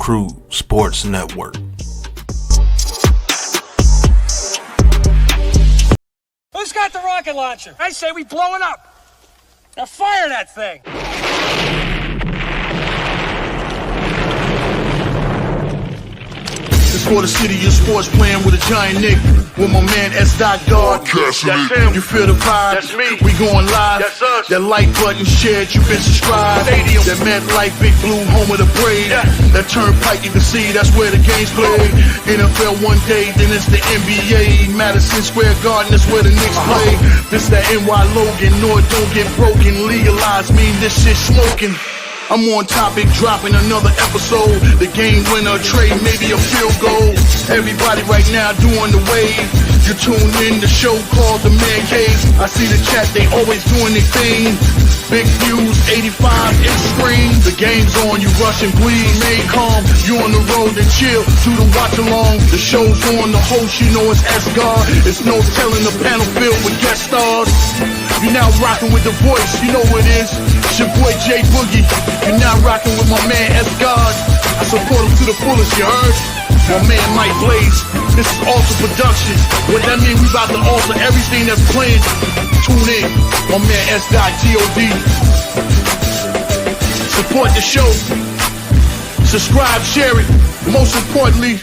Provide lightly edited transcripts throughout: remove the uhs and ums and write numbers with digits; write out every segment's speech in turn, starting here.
Crew Sports Network. Who's got the rocket launcher? I say we blow it up. Now fire that thing. It's for the city of sports, playing with a giant Nick. With my man S. Guard. That's him. You feel the vibe? That's me. We going live. That's us. That like button shared, you been subscribed. Stadium. That MetLife, Big Blue, home of the Braves. Yeah. That turnpike, you can see that's where the game's played. NFL one day, then it's the NBA. Madison Square Garden, that's where the Knicks play. This that NY Logan, North don't get broken. Legalized mean this shit smoking. I'm on topic, dropping another episode. The game winner, trade, maybe a field goal. Everybody right now doing the wave. You tune in, the show called TheMan-Cave. I see the chat, they always doing their thing. Big views, 85 inch screen. The game's on, you rush and bleed. Stay calm, you on the road and chill. Do the watch along. The show's on, the host, you know it's S-Guard. It's no telling, the panel filled with guest stars. You now rocking with the voice, you know what it is. It's your boy J Boogie. You now rocking with my man S-Guard. I support him to the fullest, you heard? My man Mike Blaze. This is Alter Production. What that mean, we about to alter everything that's playing. Tune in. My man S.G.O.D. Support the show. Subscribe, share it. Most importantly,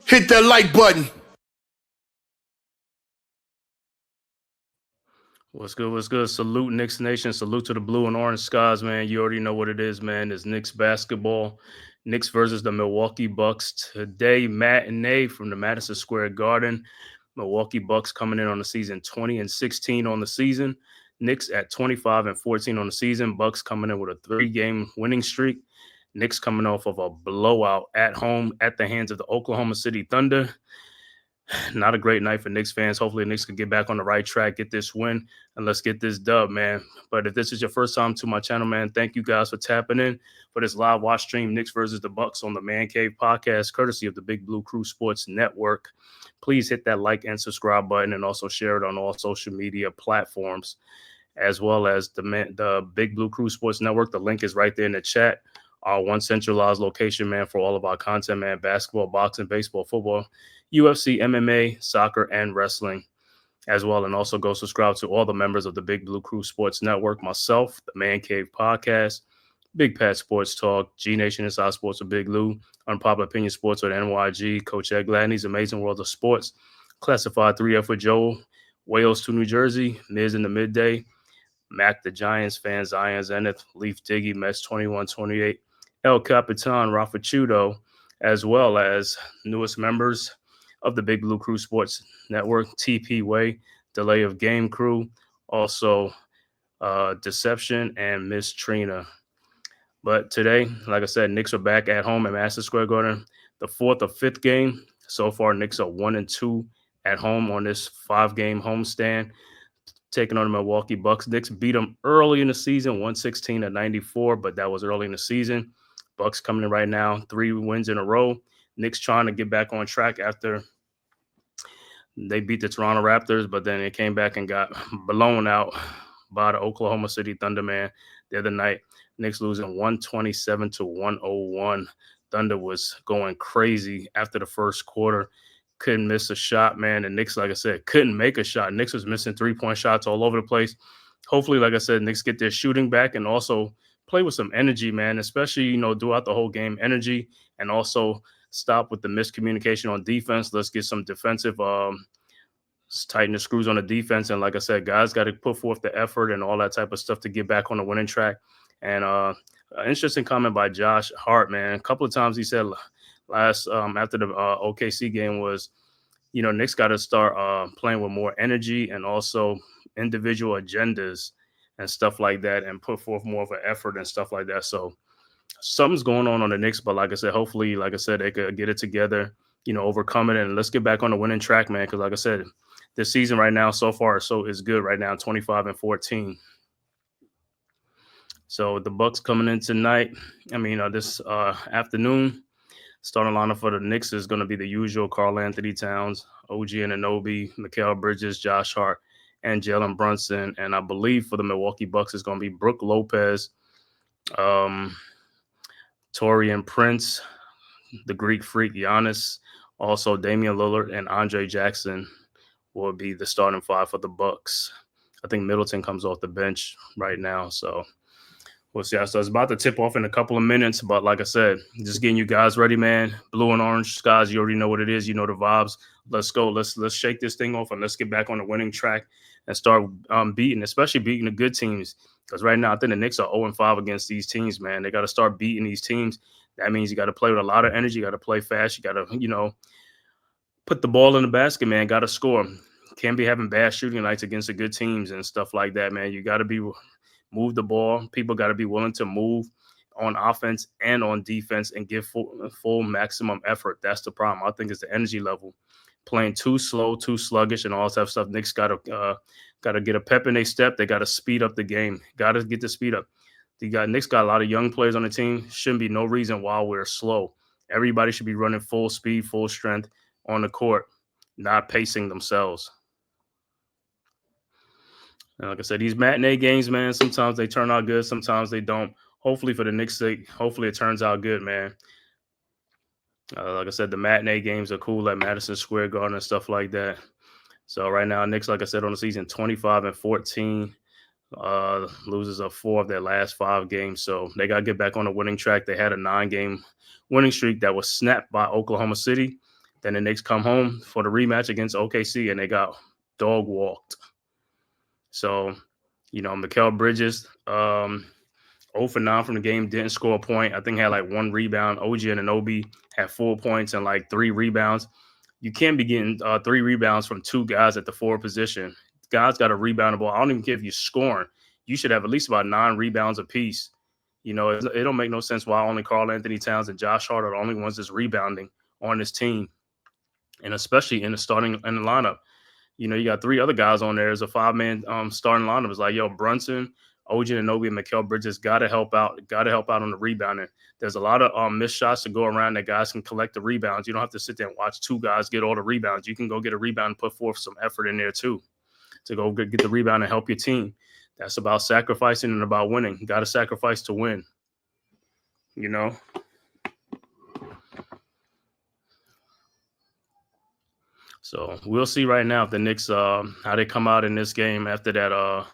hit that like button. What's good? What's good? Salute Knicks Nation. Salute to the blue and orange skies, man. You already know what it is, man. It's Knicks basketball. Knicks versus the Milwaukee Bucks. Today, matinee from the Madison Square Garden. Milwaukee Bucks coming in on the season 20-16 on the season. Knicks at 25-14 on the season. Bucks coming in with a 3-game winning streak. Knicks coming off of a blowout at home at the hands of the Oklahoma City Thunder. Not a great night for Knicks fans. Hopefully the Knicks can get back on the right track, get this win, and let's get this dub, man. But if this is your first time to my channel, man, thank you guys for tapping in for this live watch stream, Knicks versus the Bucks on the Man-Cave podcast, courtesy of the Big Blue Crew Sports Network. Please hit that like and subscribe button and also share it on all social media platforms, as well as the Big Blue Crew Sports Network. The link is right there in the chat. Our one centralized location, man, for all of our content, man, basketball, boxing, baseball, football, UFC, MMA, soccer, and wrestling as well. And also go subscribe to all the members of the Big Blue Crew Sports Network, myself, the Man-Cave podcast, Big Pat Sports Talk, G Nation Inside Sports with Big Lou, Unpopular Opinion Sports with NYG, Coach Ed Gladney's Amazing World of Sports, Classified 3F with Joel, Wales to New Jersey, Miz in the Midday, Mac the Giants, Fan Zion Zenith, Leaf Diggy, Mets 21-28, El Capitan, Rafa Chudo, as well as newest members of the Big Blue Crew Sports Network, TP Way, Delay of Game Crew, also Deception, and Miss Trina. But today, like I said, Knicks are back at home at Madison Square Garden. The fourth or fifth game. So far, Knicks are 1-2 at home on this 5-game homestand, taking on the Milwaukee Bucks. Knicks beat them early in the season, 116-94, but that was early in the season. Bucks coming in right now, 3 wins in a row. Knicks trying to get back on track after they beat the Toronto Raptors, but then they came back and got blown out by the Oklahoma City Thunder, man, the other night. Knicks losing 127-101. Thunder was going crazy after the first quarter. Couldn't miss a shot, man. And Knicks, like I said, couldn't make a shot. Knicks was missing 3-point shots all over the place. Hopefully, like I said, Knicks get their shooting back and also play with some energy, man, especially, throughout the whole game, energy, and also stop with the miscommunication on defense. Let's get some defensive, tighten the screws on the defense. And like I said, guys got to put forth the effort and all that type of stuff to get back on the winning track. And an interesting comment by Josh Hart, man. A couple of times he said after the OKC game was, Knicks got to start playing with more energy and also individual agendas and stuff like that, and put forth more of an effort and stuff like that. So something's going on the Knicks, but like I said, hopefully, like I said, they could get it together, overcome it, and let's get back on the winning track, man. Because like I said, this season right now so far is good right now, 25-14. So the Bucks coming in tonight. This afternoon, starting lineup for the Knicks is going to be the usual: Karl Anthony Towns, OG Anunoby, Mikal Bridges, Josh Hart, and Jalen Brunson. And I believe for the Milwaukee Bucks, it's going to be Brook Lopez, Taurean Prince, the Greek Freak Giannis, also Damian Lillard and Andre Jackson will be the starting five for the Bucks. I think Middleton comes off the bench right now, so we'll see. So it's about to tip off in a couple of minutes, but like I said, just getting you guys ready, man. Blue and orange skies, you already know what it is. You know the vibes. Let's go. Let's shake this thing off and let's get back on the winning track and start beating, especially beating the good teams. Because right now, I think the Knicks are 0-5 against these teams, man. They got to start beating these teams. That means you got to play with a lot of energy. You got to play fast. You got to, put the ball in the basket, man. Got to score. Can't be having bad shooting nights against the good teams and stuff like that, man. You got to move the ball. People got to be willing to move on offense and on defense and give full maximum effort. That's the problem. I think it's the energy level. Playing too slow, too sluggish, and all that stuff. Knicks got to get a pep in their step. They got to speed up the game. Got to get the speed up. Knicks got a lot of young players on the team. Shouldn't be no reason why we're slow. Everybody should be running full speed, full strength on the court, not pacing themselves. And like I said, these matinee games, man, sometimes they turn out good, sometimes they don't. Hopefully for the Knicks' sake, hopefully it turns out good, man. Like I said, the matinee games are cool at Madison Square Garden and stuff like that. So right now, Knicks, like I said, on the season, 25-14, loses of 4 of their last 5 games. So they got to get back on the winning track. They had a 9-game winning streak that was snapped by Oklahoma City. Then the Knicks come home for the rematch against OKC, and they got dog walked. So, Mikal Bridges, 0 for 9 from the game, didn't score a point. I think he had like 1 rebound. OG Anunoby had 4 points and like 3 rebounds. You can't be getting 3 rebounds from 2 guys at the forward position. Guys got to rebound the ball. I don't even care if you're scoring. You should have at least about 9 rebounds apiece. It don't make no sense why only Karl Anthony Towns and Josh Hart are the only ones that's rebounding on this team, and especially in the lineup. You got 3 other guys on there as a 5-man starting lineup. It's like, Brunson, OG Anunoby, and Mikal Bridges got to help out. Got to help out on the rebounding. There's a lot of missed shots to go around that guys can collect the rebounds. You don't have to sit there and watch 2 guys get all the rebounds. You can go get a rebound and put forth some effort in there too to go get the rebound and help your team. That's about sacrificing and about winning. You got to sacrifice to win. So we'll see right now if the Knicks, how they come out in this game after that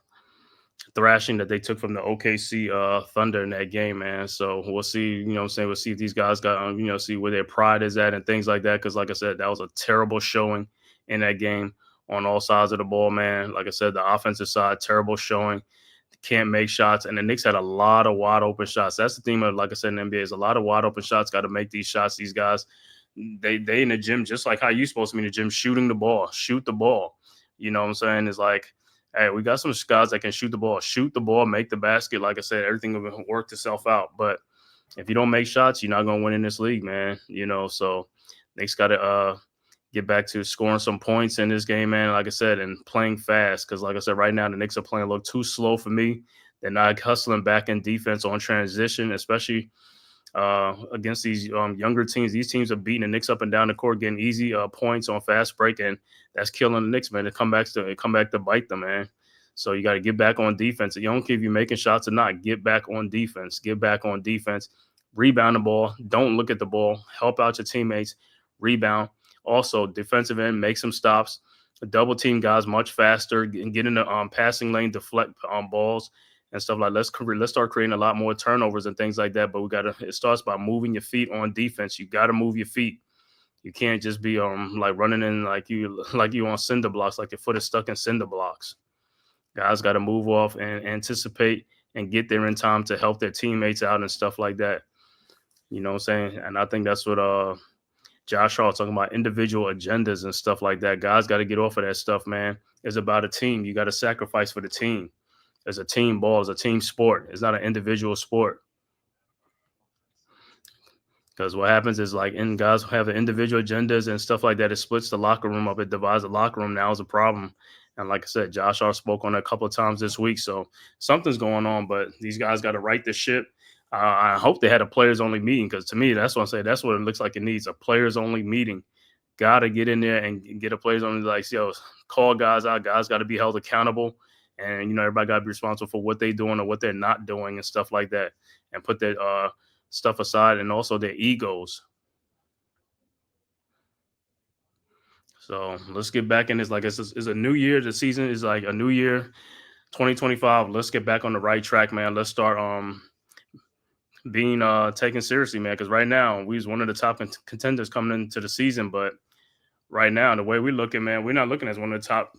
thrashing that they took from the OKC Thunder in that game, man. So we'll see, we'll see if these guys got, see where their pride is at and things like that. Because like I said, that was a terrible showing in that game on all sides of the ball, man. Like I said, the offensive side, terrible showing. Can't make shots. And the Knicks had a lot of wide open shots. That's the theme of, like I said, in the NBA is a lot of wide open shots. Got to make these shots. These guys, they in the gym, just like how you supposed to be in the gym, shooting the ball, shoot the ball. You know what I'm saying? It's like, hey, we got some guys that can shoot the ball, make the basket. Like I said, everything will work itself out. But if you don't make shots, you're not going to win in this league, man. So Knicks got to get back to scoring some points in this game, man. Like I said, and playing fast. Because like I said, right now, the Knicks are playing a little too slow for me. They're not hustling back in defense on transition, especially against these younger teams. These teams are beating the Knicks up and down the court, getting easy points on fast break, and that's killing the Knicks, man. It come back to bite them, man. So you got to get back on defense. You don't care if you're making shots or not. Get back on defense. Get back on defense. Rebound the ball. Don't look at the ball. Help out your teammates. Rebound. Also, defensive end, make some stops. Double team guys much faster and get in the passing lane, deflect balls and stuff like that. Let's start creating a lot more turnovers and things like that. But it starts by moving your feet on defense. You got to move your feet. You can't just be like running in like you on cinder blocks, like your foot is stuck in cinder blocks. Guys got to move off and anticipate and get there in time to help their teammates out and stuff like that. You know what I'm saying? And I think that's what Josh Hart talking about, individual agendas and stuff like that. Guys got to get off of that stuff, man. It's about a team. You got to sacrifice for the team. It's a team ball. It's a team sport. It's not an individual sport. Because what happens is guys have individual agendas and stuff like that. It splits the locker room up. It divides the locker room. Now is a problem. And like I said, Josh Hart spoke on it a couple of times this week. So something's going on, but these guys got to right the ship. I hope they had a players-only meeting, because to me, that's what I'm saying. That's what it looks like it needs, a players-only meeting. Got to get in there and get a players-only, call guys out. Guys got to be held accountable. And, everybody got to be responsible for what they're doing or what they're not doing and stuff like that, and put their stuff aside, and also their egos. So let's get back in this. Like it's a new year. The season is like a new year, 2025. Let's get back on the right track, man. Let's start being taken seriously, man. Because right now we was one of the top contenders coming into the season, but right now the way we looking, man, we're not looking as one of the top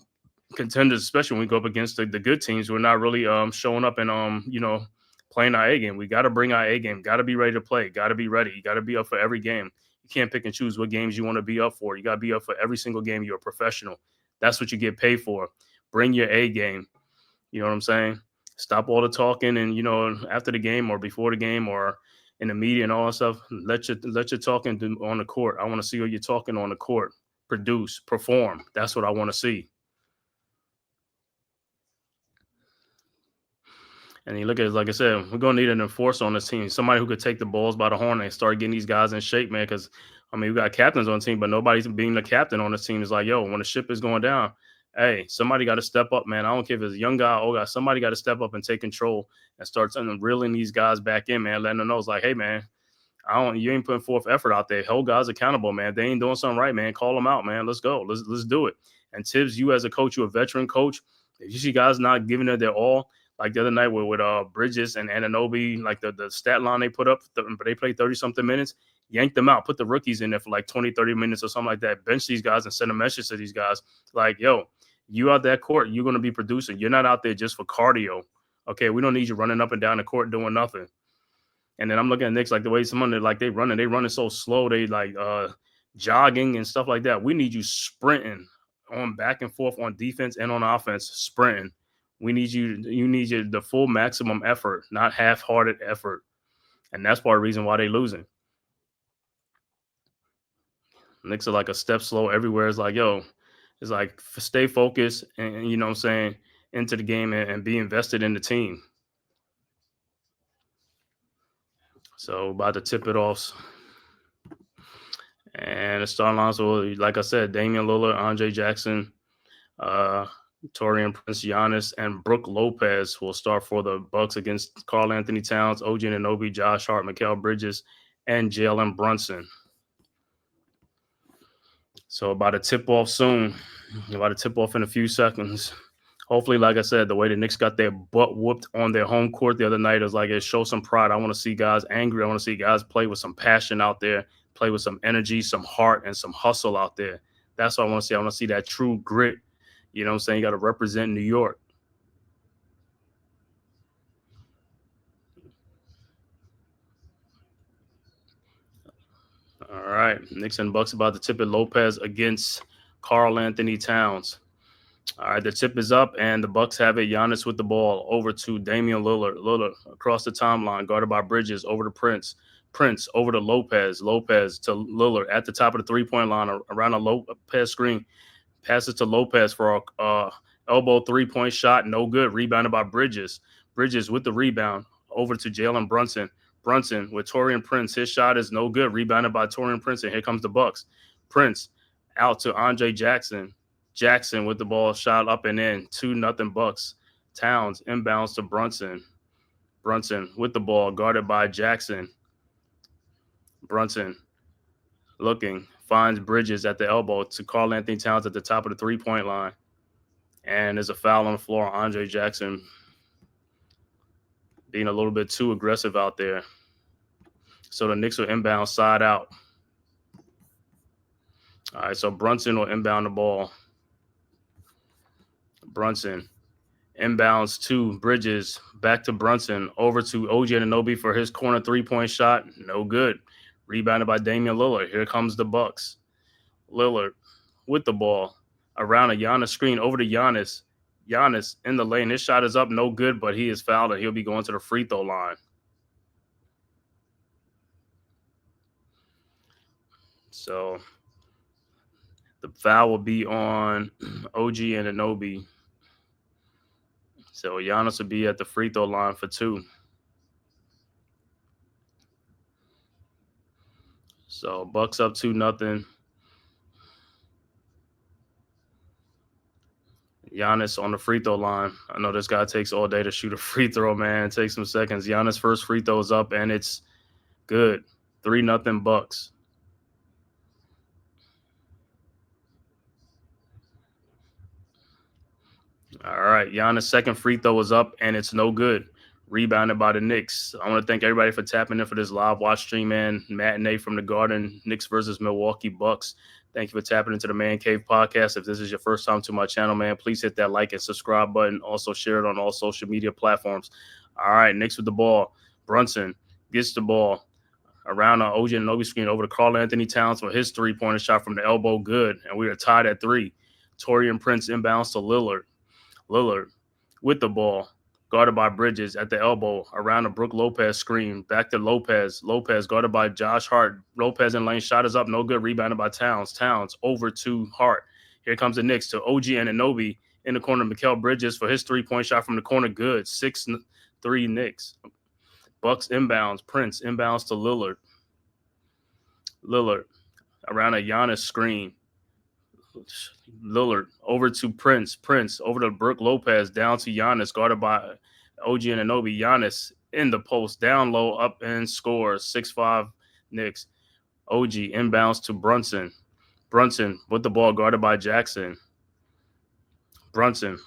contenders, especially when we go up against the good teams. We're not really showing up and playing our A game. We got to bring our A game. Got to be ready to play. Got to be ready. You got to be up for every game. You can't pick and choose what games you want to be up for. You got to be up for every single game. You're a professional. That's what you get paid for. Bring your A game. You know what I'm saying? Stop all the talking and after the game or before the game or in the media and all that stuff. Let your talking on the court. I want to see what you're talking on the court. Produce, perform. That's what I want to see. And you look at it, like I said, we're going to need an enforcer on this team. Somebody who could take the balls by the horn and start getting these guys in shape, man. Because, we got captains on the team, but nobody's being the captain on this team. It's like, yo, when the ship is going down, hey, somebody got to step up, man. I don't care if it's a young guy or old guy. Somebody got to step up and take control and start reeling these guys back in, man. Letting them know it's like, hey, man, you ain't putting forth effort out there. Hold guys accountable, man. If they ain't doing something right, man, call them out, man. Let's go. Let's do it. And Tibbs, you as a coach, you a veteran coach. If you see guys not giving it their all, like the other night with Bridges and Anunoby, like the stat line they put up, they played 30-something minutes, yank them out, put the rookies in there for like 20, 30 minutes or something like that, bench these guys and send a message to these guys like, yo, you out that court, you're going to be producing. You're not out there just for cardio. Okay, we don't need you running up and down the court doing nothing. And then I'm looking at Knicks, like the way someone like they running so slow, they like jogging and stuff like that. We need you sprinting on back and forth on defense and on offense, sprinting. You need the full maximum effort, not half-hearted effort. And that's part of the reason why they're losing. Knicks are like a step slow everywhere. It's like, yo, it's like stay focused and you know what I'm saying, into the game and be invested in the team. So about to tip it off. And the starting lines will, like I said, Damian Lillard, Andre Jackson, Taurean Prince, Giannis, and Brook Lopez will start for the Bucks against Karl Anthony Towns, OG Anunoby, Josh Hart, Mikal Bridges, and Jalen Brunson. So about to tip off soon. About to tip off in a few seconds. Hopefully, like I said, the way the Knicks got their butt whooped on their home court the other night is like it shows some pride. I want to see guys angry. I want to see guys play with some passion out there, play with some energy, some heart, and some hustle out there. That's what I want to see. I want to see that true grit. You know what I'm saying? You got to represent New York. All right. Knicks and Bucks about to tip it. Lopez against Karl Anthony Towns. All right, the tip is up, and the Bucks have it. Giannis with the ball over to Damian Lillard. Lillard across the timeline, guarded by Bridges, over to Prince. Prince over to Lopez. Lopez to Lillard at the top of the three-point line, around a Lopez screen. Passes to Lopez for a elbow three-point shot, no good. Rebounded by Bridges. Bridges with the rebound over to Jalen Brunson. Brunson with Taurean Prince. His shot is no good. Rebounded by Taurean Prince, and here comes the Bucks. Prince out to Andre Jackson. Jackson with the ball, shot up and in, 2-0 Bucks. Towns inbounds to Brunson. Brunson with the ball, guarded by Jackson. Brunson looking, finds Bridges at the elbow to Karl Anthony Towns at the top of the three-point line. And there's a foul on the floor. Andre Jackson being a little bit too aggressive out there. So the Knicks will inbound side out. All right, so Brunson will inbound the ball. Brunson inbounds to Bridges, back to Brunson, over to OG Anunoby for his corner three-point shot. No good. Rebounded by Damian Lillard. Here comes the Bucks. Lillard with the ball around a Giannis screen, over to Giannis. Giannis in the lane. His shot is up, no good, but he is fouled and he'll be going to the free throw line. So the foul will be on OG and Anunoby. So Giannis will be at the free throw line for 2. So Bucks up 2-0. Giannis on the free throw line. I know this guy takes all day to shoot a free throw, man. It takes some seconds. Giannis' first free throw is up, and it's good. 3-0 Bucks. All right, Giannis' second free throw is up, and it's no good. Rebounded by the Knicks. I want to thank everybody for tapping in for this live watch stream, man. Matinee from the Garden, Knicks versus Milwaukee Bucks. Thank you for tapping into the Man-Cave podcast. If this is your first time to my channel, man, please hit that like and subscribe button. Also share it on all social media platforms. All right, Knicks with the ball. Brunson gets the ball around an OG Anunoby screen over to Karl Anthony Towns for his three-pointer shot from the elbow. Good, and we are tied at 3. Taurean Prince inbounds to Lillard. Lillard with the ball, guarded by Bridges at the elbow, around the Brook Lopez screen, back to Lopez. Lopez guarded by Josh Hart. Lopez in lane, shot is up, no good, rebounded by Towns. Towns over to Hart. Here comes the Knicks to OG Anunoby in the corner. Mikal Bridges for his three-point shot from the corner, good. 6-3 Knicks. Bucks inbounds. Prince inbounds to Lillard. Lillard around a Giannis screen. Lillard over to Prince. Prince over to Brook Lopez, down to Giannis, guarded by OG Anunoby. Giannis in the post, down low, up and scores. 6-5 Knicks. OG inbounds to Brunson. Brunson with the ball, guarded by Jackson. Brunson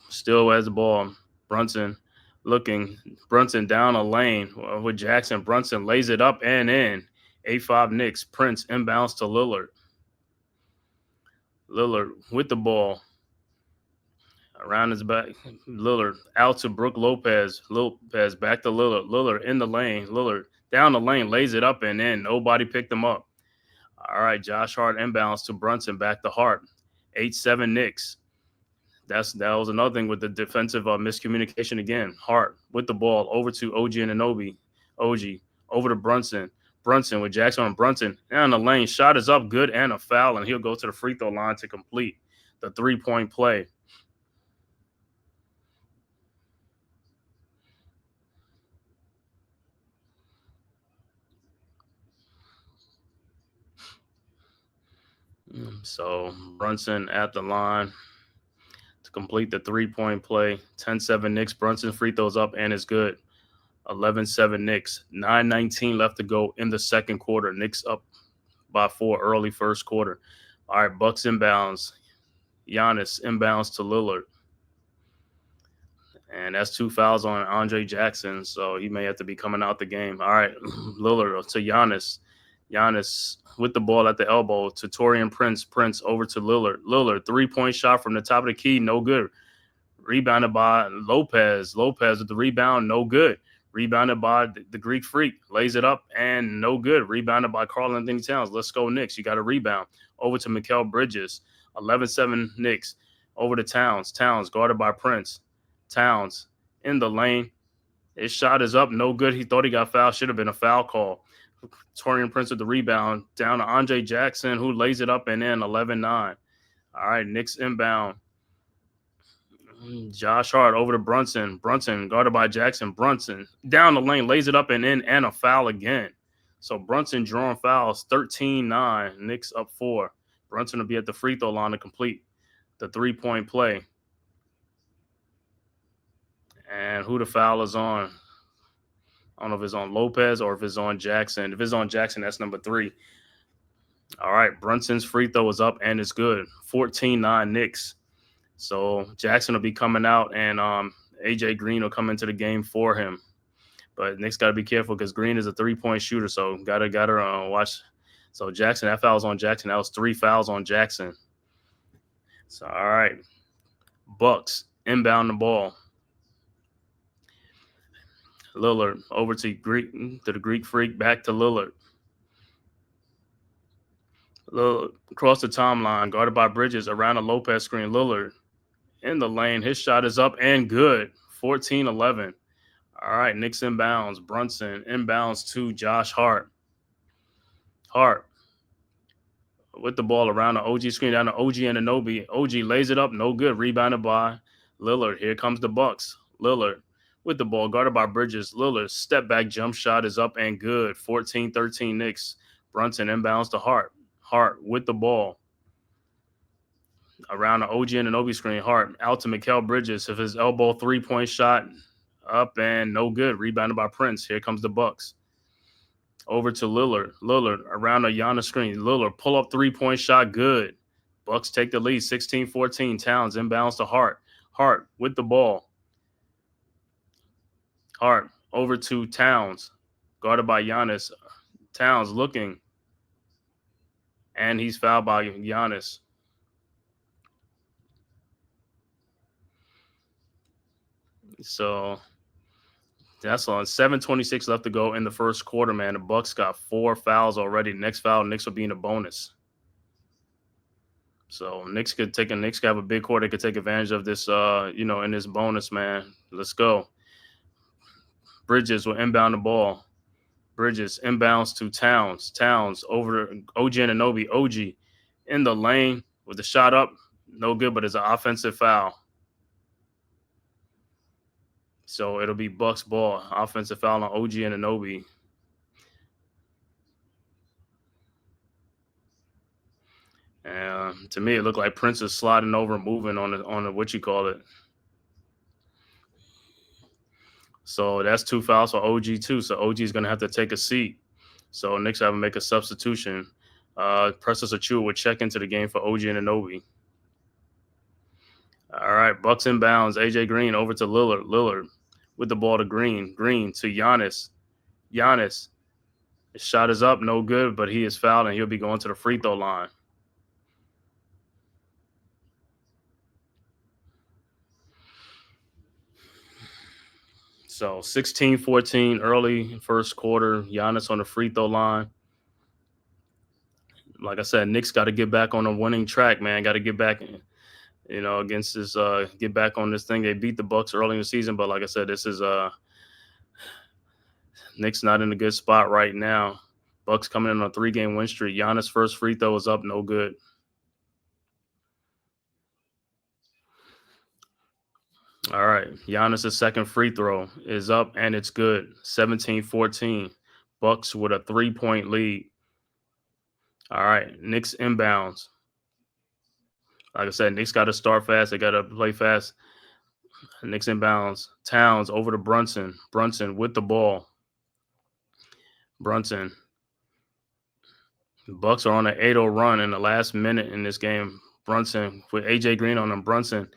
still has the ball. Brunson looking. Brunson down a lane with Jackson. Brunson lays it up and in. 8-5 Knicks. Prince inbounds to Lillard. Lillard with the ball. Around his back. Lillard out to Brook Lopez. Lopez back to Lillard. Lillard in the lane. Lillard down the lane. Lays it up and in. Nobody picked him up. All right. Josh Hart inbounds to Brunson. Back to Hart. 8-7 Knicks. That was another thing with the defensive miscommunication again. Hart with the ball over to OG Anunoby. OG over to Brunson. Brunson with Jackson on Brunson. And the lane. Shot is up, good, and a foul, and he'll go to the free throw line to complete the three-point play. So Brunson at the line to complete the three-point play. 10-7 Knicks. Brunson free throws up and is good. 11-7 Knicks. 9:19 left to go in the second quarter. Knicks up by 4 early first quarter. All right, Bucks inbounds. Giannis inbounds to Lillard. And that's 2 fouls on Andre Jackson, so he may have to be coming out the game. All right, Lillard to Giannis. Giannis with the ball at the elbow to Taurean Prince. Prince over to Lillard. Lillard, three-point shot from the top of the key, no good. Rebounded by Lopez. Lopez with the rebound, no good. Rebounded by the Greek Freak. Lays it up and no good. Rebounded by Karl Anthony Towns. Let's go, Knicks. You got a rebound. Over to Mikal Bridges. 11-7 Knicks. Over to Towns. Towns guarded by Prince. Towns in the lane. His shot is up. No good. He thought he got fouled. Should have been a foul call. Taurean Prince with the rebound. Down to Andre Jackson, who lays it up and in. 11-9. All right, Knicks inbound. Josh Hart over to Brunson. Brunson guarded by Jackson. Brunson down the lane, lays it up and in, and a foul again. So Brunson drawing fouls. 13-9. Knicks up 4. Brunson will be at the free throw line to complete the three-point play. And who the foul is on? I don't know if it's on Lopez or if it's on Jackson. If it's on Jackson, that's number 3. All right, Brunson's free throw is up and it's good. 14-9 Knicks. So Jackson will be coming out and AJ Green will come into the game for him. But Knicks got to be careful because Green is a three-point shooter, so gotta watch. So Jackson, that foul was on Jackson. That was 3 fouls on Jackson. So all right, Bucks inbound the ball. Lillard over to the Greek Freak, back to Lillard. Lillard across the timeline, guarded by Bridges, around the Lopez screen. Lillard in the lane. His shot is up and good. 14-11. All right, Knicks inbounds. Brunson inbounds to Josh Hart. Hart with the ball around the OG screen, down to OG Anunoby. OG lays it up, no good. Rebounded by Lillard. Here comes the Bucks. Lillard with the ball, guarded by Bridges. Lillard's step back jump shot is up and good. 14-13 Knicks. Brunson inbounds to Hart. Hart with the ball around the OG Anunoby screen. Hart out to Mikal Bridges of his elbow three-point shot, up and no good. Rebounded by Prince. Here comes the Bucks. Over to Lillard. Lillard around the Giannis screen. Lillard pull up three-point shot, good. Bucks take the lead, 16-14. Towns inbounds to Hart. Hart with the ball. Hart over to Towns, guarded by Giannis. Towns looking, and he's fouled by Giannis. So that's on 7:26 left to go in the first quarter, man. The Bucks got 4 fouls already. Next foul, Knicks will be in a bonus. So Knicks could have a big quarter. They could take advantage of this, in this bonus, man. Let's go. Bridges will inbound the ball. Bridges inbounds to Towns. Towns over OG Anunoby. OG in the lane with the shot up. No good, but it's an offensive foul. So it'll be Bucks ball. Offensive foul on OG Anunoby. To me, it looked like Prince is sliding over, moving on the what you call it. So that's 2 fouls for OG too. So OG is going to have to take a seat. So Knicks have to make a substitution. Precious Achiuwa would check into the game for OG Anunoby. All right, Bucks inbounds. AJ Green over to Lillard. Lillard with the ball to Green. Green to Giannis. Giannis. His shot is up, no good, but he is fouled, and he'll be going to the free throw line. So 16-14 early first quarter. Giannis on the free throw line. Like I said, Knicks got to get back on a winning track, man. Got to get back, against this. Get back on this thing. They beat the Bucks early in the season, but like I said, this is Knicks not in a good spot right now. Bucks coming in on a 3-game win streak. Giannis' first free throw is up, no good. All right, Giannis' second free throw is up, and it's good. 17-14. Bucks with a 3-point lead. All right, Knicks inbounds. Like I said, Knicks got to start fast. They got to play fast. Knicks inbounds. Towns over to Brunson. Brunson with the ball. Brunson. Bucks are on an 8-0 run in the last minute in this game. Brunson with AJ Green on him. Brunson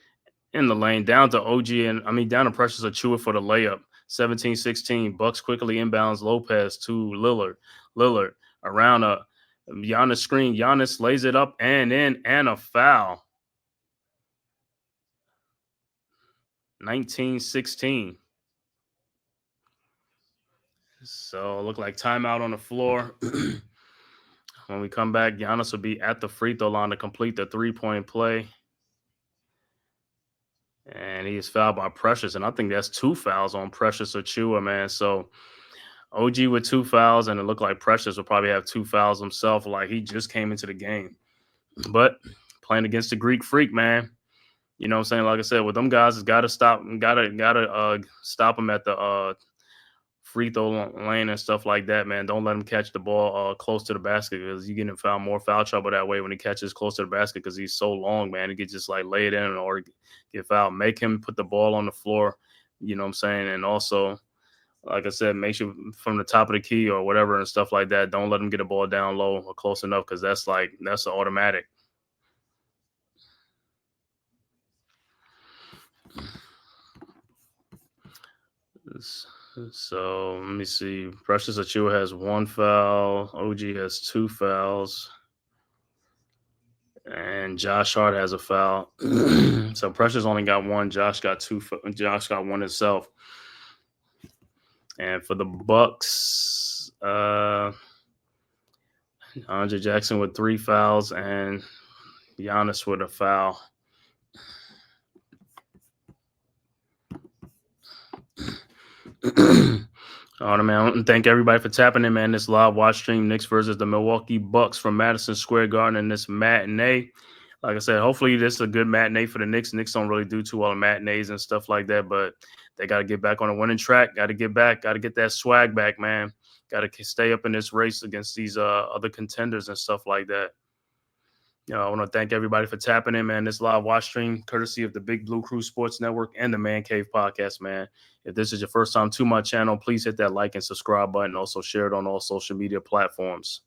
in the lane down to down to Precious Achiuwa for the layup. 17-16. Bucks quickly inbounds Lopez to Lillard. Lillard around a Giannis screen. Giannis lays it up and in, and a foul. 19-16. So it looked like timeout on the floor. When we come back, Giannis will be at the free throw line to complete the 3-point play. And he is fouled by Precious. And I think that's 2 fouls on Precious Achiuwa, man. So OG with 2 fouls, and it looked like Precious will probably have 2 fouls himself, like he just came into the game. But playing against the Greek Freak, man. You know what I'm saying? Like I said, with them guys, got to stop them at the free throw lane and stuff like that, man. Don't let him catch the ball close to the basket, because you're getting foul more foul trouble that way when he catches close to the basket, because he's so long, man. He could just like lay it in or get fouled. Make him put the ball on the floor, you know what I'm saying? And also, like I said, make sure from the top of the key or whatever and stuff like that, don't let him get a ball down low or close enough, because that's an automatic. So let me see. Precious Achiuwa has 1 foul. OG has 2 fouls. And Josh Hart has a foul. So Precious only got 1. Josh got 2. Josh got 1 himself. And for the Bucks, Andre Jackson with 3 fouls and Giannis with a foul. All right, man. I want to thank everybody for tapping in, man. This live watch stream, Knicks versus the Milwaukee Bucks from Madison Square Garden in this matinee. Like I said, hopefully this is a good matinee for the Knicks. Knicks don't really do too well in matinees and stuff like that, but they got to get back on a winning track. Got to get back. Got to get that swag back, man. Got to stay up in this race against these other contenders and stuff like that. I want to thank everybody for tapping in, man. This live watch stream, courtesy of the Big Blue Crew Sports Network and the Man-Cave podcast, man. If this is your first time to my channel, please hit that like and subscribe button. Also share it on all social media platforms.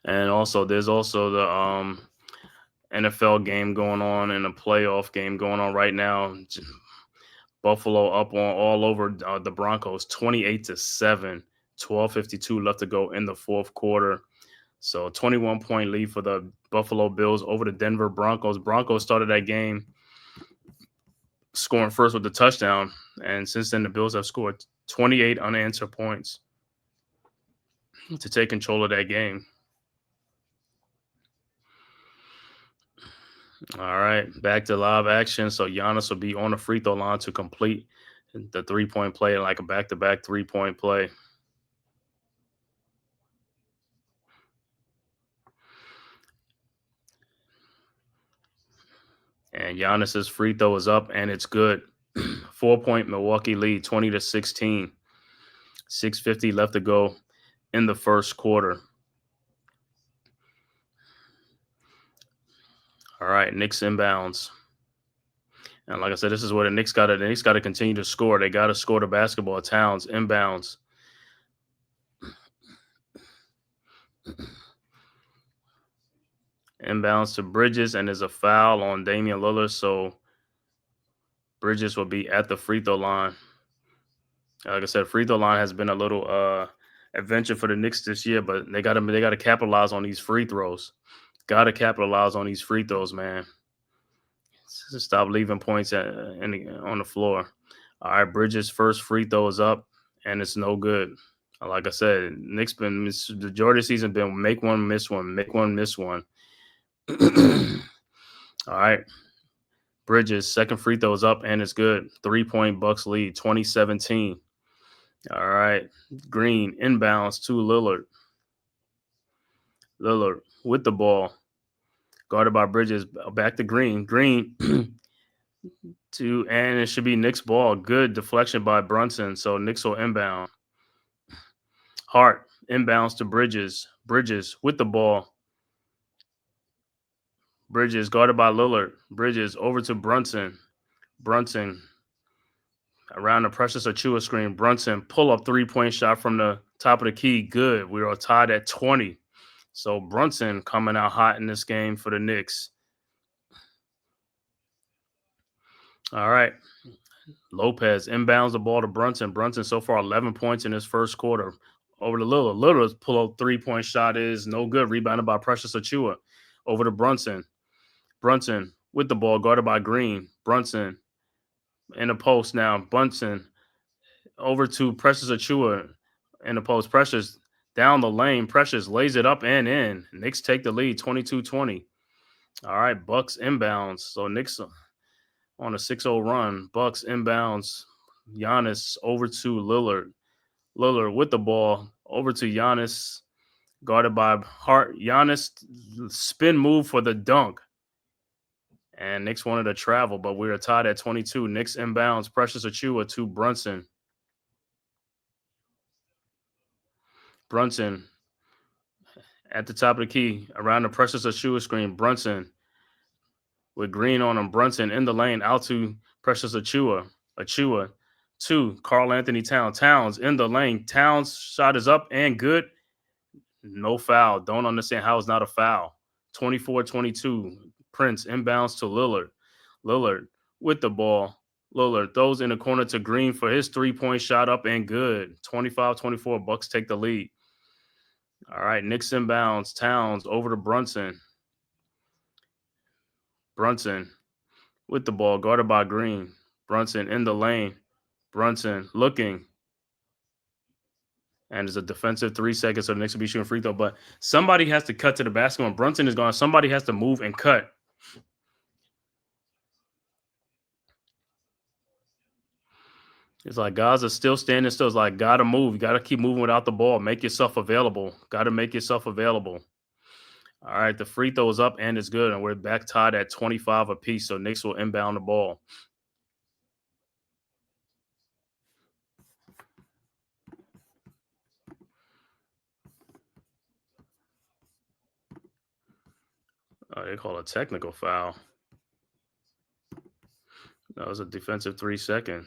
And also, there's also the NFL game going on and a playoff game going on right now. Buffalo up on all over the Broncos, 28-7, 12:52 left to go in the fourth quarter. So 21-point lead for the Buffalo Bills over the Denver Broncos. Broncos started that game scoring first with the touchdown, and since then the Bills have scored 28 unanswered points to take control of that game. All right, back to live action. So Giannis will be on the free throw line to complete the 3-point play, like a back-to-back 3-point play. And Giannis's free throw is up, and it's good. 4-point Milwaukee lead, 20-16. 6:50 left to go in the first quarter. All right, Knicks inbounds. And like I said, this is where the Knicks got to continue to score. They got to score the basketball. Towns inbounds. Inbounds to Bridges, and there's a foul on Damian Lillard, so Bridges will be at the free throw line. Like I said, free throw line has been a little adventure for the Knicks this year, but they got to capitalize on these free throws. Got to capitalize on these free throws, man. Stop leaving points on the floor. All right, Bridges' first free throw is up, and it's no good. Like I said, Knicks been the majority of the season been make one, miss one, make one, miss one. All right. Bridges' second free throw is up, and it's good. 3-point Bucks lead, 2017. All right. Green inbounds to Lillard. Lillard with the ball. Guarded by Bridges. Back to Green. Green and it should be Knicks ball. Good deflection by Brunson. So Knicks will inbound. Hart inbounds to Bridges. Bridges with the ball. Bridges guarded by Lillard. Bridges over to Brunson. Brunson around the Precious Achua screen. Brunson pull up 3-point shot from the top of the key. Good. We are tied at 20. So Brunson coming out hot in this game for the Knicks. All right. Lopez inbounds the ball to Brunson. Brunson so far 11 points in his first quarter. Over to Lillard. Lillard's pull up 3-point shot is no good. Rebounded by Precious Achua. Over to Brunson. Brunson with the ball guarded by Green. Brunson in the post now. Brunson over to Precious Achua in the post. Precious down the lane. Precious lays it up and in. Knicks take the lead 22-20. All right, Bucks inbounds. So Knicks on a 6-0 run. Bucks inbounds. Giannis over to Lillard. Lillard with the ball over to Giannis. Guarded by Hart. Giannis spin move for the dunk. And Knicks wanted to travel, but we are tied at 22. Knicks inbounds. Precious Achua to Brunson. Brunson at the top of the key around the Precious Achua screen. Brunson with Green on him. Brunson in the lane out to Precious Achua. Achua to Karl Anthony Towns. Towns in the lane. Towns shot is up and good. No foul. Don't understand how it's not a foul. 24-22. Prince inbounds to Lillard. Lillard with the ball. Lillard throws in the corner to Green for his 3-point shot up and good. 25-24. Bucks take the lead. All right, Knicks inbounds. Towns over to Brunson. Brunson with the ball, guarded by Green. Brunson in the lane. Brunson looking. And there's a defensive 3 seconds, so the Knicks will be shooting free throw. But somebody has to cut to the basket when Brunson is gone. Somebody has to move and cut. It's like guys are still standing still. It's like, got to move. You got to keep moving without the ball. Make yourself available. Got to make yourself available. All right, the free throw is up and it's good. And we're back tied at 25 apiece, so Knicks will inbound the ball. They call a technical foul. That was a defensive 3 second.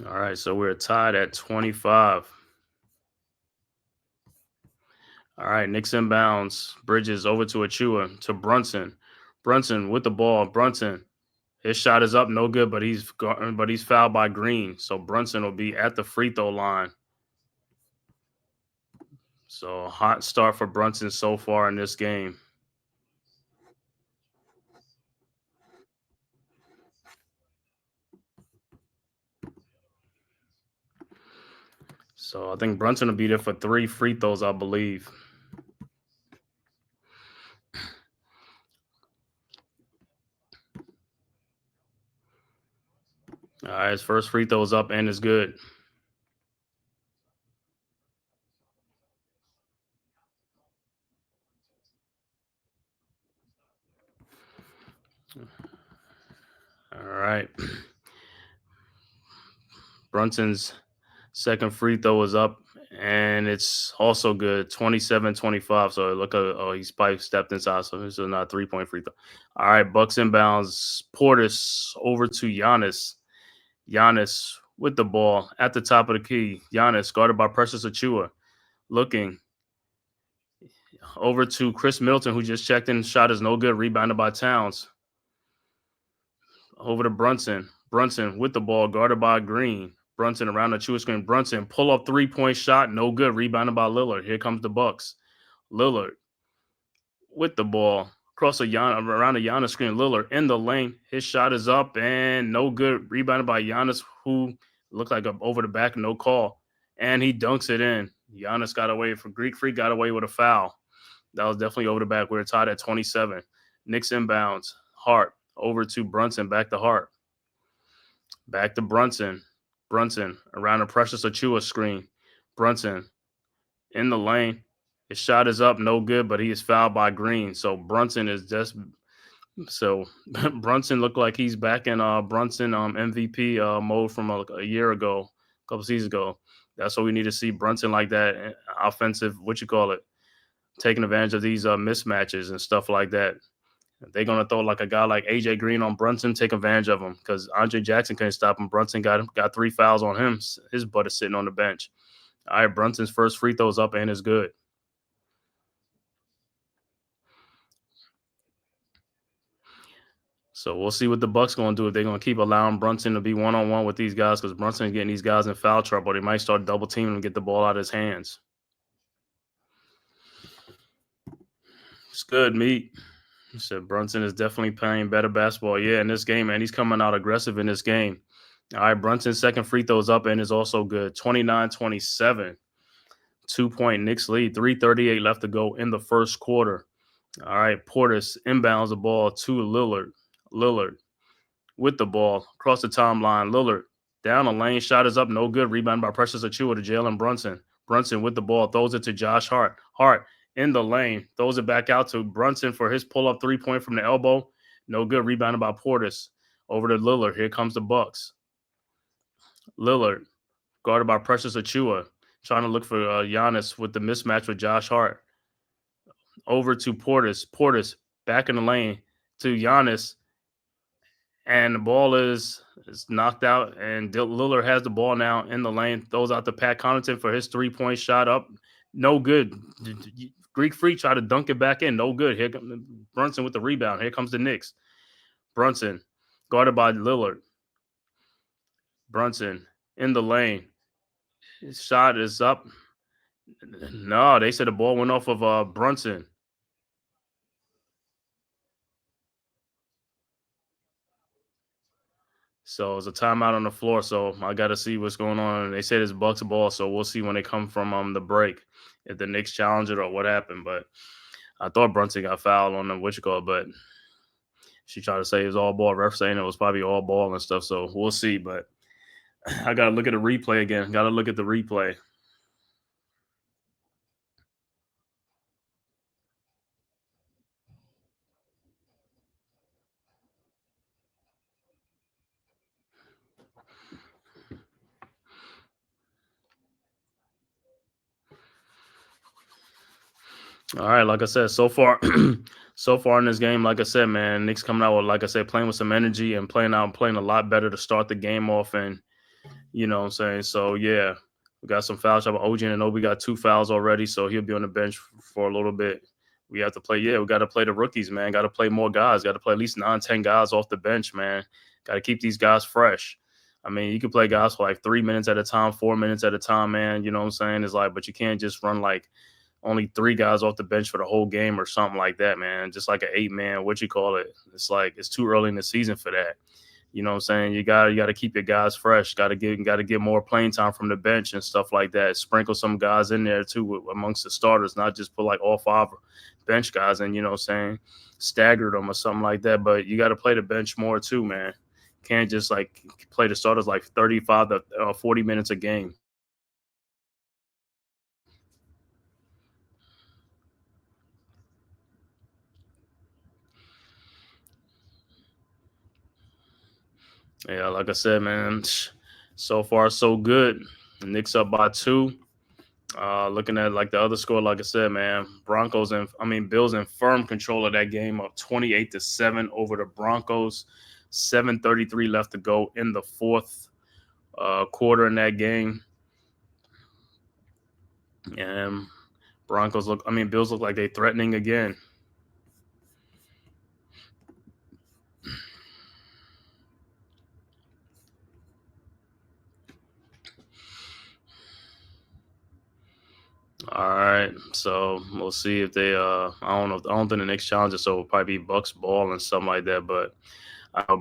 All right, so we're tied at 25. All right, Knicks inbounds. Bridges over to Achua to Brunson. Brunson with the ball. Brunson. His shot is up, no good, but he's fouled by Green. So Brunson will be at the free throw line. So hot start for Brunson so far in this game. So I think Brunson will be there for 3 free throws, I believe. All right, his first free throw is up and is good. All right. Brunson's second free throw is up, and it's also good, 27-25. So look, he's probably stepped inside, so this is not a 3-point free throw. All right, Bucks inbounds. Portis over to Giannis. Giannis with the ball at the top of the key. Giannis guarded by Precious Achua. Looking over to Chris Middleton, who just checked in. Shot is no good. Rebounded by Towns. Over to Brunson. Brunson with the ball, guarded by Green. Brunson around the Achua screen. Brunson pull up 3-point shot, no good. Rebounded by Lillard. Here comes the Bucks. Lillard with the ball across around the Giannis screen. Lillard in the lane. His shot is up and no good. Rebounded by Giannis, who looked like over the back, no call. And he dunks it in. Giannis got away from Greek Freak, got away with a foul. That was definitely over the back. We're tied at 27. Knicks inbounds. Hart over to Brunson. Back to Hart. Back to Brunson. Brunson around the Precious Achua screen. Brunson in the lane. His shot is up, no good, but he is fouled by Green. So Brunson is just Brunson looked like he's back in Brunson MVP mode from a year ago, a couple seasons ago. That's what we need to see. Brunson like that, offensive, taking advantage of these mismatches and stuff like that. If they're going to throw like a guy like AJ Green on Brunson, take advantage of him because Andre Jackson couldn't stop him. Brunson got 3 fouls on him. His butt is sitting on the bench. All right, Brunson's first free throw is up and is good. So we'll see what the Bucks going to do if they're going to keep allowing Brunson to be one-on-one with these guys because Brunson is getting these guys in foul trouble. They might start double teaming him and get the ball out of his hands. It's good, Meat. He said Brunson is definitely playing better basketball. Yeah, in this game, man, he's coming out aggressive in this game. All right, Brunson's second free throw is up and is also good. 29-27. 2-point Knicks lead. 3:38 left to go in the first quarter. All right, Portis inbounds the ball to Lillard. Lillard with the ball across the timeline. Lillard down the lane. Shot is up. No good. Rebound by Precious Achua to Jalen Brunson. Brunson with the ball. Throws it to Josh Hart. Hart in the lane. Throws it back out to Brunson for his pull-up 3-point from the elbow. No good. Rebounded by Portis. Over to Lillard. Here comes the Bucks. Lillard guarded by Precious Achua. Trying to look for Giannis with the mismatch with Josh Hart. Over to Portis. Portis back in the lane to Giannis. And the ball is knocked out. And Lillard has the ball now in the lane. Throws out to Pat Connaughton for his 3-point shot up. No good. Greek Freak tried to dunk it back in. No good. Here comes Brunson with the rebound. Here comes the Knicks. Brunson guarded by Lillard. Brunson in the lane. His shot is up. No, they said the ball went off of Brunson. So it's a timeout on the floor. So I got to see what's going on. They said it's Bucks ball, so we'll see when they come from the break if the Knicks challenge it or what happened. But I thought Brunson got fouled on the but she tried to say it was all ball. Ref saying it was probably all ball and stuff. So we'll see. But I got to look at the replay again. Got to look at the replay. All right, like I said, so far in this game, like I said, man, Knicks coming out with, like I said, playing with some energy and playing a lot better to start the game off. And You know what I'm saying? So, yeah, we got some fouls. OG Anunoby got 2 fouls already, so he'll be on the bench for a little bit. We have to play. Yeah, we got to play the rookies, man. Got to play more guys. Got to play at least 9, 10 guys off the bench, man. Got to keep these guys fresh. I mean, you can play guys for like 3 minutes at a time, 4 minutes at a time, man. You know what I'm saying? It's like, but you can't just run like only 3 guys off the bench for the whole game or something like that, man. Just like an 8-man, what you call it? It's like it's too early in the season for that. You know what I'm saying? You got to keep your guys fresh. Got to get more playing time from the bench and stuff like that. Sprinkle some guys in there too amongst the starters, not just put like all 5 bench guys in. You know what I'm saying? Staggered them or something like that. But you got to play the bench more too, man. Can't just like play the starters like 35 to 40 minutes a game. Yeah, like I said, man, so far so good. The Knicks up by 2. Looking at like the other score, like I said, man, Bills in firm control of that game, up 28-7 over the Broncos. 7:33 left to go in the fourth quarter in that game, and Bills look like they're threatening again. All right, so we'll see if they. I don't think the next challenge, so it'll probably be Bucks ball and something like that. But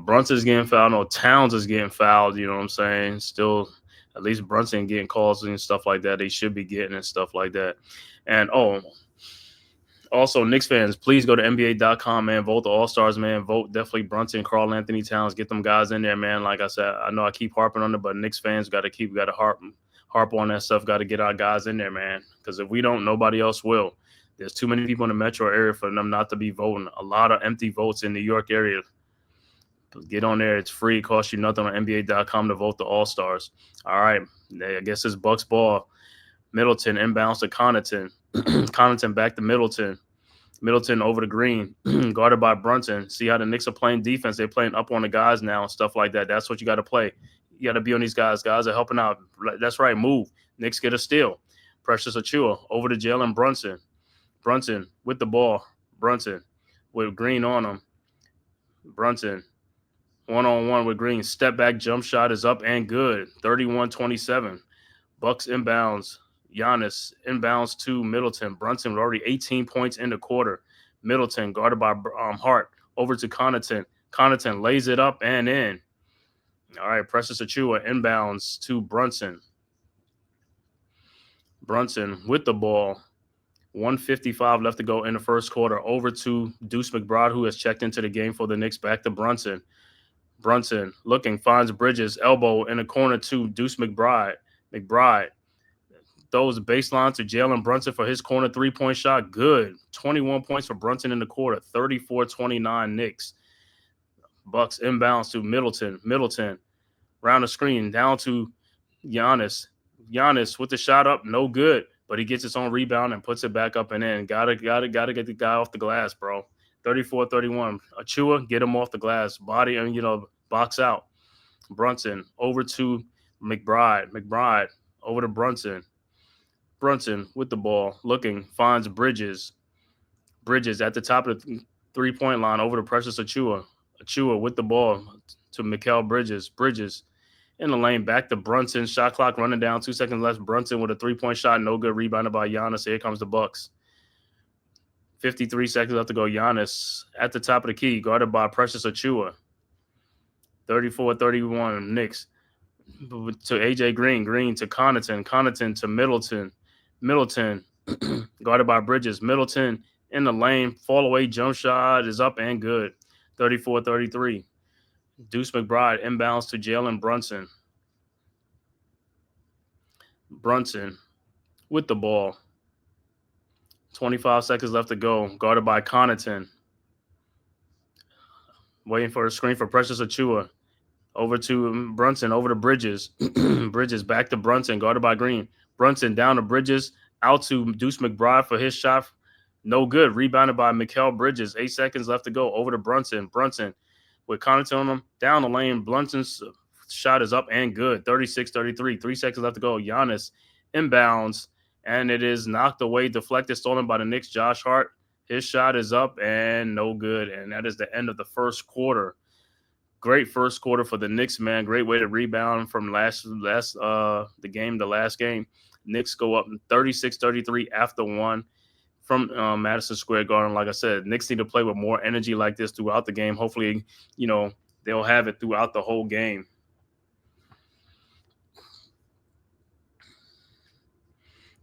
Brunson's getting fouled. No, Towns is getting fouled. You know what I'm saying? Still, at least Brunson getting calls and stuff like that. They should be getting and stuff like that. And also Knicks fans, please go to NBA.com, man. Vote the All-Stars, man. Vote definitely Brunson, Karl Anthony Towns. Get them guys in there, man. Like I said, I know I keep harping on it, but Knicks fans got to harp on that stuff. Got to get our guys in there, man. Because if we don't, nobody else will. There's too many people in the metro area for them not to be voting. A lot of empty votes in New York area. Get on there. It's free. It costs you nothing on NBA.com to vote the All-Stars. All right. I guess it's Bucks ball. Middleton inbounds to Connaughton. Connaughton back to Middleton. Middleton over the green, guarded by Brunson. See how the Knicks are playing defense. They're playing up on the guys now and stuff like that. That's what you got to play. You got to be on these guys. Guys are helping out. That's right. Move. Knicks get a steal. Precious Achiuwa over to Jalen Brunson. Brunson with the ball. Brunson with Green on him. Brunson one-on-one with Green. Step back jump shot is up and good. 31-27. Bucks inbounds. Giannis inbounds to Middleton. Brunson with already 18 points in the quarter. Middleton guarded by Hart over to Connaughton. Connaughton lays it up and in. All right, Precious Achiuwa inbounds to Brunson. Brunson with the ball. 1:55 left to go in the first quarter. Over to Deuce McBride, who has checked into the game for the Knicks. Back to Brunson. Brunson looking, finds Bridges. Elbow in the corner to Deuce McBride. McBride throws baseline to Jalen Brunson for his corner three-point shot. Good. 21 points for Brunson in the quarter. 34-29 Knicks. Bucks inbounds to Middleton. Middleton round the screen down to Giannis. Giannis with the shot up, no good. But he gets his own rebound and puts it back up and in. Gotta get the guy off the glass, bro. 34-31. Achiuwa, get him off the glass. Body and box out. Brunson over to McBride. McBride over to Brunson. Brunson with the ball, looking, finds Bridges. Bridges at the top of the three-point line over to Precious Achiuwa. Achiuwa with the ball to Mikal Bridges. Bridges in the lane, back to Brunson. Shot clock running down, 2 seconds left. Brunson with a three-point shot, no good. Rebounded by Giannis. Here comes the Bucks. 53 seconds left to go. Giannis at the top of the key, guarded by Precious Achiuwa. 34-31 Knicks. To AJ Green. Green to Connaughton. Connaughton to Middleton. Middleton guarded by Bridges. Middleton in the lane. Fall away jump shot is up and good. 34-33. Deuce McBride inbounds to Jalen Brunson. Brunson with the ball. 25 seconds left to go. Guarded by Connaughton. Waiting for a screen for Precious Achiuwa. Over to Brunson, over to Bridges. Bridges back to Brunson, guarded by Green. Brunson down to Bridges, out to Deuce McBride for his shot. No good. Rebounded by Mikal Bridges. 8 seconds left to go. Over to Brunson. Brunson with Connaughton on him. Down the lane. Brunson's shot is up and good. 36-33. 3 seconds left to go. Giannis inbounds, and it is knocked away, deflected, stolen by the Knicks. Josh Hart, his shot is up and no good. And that is the end of the first quarter. Great first quarter for the Knicks, man. Great way to rebound from the last game. Knicks go up 36-33 after one from Madison Square Garden. Like I said, Knicks need to play with more energy like this throughout the game. Hopefully, they'll have it throughout the whole game.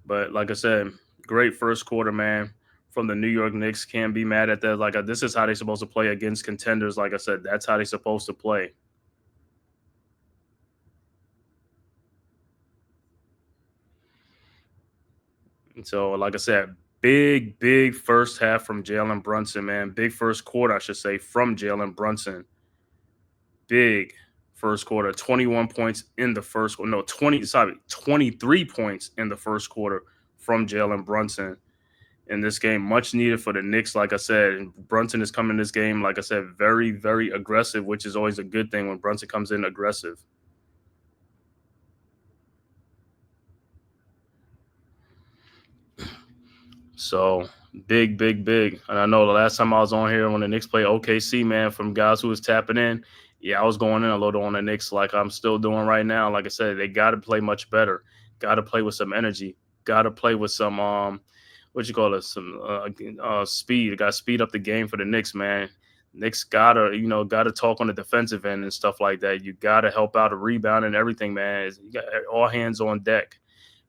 But like I said, great first quarter, man, from the New York Knicks. Can't be mad at that. This is how they're supposed to play against contenders. Like I said, that's how they're supposed to play. And so, like I said, big first half from Jalen Brunson, man. Big first quarter, I should say, from Jalen Brunson. Big first quarter. 21 points in the first quarter. No, 23 points in the first quarter from Jalen Brunson in this game. Much needed for the Knicks, like I said. And Brunson is coming in this game, like I said, very, very aggressive, which is always a good thing when Brunson comes in aggressive. So big. And I know the last time I was on here when the Knicks played OKC, man, from guys who was tapping in, I was going in a little on the Knicks like I'm still doing right now. Like I said, they got to play much better. Got to play with some energy. Got to play with some some speed. Got to speed up the game for the Knicks, man. Knicks gotta talk on the defensive end and stuff like that. You gotta help out a rebound and everything, man. You got all hands on deck.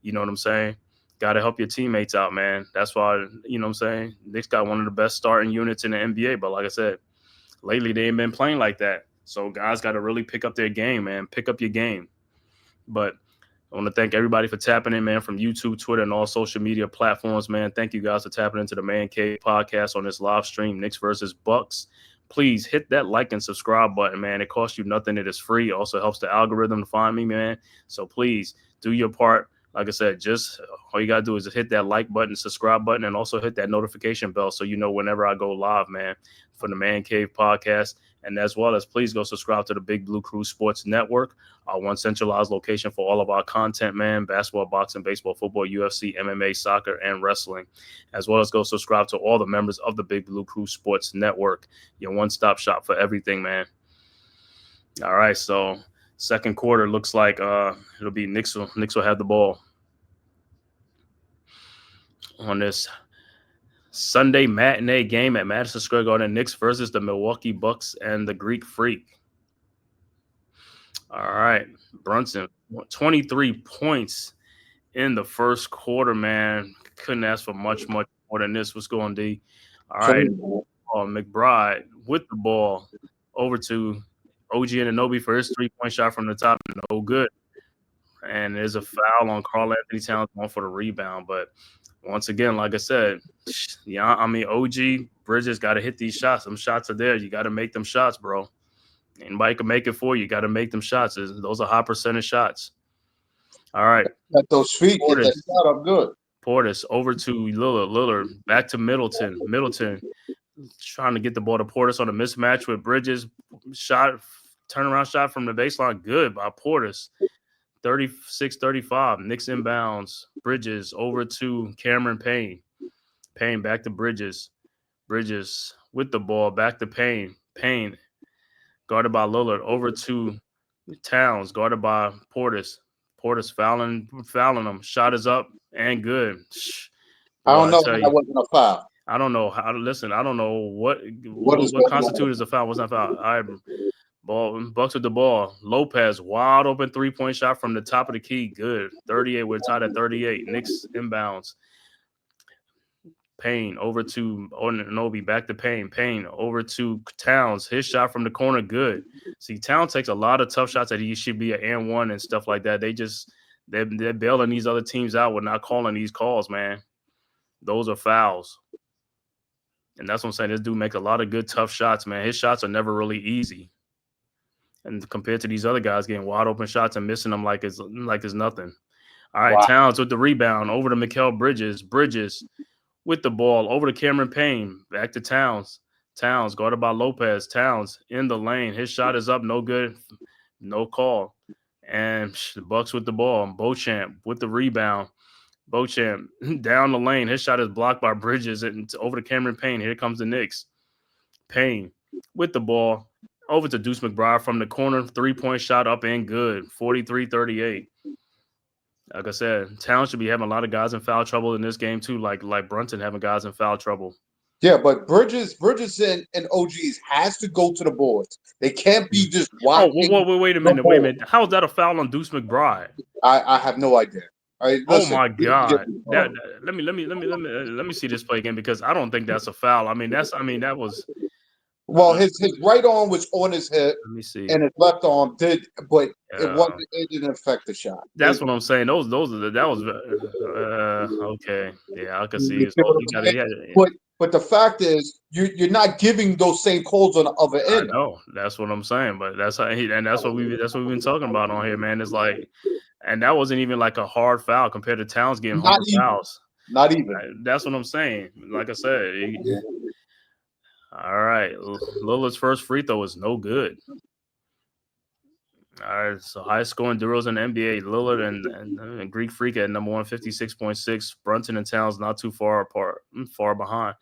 You know what I'm saying? Got to help your teammates out, man. That's why, you know what I'm saying? Knicks got one of the best starting units in the NBA. But like I said, lately they ain't been playing like that. So guys got to really pick up their game, man. Pick up your game. But I want to thank everybody for tapping in, man, from YouTube, Twitter, and all social media platforms, man. Thank you guys for tapping into the Man-Cave podcast on this live stream, Knicks versus Bucks. Please hit that like and subscribe button, man. It costs you nothing. It is free. It also helps the algorithm to find me, man. So please do your part. Like I said, just all you got to do is hit that like button, subscribe button, and also hit that notification bell so you know whenever I go live, man, for the Man-Cave podcast. And as well as please go subscribe to the Big Blue Crew Sports Network, our one centralized location for all of our content, man, basketball, boxing, baseball, football, UFC, MMA, soccer, and wrestling. As well as go subscribe to all the members of the Big Blue Crew Sports Network, your one-stop shop for everything, man. All right, so second quarter looks like it'll be Knicks will have the ball on this Sunday matinee game at Madison Square Garden. Knicks versus the Milwaukee Bucks and the Greek Freak. All right, Brunson, 23 points in the first quarter, man. Couldn't ask for much more than this. What's going, D? All right, McBride with the ball over to OG Anunoby for his three-point shot from the top. No good. And there's a foul on Karl Anthony Towns going for the rebound. But once again, like I said, OG Bridges got to hit these shots. Some shots are there. You got to make them shots, bro. Anybody can make it for you. You got to make them shots. Those are high percentage shots. All right. Got those feet. Get that shot up good. Portis over to Lillard. Back to Middleton. Trying to get the ball to Portis on a mismatch with Bridges. Turnaround shot from the baseline. Good by Portis. 36-35. Knicks inbounds. Bridges over to Cameron Payne. Payne back to Bridges. Bridges with the ball. Back to Payne. Payne guarded by Lillard. Over to Towns. Guarded by Portis. Portis fouling him. Shot is up and good. I don't know. That wasn't a foul. I don't know how to listen. I don't know what constitutes a foul. What's not foul? All right, Bucks with the ball. Lopez, wide open 3-point shot from the top of the key. Good. 38. We're tied at 38. Knicks inbounds. Payne over to Anunoby. Back to Payne. Payne over to Towns. His shot from the corner. Good. See, Towns takes a lot of tough shots that he should be an and one and stuff like that. They're bailing these other teams out with not calling these calls, man. Those are fouls. And that's what I'm saying. This dude makes a lot of good, tough shots, man. His shots are never really easy. And compared to these other guys getting wide open shots and missing them like it's nothing. All right, wow. Towns with the rebound over to Mikal Bridges. Bridges with the ball over to Cameron Payne. Back to Towns. Towns guarded by Lopez. Towns in the lane. His shot is up, no good. No call. And the Bucks with the ball. Beauchamp with the rebound. Beauchamp down the lane. His shot is blocked by Bridges and over to Cameron Payne. Here comes the Knicks. Payne with the ball. Over to Deuce McBride from the corner. 3-point shot up and good. 43-38. Like I said, Towns should be having a lot of guys in foul trouble in this game too, like Brunson having guys in foul trouble. Yeah, but Bridges and OGs has to go to the boards. They can't be just watching. Wait a minute. How's that a foul on Deuce McBride? I have no idea. All right, listen, oh my God! Let me see this play again because I don't think that's a foul. That was. Well, his right arm was on his hip. Let me see. And his left arm did, but it didn't affect the shot. That's what I'm saying. That was okay. Yeah, I can see it. But the fact is, you're not giving those same calls on the other end. I know. That's what I'm saying. But that's what we've been talking about on here, man. It's like, and that wasn't even like a hard foul compared to Towns getting hard fouls. Not even. That's what I'm saying. Like I said. All right. Lillard's first free throw is no good. All right. So high scoring duos in the NBA. Lillard and Greek Freak at number 156.6. Brunson and Towns not too far behind.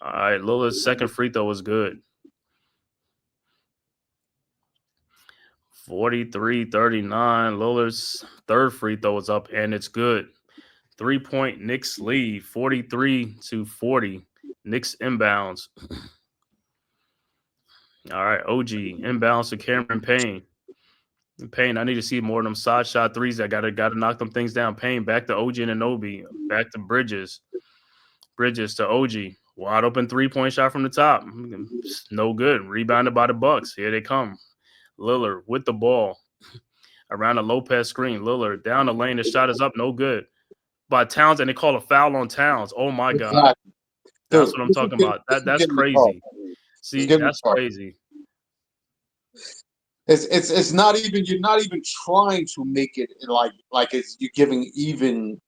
All right. Lillard's second free throw was good. 43-39. Lillard's third free throw is up and it's good. 3-point Knicks lead. 43-40. Knicks inbounds. All right, OG inbounds to Cameron Payne. Payne, I need to see more of them side shot threes. I gotta knock them things down. Payne back to OG and Anunoby. Back to Bridges. Bridges to OG. Wide open 3-point shot from the top. No good. Rebounded by the Bucks. Here they come. Lillard with the ball around the Lopez screen. Lillard down the lane. The shot is up. No good. By Towns, and they call a foul on Towns. Oh my God. That's what I'm talking about. That's crazy. See, that's crazy. It's not even, you're not even trying to make it like it's you're giving even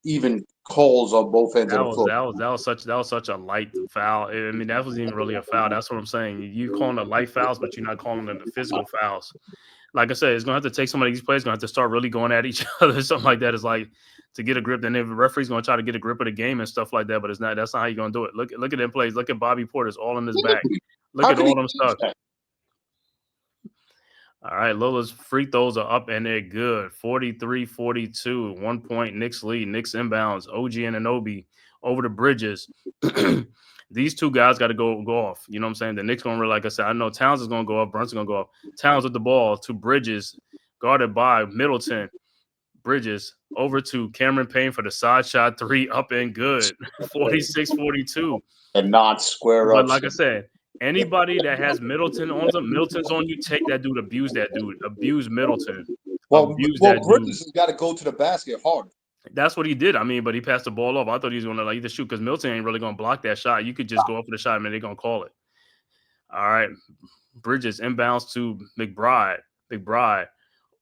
calls on both ends of the floor. That was such a light foul. I mean, that wasn't even really a foul. That's what I'm saying. You calling the light fouls, but you're not calling them the physical fouls. Like I said, it's gonna have to take some of these players gonna have to start really going at each other. Something like that is like to get a grip. Then the referee's gonna try to get a grip of the game and stuff like that. But it's not. That's not how you're gonna do it. Look at them plays. Look at Bobby Porter's all in his back. Look at all them stuff. All right, Lola's free throws are up and they're good. 43-42, 1 point Knicks lead. Knicks inbounds. OG and Anunoby over the Bridges. These two guys got to go off. You know what I'm saying? The Knicks going to, like I said, I know Towns is going to go off. Brunson going to go off. Towns with the ball to Bridges, guarded by Middleton. Bridges over to Cameron Payne for the side shot three, up and good. 46-42. And not square up. But like I said, anybody that has Middleton on them, Middleton's on you, take that dude, abuse that dude. Abuse Middleton. Well, Bridges has got to go to the basket hard. That's what he did. I mean, but he passed the ball off. I thought he was going to like either shoot because Middleton ain't really going to block that shot. You could just go up for the shot, man. They're going to call it. All right. Bridges inbounds to McBride. McBride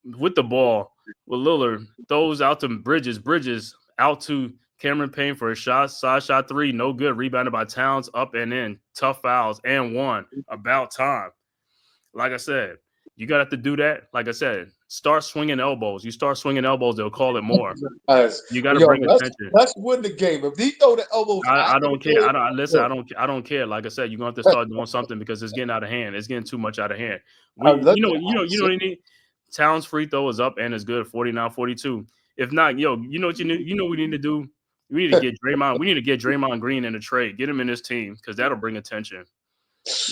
with the ball with Lillard. Throws out to Bridges. Bridges out to Cameron Payne for a shot. Side shot three. No good. Rebounded by Towns. Up and in. Tough fouls. And one. About time. Like I said, you got to have to do that. Like I said, start swinging elbows. You start swinging elbows, they'll call it more. You got to bring attention. Let's win the game. If he throw the elbows, I don't care. I don't care. Like I said, you're going to have to start doing something because it's getting out of hand. It's getting too much out of hand. You know what you need? Towns free throw is up and it's good. 49-42. If not, you know what you need? You know what we need to do? We need to get Draymond. We need to get Draymond Green in the trade. Get him in this team because that'll bring attention.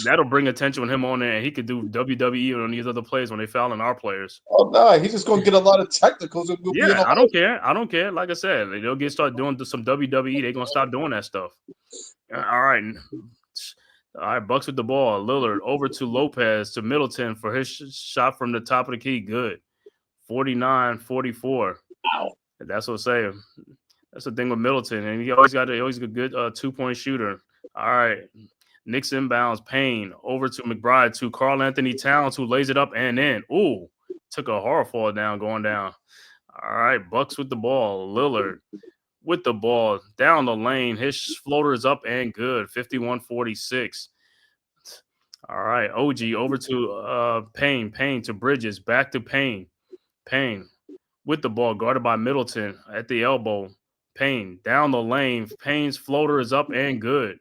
That'll bring attention with him on there, and he could do WWE on these other players when they fouling our players. Oh no, he's just gonna get a lot of technicals. Yeah, I don't care. I don't care. Like I said, they'll start doing some WWE. They're gonna stop doing that stuff. All right, Bucks with the ball. Lillard over to Lopez to Middleton for his shot from the top of the key. Good, 49-44. Wow, that's what I'm saying. That's the thing with Middleton, and he always got a good 2-point shooter. All right. Knicks inbounds, Payne over to McBride to Karl Anthony Towns, who lays it up and in. Ooh, took a hard fall down, going down. All right, Bucks with the ball. Lillard with the ball down the lane. His floater is up and good. 51-46. All right, OG over to Payne. Payne to Bridges. Back to Payne. Payne with the ball, guarded by Middleton at the elbow. Payne down the lane. Payne's floater is up and good.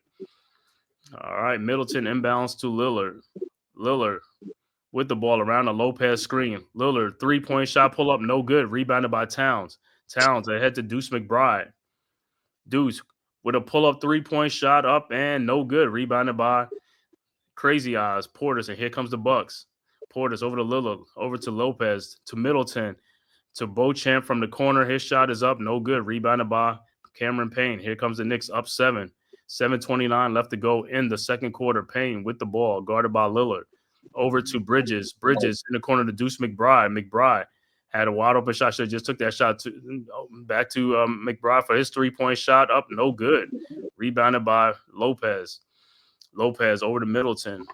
All right, Middleton inbounds to Lillard. Lillard with the ball around the Lopez screen. Lillard, 3-point shot pull up, no good. Rebounded by Towns. Towns ahead to Deuce McBride. Deuce with a pull up 3-point shot up and no good. Rebounded by Crazy Eyes, Portis, and here comes the Bucks. Portis over to Lillard, over to Lopez, to Middleton, to Beauchamp from the corner. His shot is up, no good. Rebounded by Cameron Payne. Here comes the Knicks up 7. 7:29 left to go in the second quarter. Payne with the ball, guarded by Lillard. Over to Bridges. Bridges in the corner to Deuce McBride. McBride had a wide open shot. Should have just took that shot back to McBride for his 3-point shot. Up, no good. Rebounded by Lopez. Lopez over to Middleton.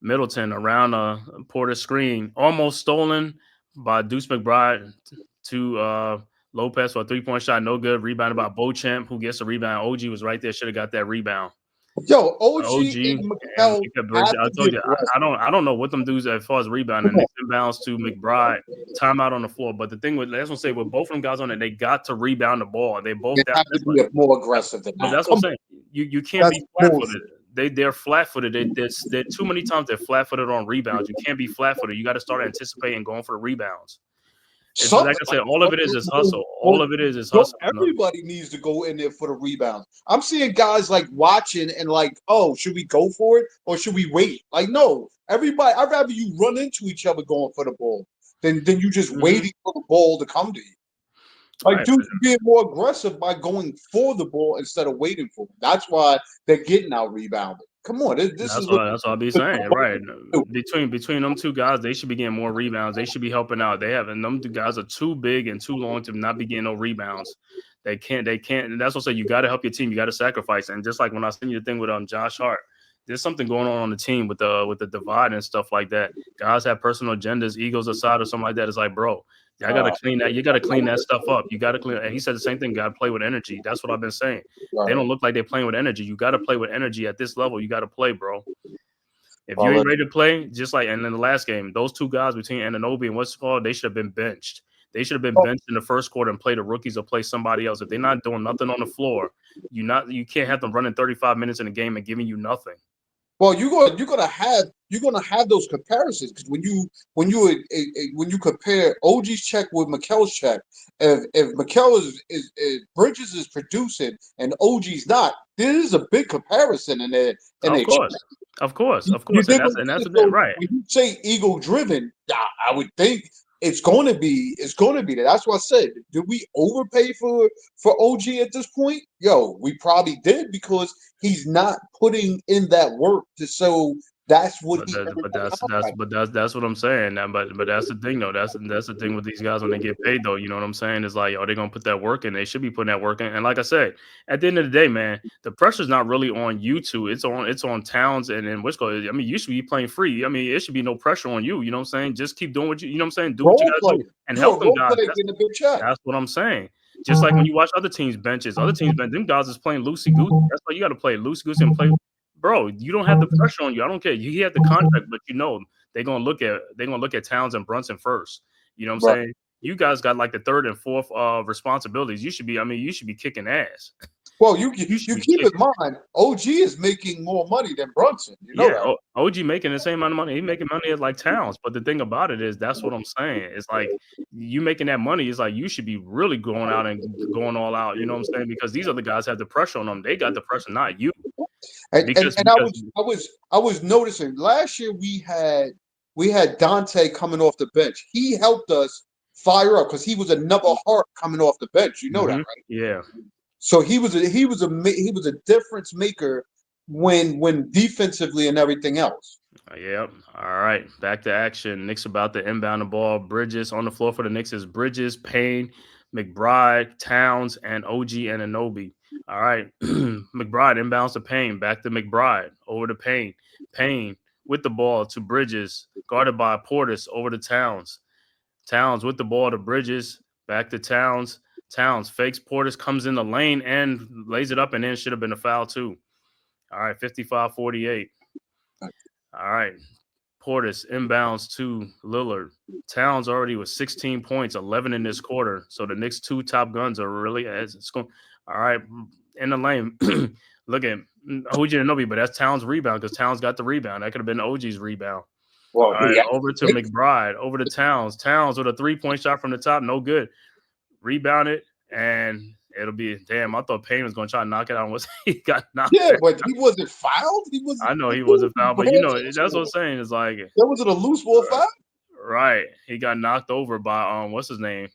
Middleton around Porter's screen. Almost stolen by Deuce McBride to Lopez for a 3-point shot. No good. Rebounded by Beauchamp, who gets a rebound. OG was right there. Should have got that rebound. Yo, OG and McHale I told you, I don't know what them dudes as far as rebounding. They inbounds to McBride, timeout on the floor. But the thing with that's what I say with both of them guys on it, they got to rebound the ball. They both have to be more aggressive than that. That's what I'm saying. You can't be flat footed. They're flat footed. They're too many times they're flat footed on rebounds. You can't be flat footed. You got to start anticipating going for the rebounds. So like I said, all of it is hustle. All of it is hustle. Everybody needs to go in there for the rebounds. I'm seeing guys like watching and like, oh, should we go for it or should we wait? Like, no, everybody. I'd rather you run into each other going for the ball than you just waiting for the ball to come to you. Like, dudes being more aggressive by going for the ball instead of waiting for it. That's why they're getting out rebounded. Come on, that's what I'll be saying. Right. Between them two guys, they should be getting more rebounds. They should be helping out. And them two guys are too big and too long to not be getting no rebounds. They can't. And that's what I say. You got to help your team. You got to sacrifice. And just like when I sent you the thing with Josh Hart, there's something going on the team with the divide and stuff like that. Guys have personal agendas, egos aside or something like that. It's like, bro, I got to clean that. You got to clean that stuff up. You got to clean. And he said the same thing. Got to play with energy. That's what I've been saying. They don't look like they're playing with energy. You got to play with energy at this level. You got to play, bro. If you ain't ready to play, just like and in the last game, those two guys between Anunoby and what's it called, they should have been benched. They should have been benched in the first quarter and play the rookies or play somebody else. If they're not doing nothing on the floor, you can't have them running 35 minutes in a game and giving you nothing. Well, you're gonna have those comparisons because when you compare OG's check with Mikel's check, if Mikel is Bridges is producing and OG's not, there is a big comparison in there. Of course, and that's right. When you say ego driven, I would think it's going to be there. That's what I said. Did we overpay for OG at this point? Yo, we probably did because he's not putting in that work to so that's what that's what I'm saying. But that's the thing though. That's the thing with these guys when they get paid though. You know what I'm saying? It's like, they're gonna put that work in. They should be putting that work in. And like I said, at the end of the day, man, the pressure's not really on you two. It's on Towns and Wisco. I mean, you should be playing free. I mean, it should be no pressure on you. You know what I'm saying? Just keep doing what you know what I'm saying? Do what you gotta do and help them guys. That's what I'm saying. Just like when you watch other teams' benches, them guys is playing loosey-goosey. That's why you got to play loosey-goosey and play. Bro, you don't have the pressure on you. I don't care. He had the contract, but they're gonna look at Towns and Brunson first. You know what I'm saying? You guys got like the third and fourth responsibilities. You should be kicking ass. Well, you keep in mind, OG is making more money than Brunson. You know that. OG making the same amount of money. He's making money as like Towns. But the thing about it is, that's what I'm saying. It's like you making that money. It's like you should be really going out and going all out. You know what I'm saying? Because these other guys have the pressure on them. They got the pressure, not you. I was noticing last year we had Dante coming off the bench. He helped us fire up because he was another heart coming off the bench. You know that, right? Yeah. So he was a difference maker when defensively and everything else. Yep. All right. Back to action. Knicks about to inbound the ball. Bridges on the floor for the Knicks is Bridges, Payne, McBride, Towns, and OG Anunoby. All right. McBride inbounds to Payne. Back to McBride. Over to Payne. Payne with the ball to Bridges. Guarded by Portis. Over to Towns. Towns with the ball to Bridges. Back to Towns. Towns fakes Portis, comes in the lane and lays it up, and then should have been a foul too. All right, 55-48. All right. Portis inbounds to Lillard. Towns already with 16 points, 11 in this quarter. So the Knicks' two top guns are really as it's going. All right, in the lane. Look at OG Anunoby, but that's Towns' rebound because Towns got the rebound. That could have been OG's rebound. Well, All right, over to McBride, over to Towns. Towns with a 3-point shot from the top, no good. Rebound it, and it'll be damn. I thought Payne was going to try to knock it out. Was he got knocked? Yeah, Out. but he wasn't fouled. He was. I know he wasn't fouled, but that's what I'm saying. Is like that wasn't a loose ball foul. Right. He got knocked over by what's his name?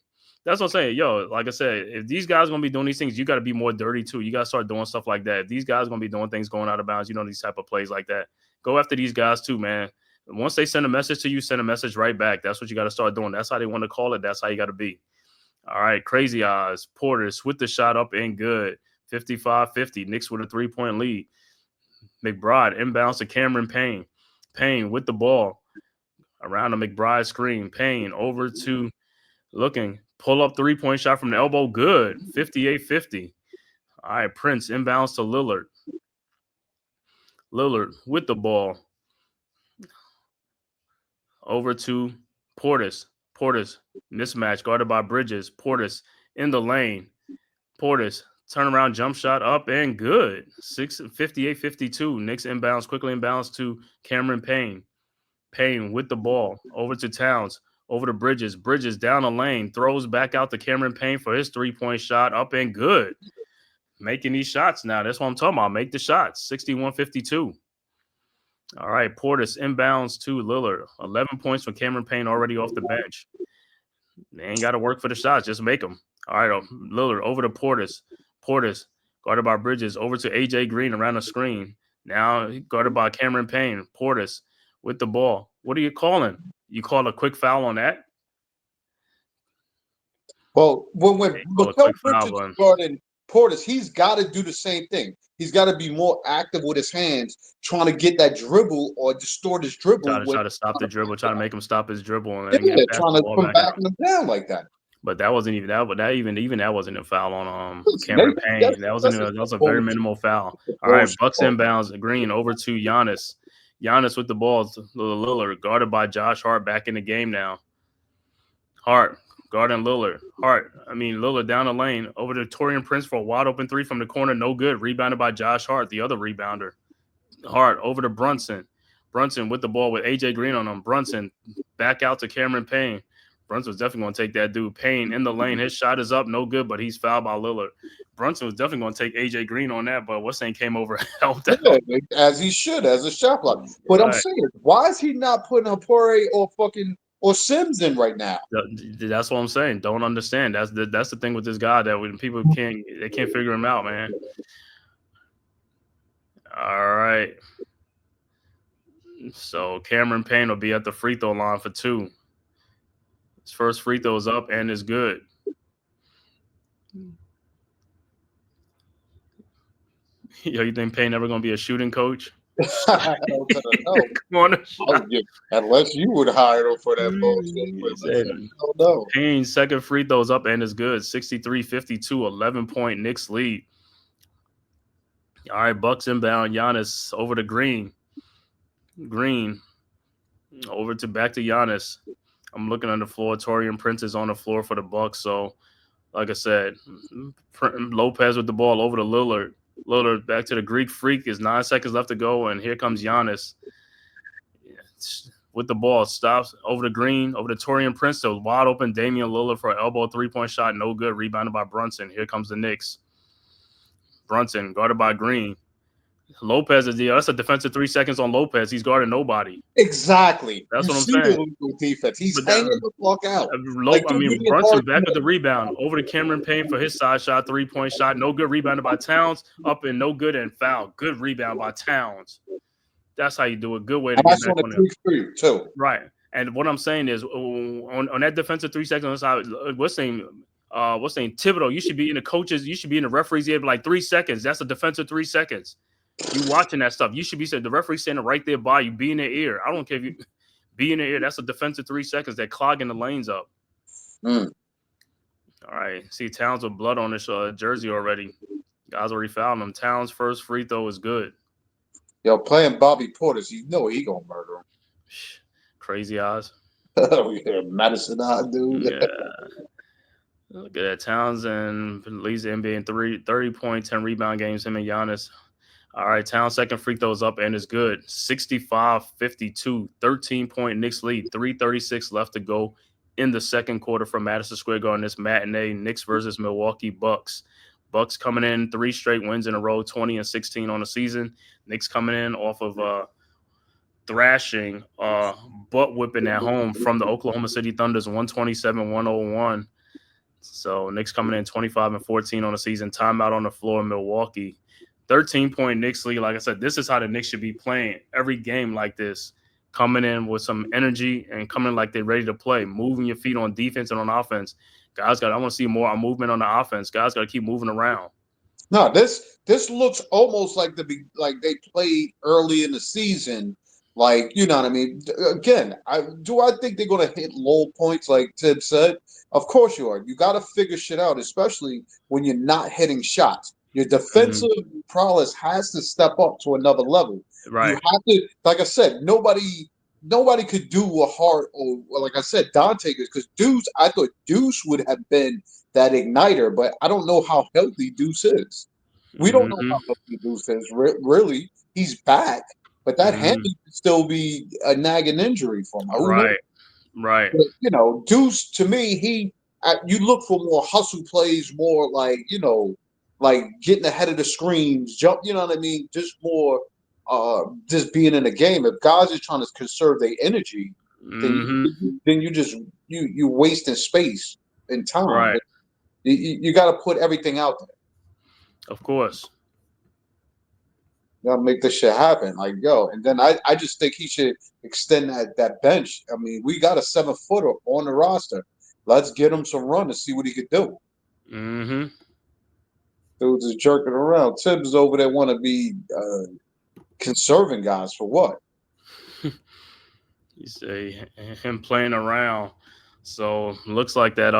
That's what I'm saying. Yo, like I said, if these guys are gonna be doing these things, you gotta be more dirty too. You gotta start doing stuff like that. If these guys are gonna be doing things going out of bounds, these type of plays like that. Go after these guys too, man. Once they send a message to you, send a message right back. That's what you gotta start doing. That's how they want to call it. That's how you gotta be. All right, crazy eyes. Portis with the shot up and good. 55-50. Knicks with a 3-point lead. McBride inbounds to Cameron Payne. Payne with the ball. Around the McBride screen. Payne over to looking. Pull up 3-point shot from the elbow. Good. 58-50. All right, Prince inbounds to Lillard. Lillard with the ball. Over to Portis. Portis mismatch guarded by Bridges. Portis in the lane. Portis turnaround jump shot up and good. 58-52. Knicks inbounds, quickly inbounds to Cameron Payne. Payne with the ball. Over to Towns. Over to Bridges. Bridges down the lane. Throws back out to Cameron Payne for his 3-point shot. Up and good. Making these shots now. That's what I'm talking about. Make the shots. 61-52. All right. Portis inbounds to Lillard. 11 points from Cameron Payne already off the bench. They ain't got to work for the shots. Just make them. All right. Lillard over to Portis. Portis guarded by Bridges. Over to AJ Green around the screen. Now guarded by Cameron Payne. Portis with the ball. What are you calling? You call a quick foul on that? Well, when Mikel Bridges is guarding Portis, he's got to do the same thing. He's got to be more active with his hands, trying to get that dribble or distort his dribble. Try to stop the dribble, try to make him stop his dribble, and trying to come back him down like that. But that wasn't even that. But that even that wasn't a foul on Cameron Payne. That was a very minimal foul. All right, Bucks inbounds. Green over to Giannis. Giannis with the ball. Lillard guarded by Josh Hart back in the game now. Hart guarding Lillard. Lillard down the lane over to Taurean Prince for a wide open 3 from the corner. No good. Rebounded by Josh Hart, the other rebounder. Hart over to Brunson. Brunson with the ball with AJ Green on him. Brunson back out to Cameron Payne. Brunson was definitely going to take that dude. Payne in the lane. His shot is up. No good, but he's fouled by Lillard. Brunson was definitely going to take AJ Green on that, but what's name came over and helped out. Yeah, as he should, as a shot block. But right. I'm saying, why is he not putting Apore or Sims in right now? That's what I'm saying. Don't understand. That's the thing with this guy that when people can't figure him out, man. All right. So Cameron Payne will be at the free throw line for 2. His first free throw is up and is good. Yo, you think Payne ever going to be a shooting coach? I don't know. Unless you would hire him for that bullshit. Payne's second free throw is up and is good. 63-52, 11-point Knicks lead. All right, Bucks inbound. Giannis over to Green. Green over to back to Giannis. I'm looking on the floor. Taurean Prince is on the floor for the Bucks. So, like I said, Lopez with the ball over to Lillard. Lillard back to the Greek Freak. Is 9 seconds left to go, and here comes Giannis with the ball. Stops over to Green, over to Taurean Prince. So wide open Damian Lillard for an elbow 3-point shot. No good. Rebounded by Brunson. Here comes the Knicks. Brunson guarded by Green. Lopez is that's a defensive 3 seconds on Lopez. He's guarding nobody. Exactly. That's what I'm saying. Defense. He's hanging the fuck out. Brunson back with the rebound over to Cameron Payne for his side shot, 3-point shot. No good. Rebounded by Towns. Up and no good and foul. Good rebound by Towns. That's how you do it. Good way to get back on it. Too. Right. And what I'm saying is on that defensive 3 seconds on the side, what's saying Thibodeau, you should be in the coaches, you should be in the referees here like 3 seconds. That's a defensive 3 seconds. You watching that stuff. You should be saying the referee standing right there by you. Be in their ear. I don't care if you be in their ear. That's a defensive 3 seconds. They're clogging the lanes up. All right. See Towns with blood on his jersey already. Guys already fouled him. Towns' first free throw is good. Yo, playing Bobby Portis, you know he gonna murder him. Crazy eyes. Oh, yeah, Madison, dude. Yeah. Look at that. Townsend leads the NBA in 30-point, 10 rebound games, him and Giannis. All right, Towns' second free throws up and is good. 65-52, 13-point Knicks lead. 3:36 left to go in the second quarter from Madison Square Garden. This matinee, Knicks versus Milwaukee Bucks. Bucks coming in 3 straight wins in a row, 20-16 on the season. Knicks coming in off of thrashing, butt whipping at home from the Oklahoma City Thunders, 127-101. So Knicks coming in 25-14 on the season. Timeout on the floor, Milwaukee. 13-point Knicks lead. Like I said, this is how the Knicks should be playing every game like this. Coming in with some energy and coming like they're ready to play. Moving your feet on defense and on offense. I want to see more movement on the offense. Guys got to keep moving around. No, this looks almost like they played early in the season. Like, you know what I mean? Again, I think they're going to hit low points like Ted said? Of course you are. You got to figure shit out, especially when you're not hitting shots. Your defensive prowess has to step up to another level. Right. You have to, like I said, nobody could do a hard, or like I said, Dante, because I thought Deuce would have been that igniter, but I don't know how healthy Deuce is. We don't know how healthy Deuce is. Really, he's back, but that hand could still be a nagging injury for him. Right. But, you know, Deuce, to me, you look for more hustle plays, more like, you know, like getting ahead of the screens, jump, you know what I mean? Just more just being in the game. If guys are trying to conserve their energy, then you wasting space and time. Right. You got to put everything out there. Of course. You got to make this shit happen. Like, yo, and then I just think he should extend that bench. I mean, we got a 7-footer on the roster. Let's get him some run to see what he could do. Dude's just jerking around. Tibbs over there want to be conserving guys for what? You say him playing around. So looks like that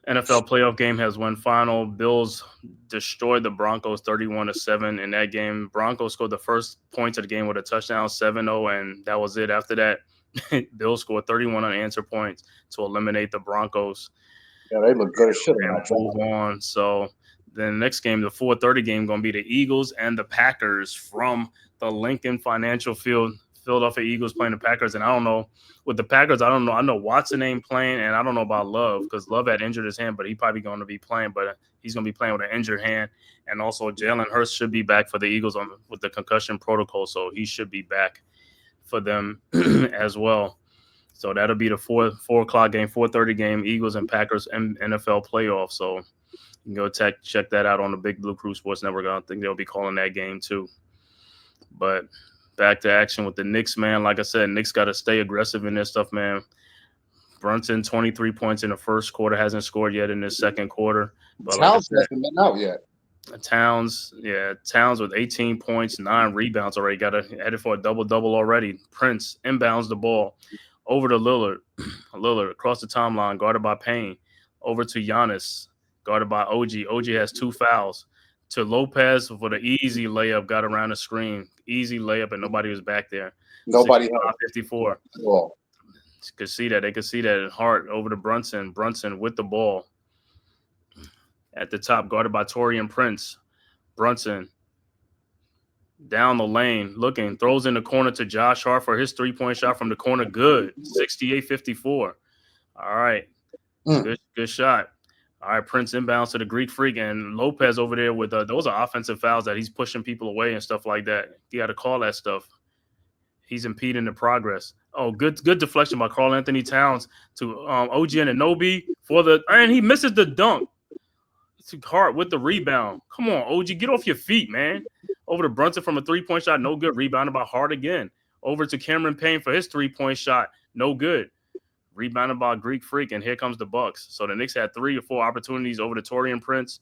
NFL playoff game has won final. Bills destroyed the Broncos 31-7 in that game. Broncos scored the first points of the game with a touchdown, 7-0, and that was it. After that, Bills scored 31 unanswered points to eliminate the Broncos. Yeah, they look good as shit. And move on. So the next game, the 4:30 game, going to be the Eagles and the Packers from the Lincoln Financial Field. Philadelphia Eagles playing the Packers, and I don't know. With the Packers, I don't know. I know Watson ain't playing, and I don't know about Love because Love had injured his hand, but he probably going to be playing. But he's going to be playing with an injured hand, and also Jalen Hurts should be back for the Eagles with the concussion protocol, so he should be back for them as well. So that'll be the 4 o'clock game, 4:30 game, Eagles and Packers and NFL playoff. So you can go check that out on the Big Blue Crew Sports Network. I think they'll be calling that game too. But back to action with the Knicks, man. Like I said, Knicks got to stay aggressive in this stuff, man. Brunson, 23 points in the first quarter, hasn't scored yet in this second quarter. But Towns hasn't been out yet. Towns with 18 points, 9 rebounds already. Headed for a double-double already. Prince inbounds the ball over to Lillard. Lillard across the timeline, guarded by Payne. Over to Giannis, guarded by OG. OG has 2 fouls. To Lopez for the easy layup, got around the screen. Easy layup, and nobody was back there. Nobody. 54. Well, could see that. They could see that. Hart over to Brunson. Brunson with the ball. At the top, guarded by Taurean Prince. Brunson down the lane, looking, throws in the corner to Josh Hart for his 3-point shot from the corner. Good. 68-54. All right. Good shot. All right, Prince inbounds to the Greek Freak, and Lopez over there with those are offensive fouls that he's pushing people away and stuff like that. You got to call that stuff. He's impeding the progress. Oh, good deflection by Karl Anthony Towns to OG Anunoby and he misses the dunk. It's Hart with the rebound. Come on, OG, get off your feet, man. Over to Brunson from a 3-point shot, no good. Rebounded by Hart again. Over to Cameron Payne for his 3-point shot, no good. Rebounded by Greek Freak, and here comes the Bucks. So the Knicks had 3 or 4 opportunities over to Taurean Prince.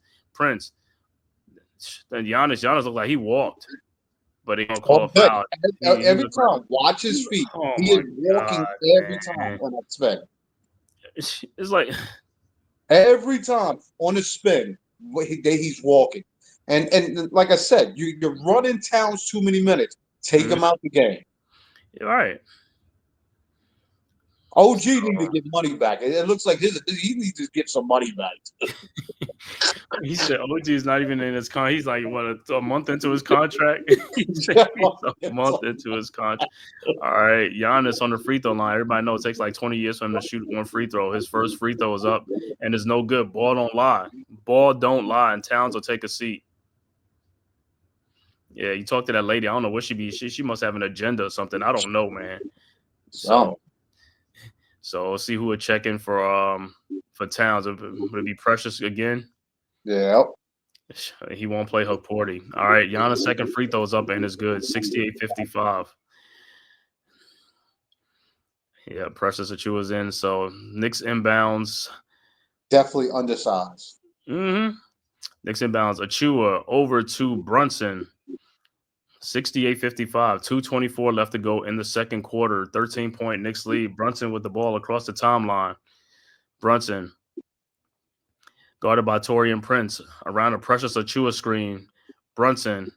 Then Giannis looked like he walked, but he gonna call a foul. Every time, watch his feet. He is walking every time on that spin. It's like every time on the spin, he's walking. And like I said, you're running Towns too many minutes. Take him out the game. You're right. OG need to get money back. It looks like he needs to get some money back. He said OG is not even in his con. He's like, what, a month into his contract? He's a month into his contract. All right, Giannis on the free throw line. Everybody knows it takes like 20 years for him to shoot one free throw. His first free throw is up, and it's no good. Ball don't lie. Ball don't lie, and Towns will take a seat. Yeah, you talk to that lady. I don't know what she be. She must have an agenda or something. I don't know, man. So we'll see who would check in for Towns. Would it be Precious again? Yeah. He won't play Porty. All right, Giannis' second free throw is up and is good. 68-55. Yeah, Precious Achua's in. So Knicks inbounds. Definitely undersized. Knicks inbounds. Achua over to Brunson. 68-55. 2:24 left to go in the second quarter. 13-point Knicks lead. Brunson with the ball across the timeline. Brunson guarded by Taurean Prince around a Precious Achua screen. Brunson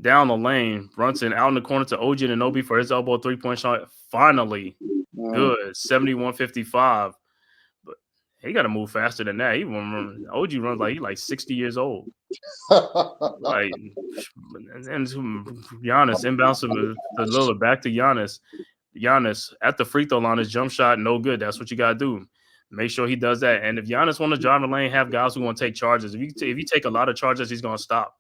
down the lane. Brunson out in the corner to OG Anunoby for his elbow three-point shot. Finally, good. 71-55. But he got to move faster than that. OG runs like he's like 60 years old. Like, and Giannis inbounds to Lillard, back to Giannis. Giannis at the free throw line, his jump shot no good. That's what you gotta do. Make sure he does that. And if Giannis want to drive the lane, have guys who want to take charges. If you take a lot of charges, he's gonna stop.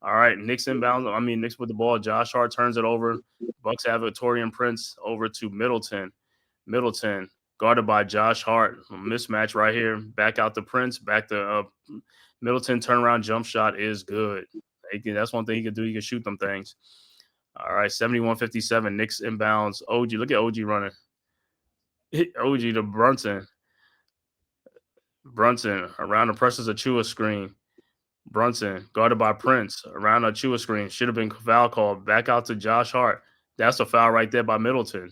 All right, Knicks inbounds. Knicks with the ball. Josh Hart turns it over. Bucks have it. Taurean Prince over to Middleton. Middleton guarded by Josh Hart. Mismatch right here. Back out to Prince. Back to Middleton. Turnaround jump shot is good. That's one thing he can do. He can shoot them things. All right, 71-57. Knicks inbounds. OG. Look at OG running. OG to Brunson. Brunson around the Precious Achua screen. Brunson guarded by Prince around the Achua screen. Should have been foul called. Back out to Josh Hart. That's a foul right there by Middleton.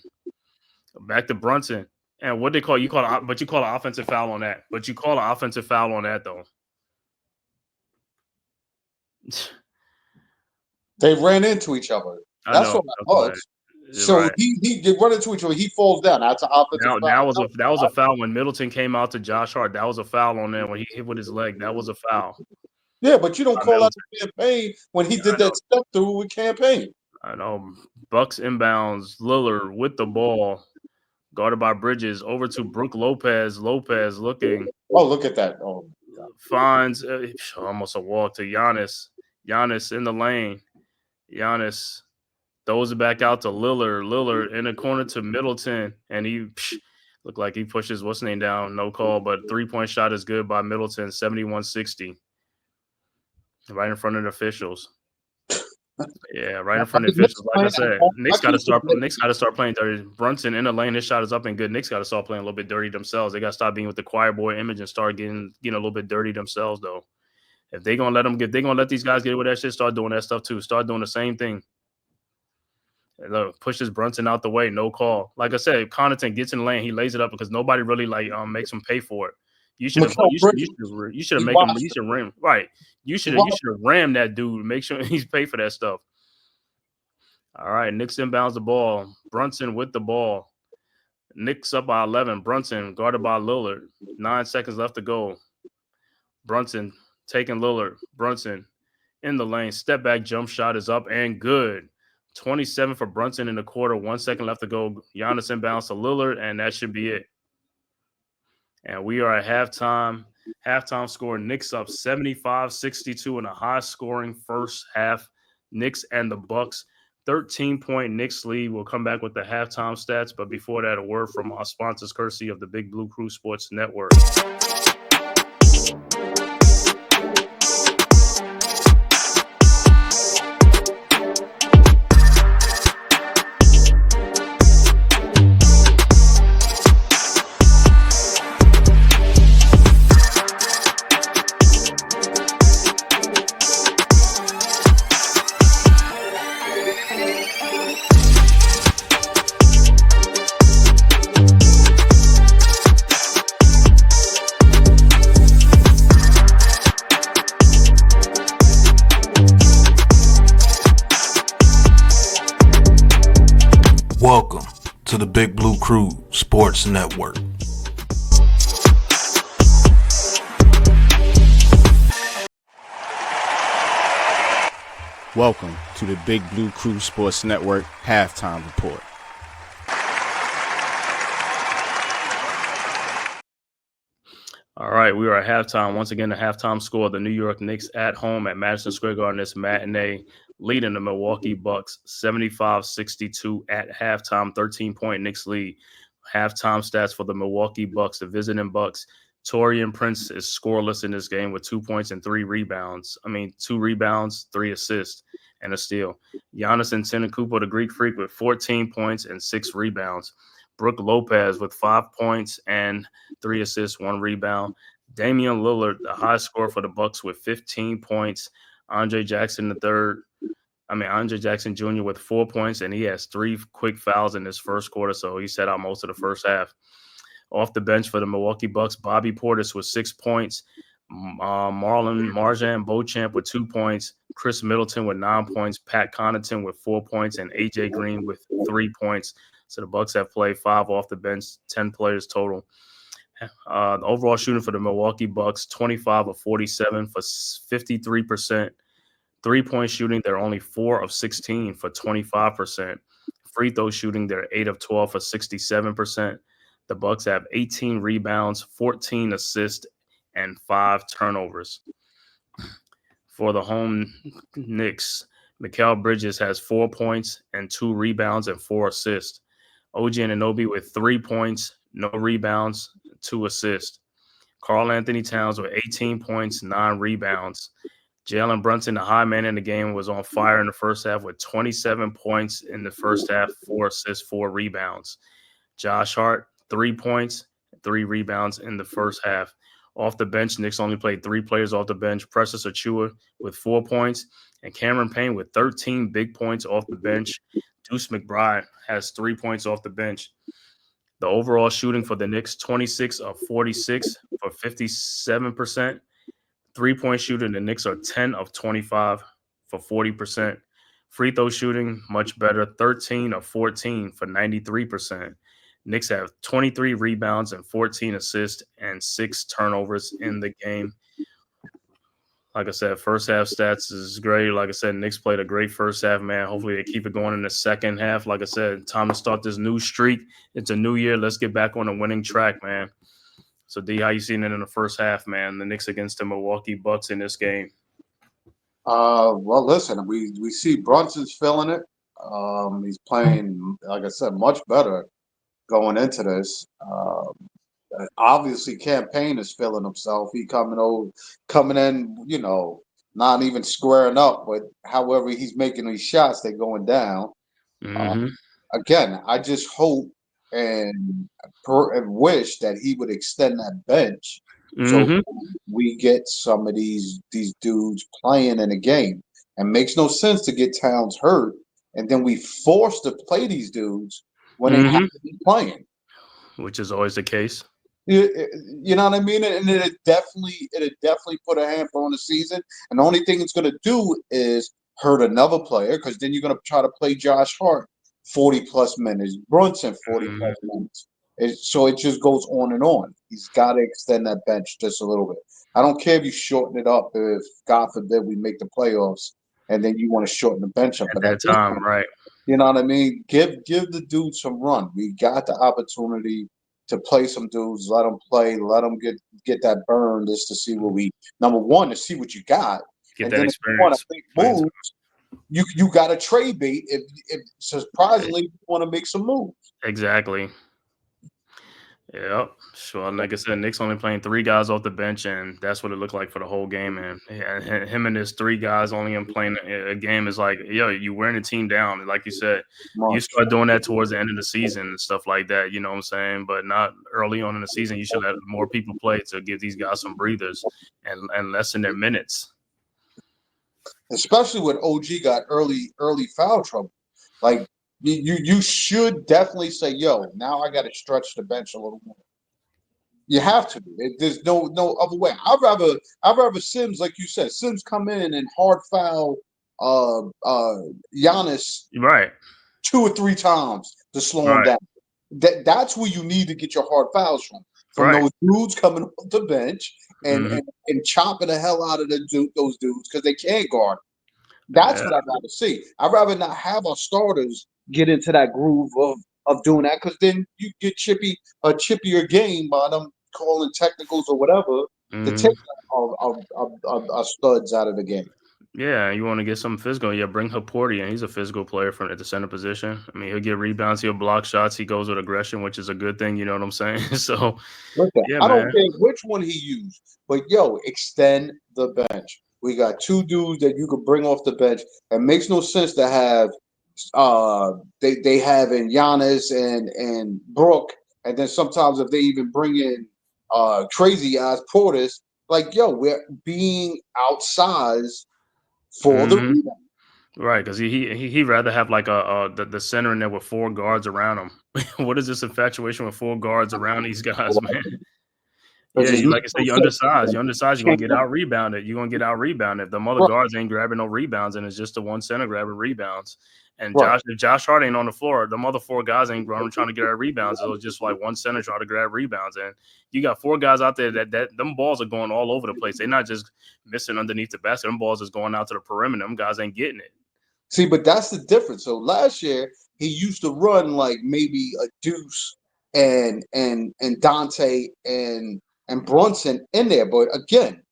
Back to Brunson. And what they call you call an offensive foul on that. But you call an offensive foul on that though. They ran into each other. That's what it was. So right. He run into each other. He falls down. That's an offensive foul. That was a foul when Middleton came out to Josh Hart. That was a foul on there when he hit with his leg. That was a foul. Yeah, but you don't call out the campaign when he did that step through with campaign. I know. Bucks inbounds. Lillard with the ball. Guarded by Bridges. Over to Brook Lopez. Lopez looking. Oh, look at that. Oh, finds almost a walk to Giannis. Giannis in the lane. Giannis throws it back out to Lillard. Lillard in the corner to Middleton. And he looked like he pushes what's name down. No call, but three-point shot is good by Middleton. 71-60. Right in front of the officials. Yeah, right in front of the officials. Like I said, Knicks got to start playing dirty. Brunson in the lane, his shot is up and good. Knicks got to start playing a little bit dirty themselves. They got to stop being with the choir boy image and start getting a little bit dirty themselves, though. If they're gonna let these guys get with that shit, start doing that stuff too. Start doing the same thing. And look, pushes Brunson out the way, no call. Like I said, if Connaughton gets in the lane, he lays it up because nobody really makes him pay for it. You should ram right. You should have rammed that dude. Make sure he's paid for that stuff. All right, Knicks inbounds the ball. Brunson with the ball. Knicks up by 11. Brunson guarded by Lillard. 9 seconds left to go. Brunson taking Lillard. Brunson in the lane. Step back jump shot is up and good. 27 for Brunson in the quarter. 1 second left to go. Giannis inbounds to Lillard, and that should be it. And we are at halftime. Halftime score, Knicks up 75-62 in a high-scoring first half. Knicks and the Bucks. 13-point Knicks lead. We'll come back with the halftime stats. But before that, a word from our sponsors, courtesy of the Big Blue Crew Sports Network. to the Big Blue Crew Sports Network. Welcome to the Big Blue Crew Sports Network Halftime Report. All right, we are at halftime. Once again, the halftime score, the New York Knicks at home at Madison Square Garden this matinee, leading the Milwaukee Bucks 75-62 at halftime, 13-point Knicks lead. Halftime stats for the Milwaukee Bucks, the visiting Bucks. Taurean Prince is scoreless in this game with 2 points and 3 rebounds. 2 rebounds, 3 assists, and a steal. Giannis Antetokounmpo, the Greek Freak, with 14 points and 6 rebounds. Brook Lopez with 5 points and 3 assists, 1 rebound. Damian Lillard, the high scorer for the Bucks, with 15 points. Andre Jackson Jr. with 4 points, and he has 3 quick fouls in his first quarter, so he set out most of the first half. Off the bench for the Milwaukee Bucks, Bobby Portis with 6 points. Marjan Beauchamp with 2 points. Chris Middleton with 9 points. Pat Connaughton with 4 points, and AJ Green with 3 points. So the Bucks have played 5 off the bench, 10 players total. The overall shooting for the Milwaukee Bucks, 25 of 47 for 53%. 3-point shooting, they're only 4 of 16 for 25%. Free throw shooting, they're 8 of 12 for 67%. The Bucks have 18 rebounds, 14 assists, and 5 turnovers. For the home Knicks, Mikal Bridges has 4 points and 2 rebounds and 4 assists. OG Anunoby with 3 points, no rebounds, 2 assists. Karl Anthony Towns with 18 points, 9 rebounds. Jalen Brunson, the high man in the game, was on fire in the first half with 27 points in the first half, 4 assists, 4 rebounds. Josh Hart, 3 points, 3 rebounds in the first half. Off the bench, Knicks only played 3 players off the bench. Precious Achiuwa with 4 points, and Cameron Payne with 13 big points off the bench. Deuce McBride has 3 points off the bench. The overall shooting for the Knicks, 26 of 46 for 57%. 3-point shooting, the Knicks are 10 of 25 for 40%. Free throw shooting, much better, 13 of 14 for 93%. Knicks have 23 rebounds and 14 assists and 6 turnovers in the game. Like I said, first half stats is great. Like I said, Knicks played a great first half, man. Hopefully they keep it going in the second half. Like I said, time to start this new streak. It's a new year. Let's get back on a winning track, man. So, D, how you seen it in the first half, man? The Knicks against the Milwaukee Bucks in this game. Well, listen, we see Brunson's feeling it. He's playing, like I said, much better going into this. Obviously, Campaign is feeling himself. He coming in, not even squaring up, but however he's making these shots, they're going down. Mm-hmm. Again, I just hope and wish that he would extend that bench so we get some of these dudes playing in a game. And makes no sense to get Towns hurt and then we forced to play these dudes when they have to be playing, which is always the case. You know what I mean? And it definitely put a hamper on the season. And the only thing it's going to do is hurt another player because then you're going to try to play Josh Hart 40-plus minutes, Brunson 40-plus minutes. So it just goes on and on. He's got to extend that bench just a little bit. I don't care if you shorten it up if, God forbid, we make the playoffs and then you want to shorten the bench up. At that time, right. You know what I mean? Give the dudes some run. We got the opportunity to play some dudes, let them play, let them get that burn just to see what number one, to see what you got. Get and that then experience. If you want to make moves, you got a trade bait if surprisingly you want to make some moves. Exactly. Yep. Sure. Like I said, Knicks only playing 3 guys off the bench, and that's what it looked like for the whole game. And him and his 3 guys only playing a game is like, you wearing the team down. Like you said, you start doing that towards the end of the season and stuff like that. You know what I'm saying? But not early on in the season. You should let more people play to give these guys some breathers and lessen their minutes. Especially when OG got early foul trouble. Like, you should definitely say, now I got to stretch the bench a little more. You have to. There's no other way. I'd rather Sims, like you said, Sims come in and hard foul Giannis right 2 or 3 times to slow him down. That's where you need to get your hard fouls from Right. those dudes coming off the bench and Mhm. chopping the hell out of those dudes because they can't guard. That's Yeah. what I'd rather see. I'd rather not have our starters get into that groove of doing that, because then you get a chippier game by them calling technicals or whatever to take Mhm. our studs out of the game. Yeah, you want to get something physical. Yeah, bring Laporte in. He's a physical player from at the center position. I mean, he'll get rebounds, he'll block shots, he goes with aggression, which is a good thing. You know what I'm saying? So, Listen, yeah, I don't man. care which one he used, but yo, extend the bench. We got two dudes that you could bring off the bench. It makes no sense to have they have in Giannis and Brook, and then sometimes if they even bring in crazy ass Portis, like yo, we're being outsized for the Hmm. rebound. Right, because he'd rather have like the center in there with four guards around him. What is this infatuation with four guards around these guys, man? Because Yeah, it's you not like I said, so you're undersized. You're undersized. You're gonna get simple. out rebounded. You're gonna get out rebounded. If the other Right, guards ain't grabbing no rebounds, and it's just the one center grabbing rebounds. And right. If Josh Hart ain't on the floor, the other four guys ain't running trying to get out rebounds. It'll just like one center trying to grab rebounds. And you got four guys out there that them balls are going all over the place. They're not just missing underneath the basket. Them balls is going out to the perimeter. Them guys ain't getting it. See, but that's the difference. So last year he used to run like maybe a Deuce and Dante and Brunson in there. But again,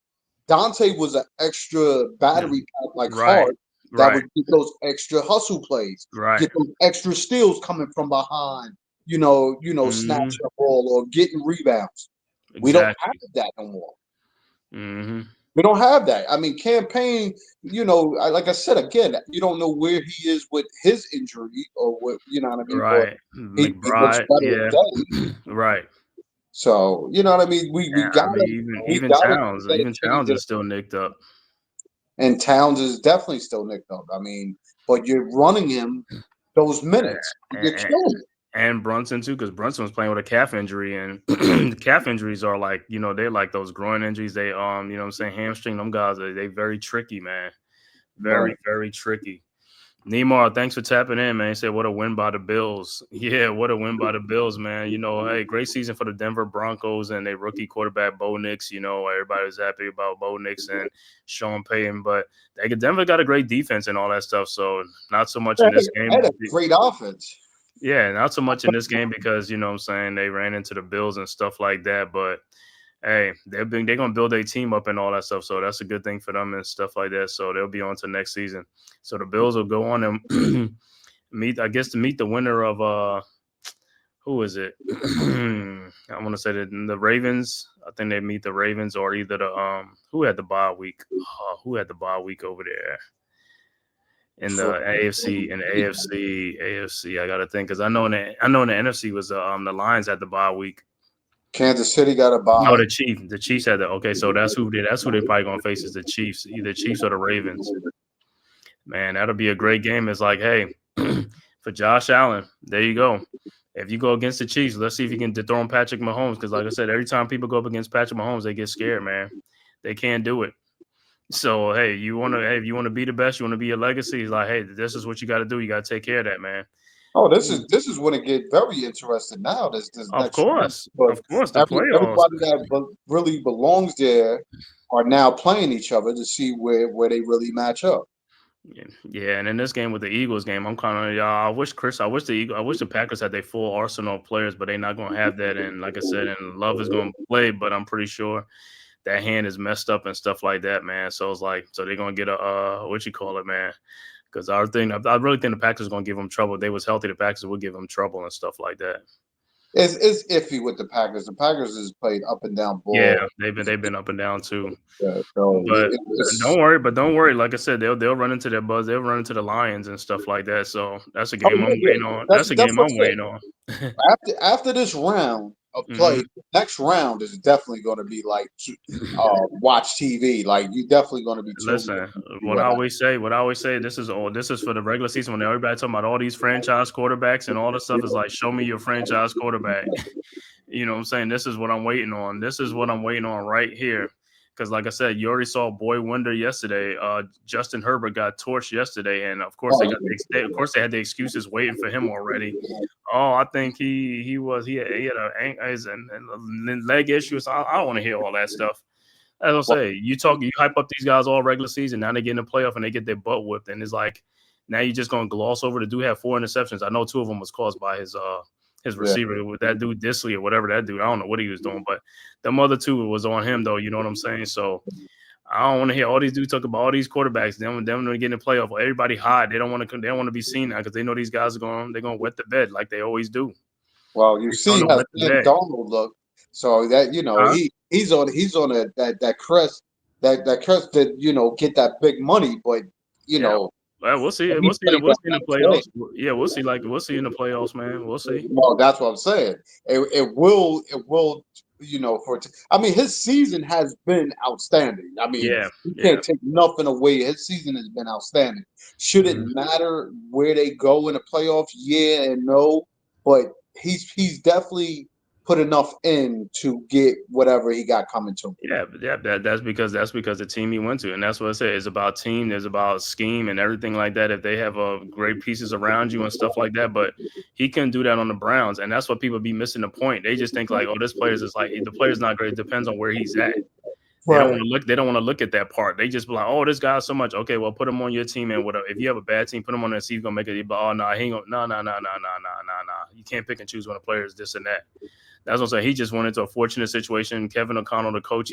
Dante was an extra Yeah. battery pack like Right. Hart that Right. would get those extra hustle plays, Right. get those extra steals coming from behind, Hmm. snatching the ball or getting rebounds. We don't have Exactly. that no more. Hmm. We don't have that. I mean, campaign, like I said again, you don't know where he is with his injury or what, you know what I mean? But Right. he looks McBride. better Yeah. today. Right. So, you know what I mean? We Yeah, I gotta mean, we even gotta Towns, get a even change Towns it. is still nicked up. And Towns is definitely still nicked up. I mean, but you're running him those minutes. You're And, killing it. and Brunson too, because Brunson was playing with a calf injury, and the calf injuries are like, they're like those groin injuries. They what I'm saying, hamstring. Them guys, they very tricky, man. Very, Right. very tricky. Neymar, thanks for tapping in, man. He said, "What a win by the Bills." Yeah, what a win by the Bills, man. Hey, great season for the Denver Broncos and their rookie quarterback Bo Nix. Everybody's happy about Bo Nix and Sean Payton, but Denver got a great defense and all that stuff. So not so much in this Had game. a great offense. Yeah, not so much in this game because what I'm saying, they ran into the Bills and stuff like that. But hey, they're gonna build a team up and all that stuff. So that's a good thing for them and stuff like that. So they'll be on to next season. So the Bills will go on and to meet the winner of who is it? I want to say that the Ravens. I think they meet the Ravens or either the who had the bye week. Who had the bye week over there in For the AFC and AFC. I gotta think because I know in the NFC was the Lions had the bye week. Kansas City got a No, bye. the Chiefs. The Chiefs had the okay. So that's who they probably gonna face is the Chiefs, either Chiefs or the Ravens. Man, that'll be a great game. It's like, hey, for Josh Allen, there you go. If you go against the Chiefs, let's see if you can dethrone Patrick Mahomes. Because, like I said, every time people go up against Patrick Mahomes, they get scared, man. They can't do it. So, hey, if you want to be the best, you want to be a legacy. It's like, hey, this is what you got to do. You got to take care of that, man. Oh, this is when it get very interesting now. This Of next round, course, but of course, the playoffs. everybody that really belongs there are now playing each other to see where they really match up. Yeah, and in this game with the Eagles game, I'm kind of y'all. I wish the Packers had their full arsenal of players, but they're not gonna have that. And like I said, and Love is gonna play, but I'm pretty sure that hand is messed up and stuff like that, man. So it's like, so they're gonna get a what you call it, man? Because I really think the Packers are gonna give them trouble. If they was healthy, the Packers would give them trouble and stuff like that. It's iffy with the Packers. The Packers has played up and down Yeah, ball. they've been up and down too. So But it's don't worry. Like I said, they'll run into their buzz. They'll run into the Lions and stuff like that. So that's a oh game I'm yeah, yeah. waiting on. That's That's a that's game what I'm I said. waiting on. After this round of play, Hmm. next round is definitely going to be like watch TV. Like you definitely going to be tuned in Listen, to see what happens. what I always say, this is for the regular season when everybody talking about all these franchise quarterbacks and all this stuff is like, show me your franchise quarterback. You know what I'm saying? This is what I'm waiting on. This is what I'm waiting on right here. Because, like I said, you already saw Boy Wonder yesterday. Justin Herbert got torched yesterday, and of course they had the excuses waiting for him already. Oh, I think he had a leg issues. I don't want to hear all that stuff. As I say, you hype up these guys all regular season. Now they get in the playoff and they get their butt whipped, and it's like now you're just gonna gloss over the dude had 4 interceptions. I know 2 of them was caused by his receiver with that dude Disley or whatever that dude. I don't know what he was doing, but the other 2 was on him though. You know what I'm saying? So I don't want to hear all these dudes talk about all these quarterbacks. Them to get in the playoff. Everybody hide. They don't want to be seen now because they know these guys they're gonna wet the bed like they always do. Well, you see how Sam Darnold look, so that he's on that crest that get that big money, but know. Well, we'll see. We'll see in the playoffs. Yeah, we'll see. We'll see in the playoffs, man. We'll see. Well, that's what I'm saying. It will. I mean, his season has been outstanding. I mean, you can't take nothing away. His season has been outstanding. Should it matter where they go in the playoffs? Yeah and no, but he's definitely put enough in to get whatever he got coming to him. Yeah, that's because the team he went to, and that's what I say. It's about team, it's about scheme and everything like that. If they have great pieces around you and stuff like that, but he couldn't do that on the Browns, and that's what people be missing the point. They just think like, oh, this player's is like the player's not great. It depends on where he's at. They don't want to look. They don't want to look at that part. They just be like, "Oh, this guy's so much." Okay, well, put him on your team and whatever. If you have a bad team, put him on there and see if he's gonna make it. But oh no, he ain't gonna. No. You can't pick and choose when a player is this and that. That's what I'm saying. He just went into a fortunate situation. Kevin O'Connell, the coach,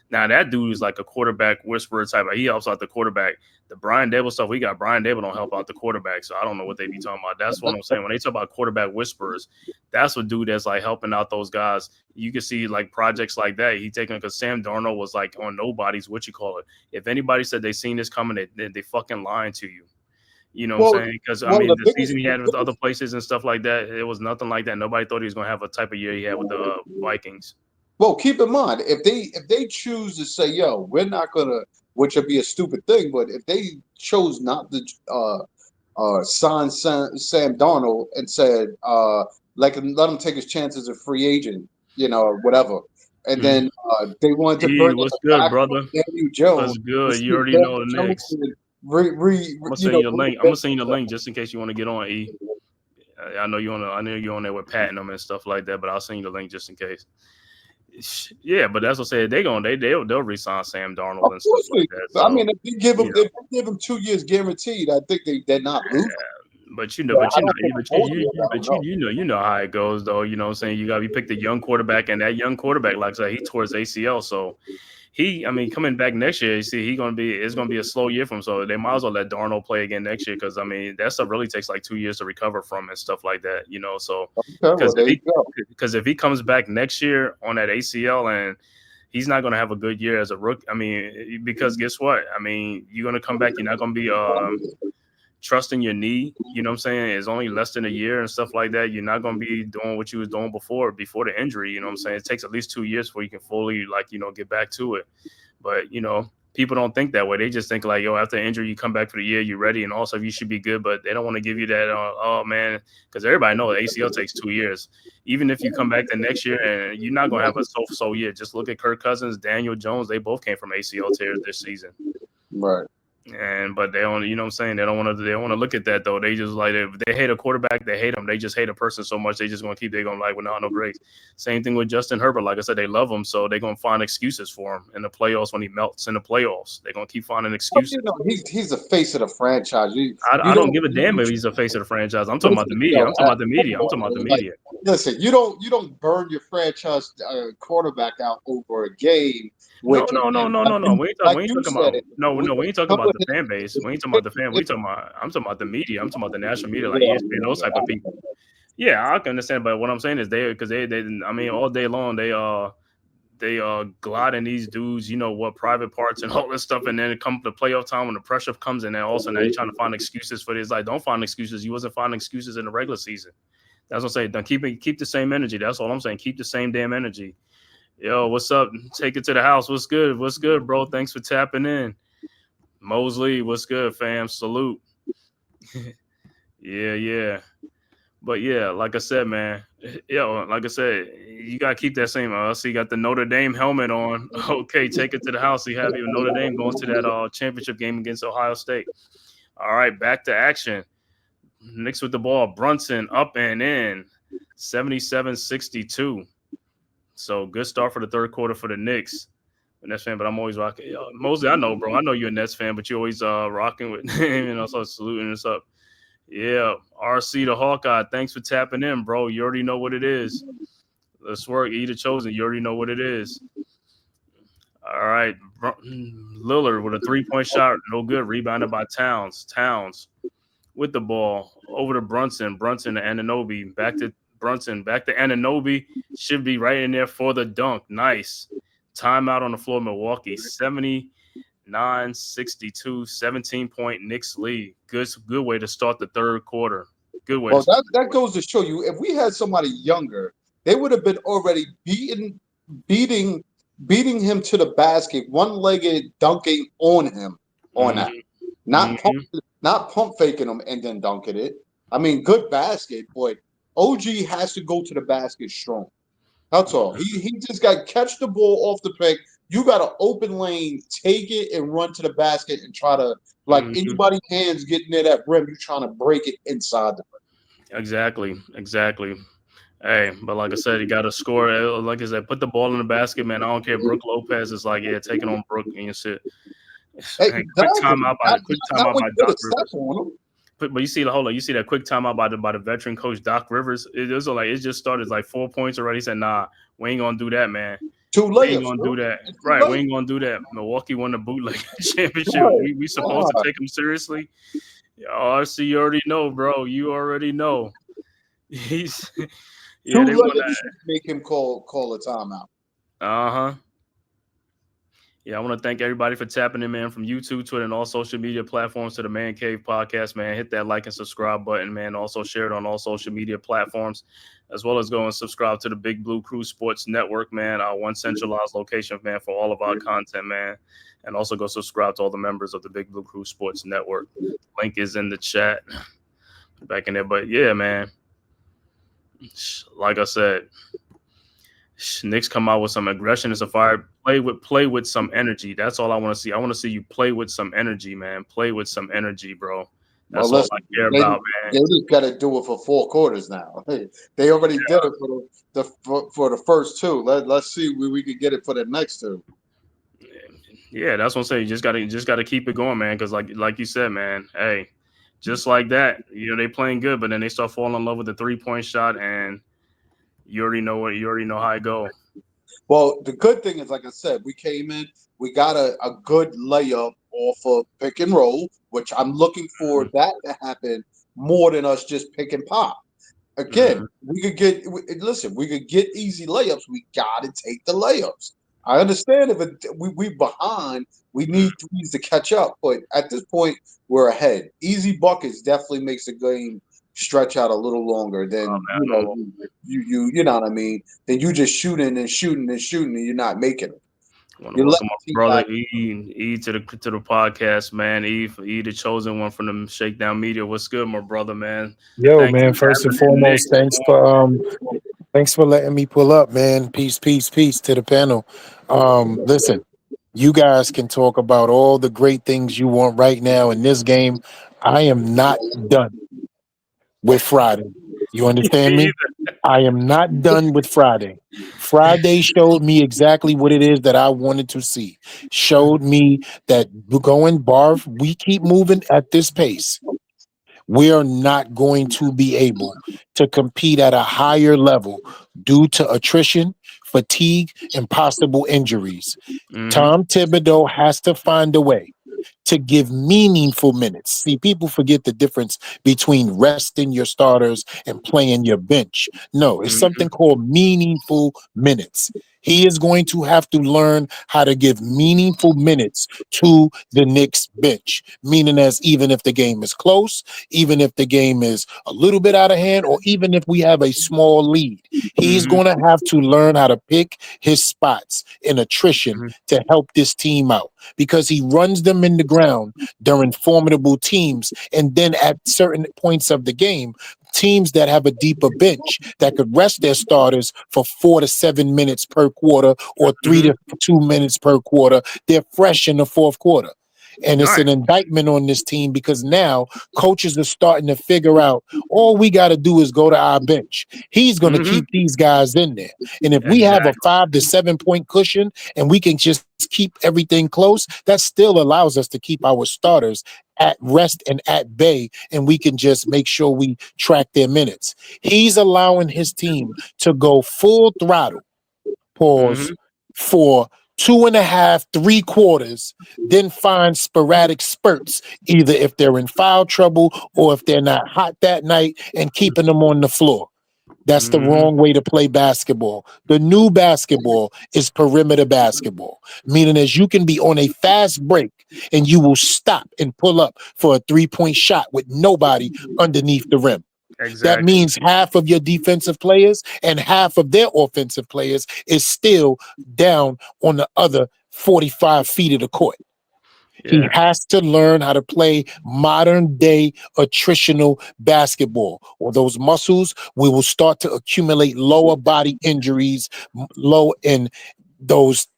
now that dude is like a quarterback whisperer type. He helps out the quarterback. The Brian Dable stuff, we got Brian Dable don't help out the quarterback. So I don't know what they be talking about. That's what I'm saying. When they talk about quarterback whisperers, that's what dude that's like helping out those guys. You can see like projects like that. He taking because Sam Darnold was like on nobody's If anybody said they seen this coming, they fucking lying to you. You know what I'm saying? Because, the season he had with other places and stuff like that, it was nothing like that. Nobody thought he was going to have a type of year he had with the Vikings. Well, keep in mind, if they choose to say, yo, we're not going to, which would be a stupid thing, but if they chose not to sign Sam Darnold and said, let him take his chances as a free agent, or whatever. And then they wanted to bring what's good, brother? Daniel Jones. What's good? You already know the Knicks. I'm gonna send you the link. I'm gonna send you the link just in case you want to get on. I know you're on there with patting them and stuff like that, but I'll send you the link just in case. Yeah, but that's what I said. They'll re-sign Sam Darnold and stuff like that. So, if they give him 2 years guaranteed, I think they're not losing. But you know how it goes though. You know what I'm saying? You pick the young quarterback, and that young quarterback, like I said, he tore his ACL, so. Coming back next year, you see, it's gonna be a slow year for him. So they might as well let Darnold play again next year because that stuff really takes like 2 years to recover from and stuff like that. So because if he comes back next year on that ACL and he's not gonna have a good year as a rookie. Because guess what? You're gonna come back. You're not gonna be trusting your knee, you know what I'm saying? It's only less than a year and stuff like that. You're not going to be doing what you was doing before the injury, you know what I'm saying? It takes at least 2 years before you can fully, get back to it. But, people don't think that way. They just think like, yo, after injury, you come back for the year, you're ready, and also you should be good. But they don't want to give you that, oh, man, because everybody knows ACL takes 2 years. Even if you come back the next year and you're not going to have a so year. Just look at Kirk Cousins, Daniel Jones. They both came from ACL tears this season. Right. But they don't, you know what I'm saying? They don't want to look at that though. They just like, if they hate a quarterback, they hate him. They just hate a person so much. They just going to keep, they're going to like, well, no breaks. Same thing with Justin Herbert. Like I said, they love him. So they're going to find excuses for him in the playoffs when he melts in the playoffs. They're going to keep finding excuses. He's the face of the franchise. I don't give a damn if he's the face of the franchise. I'm talking about the media. I'm talking about the media. Listen, you don't burn your franchise quarterback out over a game. No. We ain't talking about the fan base. We ain't talking about the fan. I'm talking about the media. I'm talking about the national media, like ESPN, those type of people. Yeah, I can understand. But what I'm saying is they all day long they glide in these dudes, private parts and all this stuff, and then it comes to playoff time when the pressure comes in, and also now you're trying to find excuses for this. Like, don't find excuses. You wasn't finding excuses in the regular season. That's what I'm saying. Don't keep the same energy. That's all I'm saying. Keep the same damn energy. Yo, what's up? Take it to the house. What's good? What's good, bro? Thanks for tapping in. Mosley, what's good, fam? Salute. Yeah. But yeah, like I said, man, like I said, you gotta keep that same. So you got the Notre Dame helmet on. Okay, take it to the house. You have your Notre Dame going to that championship game against Ohio State. All right, back to action. Knicks with the ball. Brunson up and in, 77-62. So good start for the third quarter for the Knicks. A Nets fan, but I'm always rocking. Mostly, I know, bro. I know you're a Nets fan, but you're always rocking with him and also saluting us up. Yeah, RC the Hawkeye. Thanks for tapping in, bro. You already know what it is. Let's work. Eat a chosen. You already know what it is. All right, Lillard with a 3-point shot, no good. Rebounded by Towns. Towns with the ball over to Brunson. Brunson to Anunoby. Back to Brunson. Back to Anunoby. Should be right in there for the dunk. Nice. Timeout on the floor, Milwaukee. 79-62, 17-point Knicks lead. Good way to start the third quarter. Good way. Well, that goes to show you, if we had somebody younger, they would have been already beating him to the basket, one-legged dunking on him on that. Not pump faking him and then dunking it. I mean, good basket, but OG has to go to the basket strong. That's all. He just got to catch the ball off the pick. You got an open lane, take it and run to the basket and try to, like anybody's hands getting near that rim, you trying to break it inside the rim. Exactly. Hey, but like I said, you got to score. Like I said, put the ball in the basket, man. I don't care. Brooke Lopez is like, taking on Brooke and you shit. Hey, quick timeout by Doc Rivers. But you see, hold on, you see that quick timeout by the veteran coach Doc Rivers. It just started like 4 points already. He said, "Nah, we ain't gonna do that, man. We ain't gonna do that. Right? We ain't gonna do that." Milwaukee won the bootleg championship. Right. We supposed to take them seriously? RC, you already know, bro. You already know. He's they want to make him call a timeout. Yeah, I want to thank everybody for tapping in, man, from YouTube, Twitter, and all social media platforms to the Man-Cave podcast, man. Hit that like and subscribe button, man. Also share it on all social media platforms, as well as go and subscribe to the Big Blue Crew Sports Network, man, our one centralized location, man, for all of our content, man. And also go subscribe to all the members of the Big Blue Crew Sports Network. Link is in the chat back in there. But, yeah, man, like I said, Knicks come out with some aggression and some fire. Play with some energy. That's all I want to see. I want to see you play with some energy, man. Play with some energy, bro. That's all I care about, man. They just got to do it for 4 quarters now. They already did it for the first 2. Let's see where we could get it for the next 2. Yeah, that's what I'm saying. You just gotta keep it going, man. Because like you said, man. Hey, just like that, they playing good, but then they start falling in love with the 3-point shot, and you already know how it go. Well, the good thing is, like I said, we came in, we got a good layup off of pick and roll, which I'm looking for that to happen more than us just pick and pop. Again, we could get easy layups. We got to take the layups. I understand if we behind, we need threes to catch up, but at this point, we're ahead. Easy buckets definitely makes the game stretch out a little longer than you know what I mean. Then you just shooting and you're not making it. Want to welcome my brother E to the podcast, man. E the chosen one from the Shakedown Media. What's good, my brother, man? Yo, man. First and foremost, thanks for letting me pull up, man. Peace to the panel. Listen, you guys can talk about all the great things you want right now in this game. I am not done with Friday. You understand me? I am not done with Friday. Friday showed me exactly what it is that I wanted to see. Showed me that we keep moving at this pace. We are not going to be able to compete at a higher level due to attrition, fatigue, and possible injuries. Tom Thibodeau has to find a way to give meaningful minutes. See, people forget the difference between resting your starters and playing your bench. No, it's something called meaningful minutes. He is going to have to learn how to give meaningful minutes to the Knicks bench, meaning as even if the game is close, even if the game is a little bit out of hand, or even if we have a small lead, he's going to have to learn how to pick his spots in attrition to help this team out, because he runs them in the ground during formidable teams, and then at certain points of the game, teams that have a deeper bench that could rest their starters for 4 to 7 minutes per quarter or 3 to 2 minutes per quarter, they're fresh in the fourth quarter. And it's Right. an indictment on this team because now coaches are starting to figure out all we got to do is go to our bench. He's going to keep these guys in there. And if we have a 5 to 7 point cushion and we can just keep everything close, that still allows us to keep our starters at rest and at bay, and we can just make sure we track their minutes. He's allowing his team to go full throttle, pause, for 2.5, 3 quarters, then find sporadic spurts, either if they're in foul trouble or if they're not hot that night, and keeping them on the floor. That's the wrong way to play basketball. The new basketball is perimeter basketball, meaning as you can be on a fast break and you will stop and pull up for a 3-point shot with nobody underneath the rim. Exactly. That means half of your defensive players and half of their offensive players is still down on the other 45 feet of the court. He has to learn how to play modern day attritional basketball, or those muscles will start to accumulate lower body injuries, low in those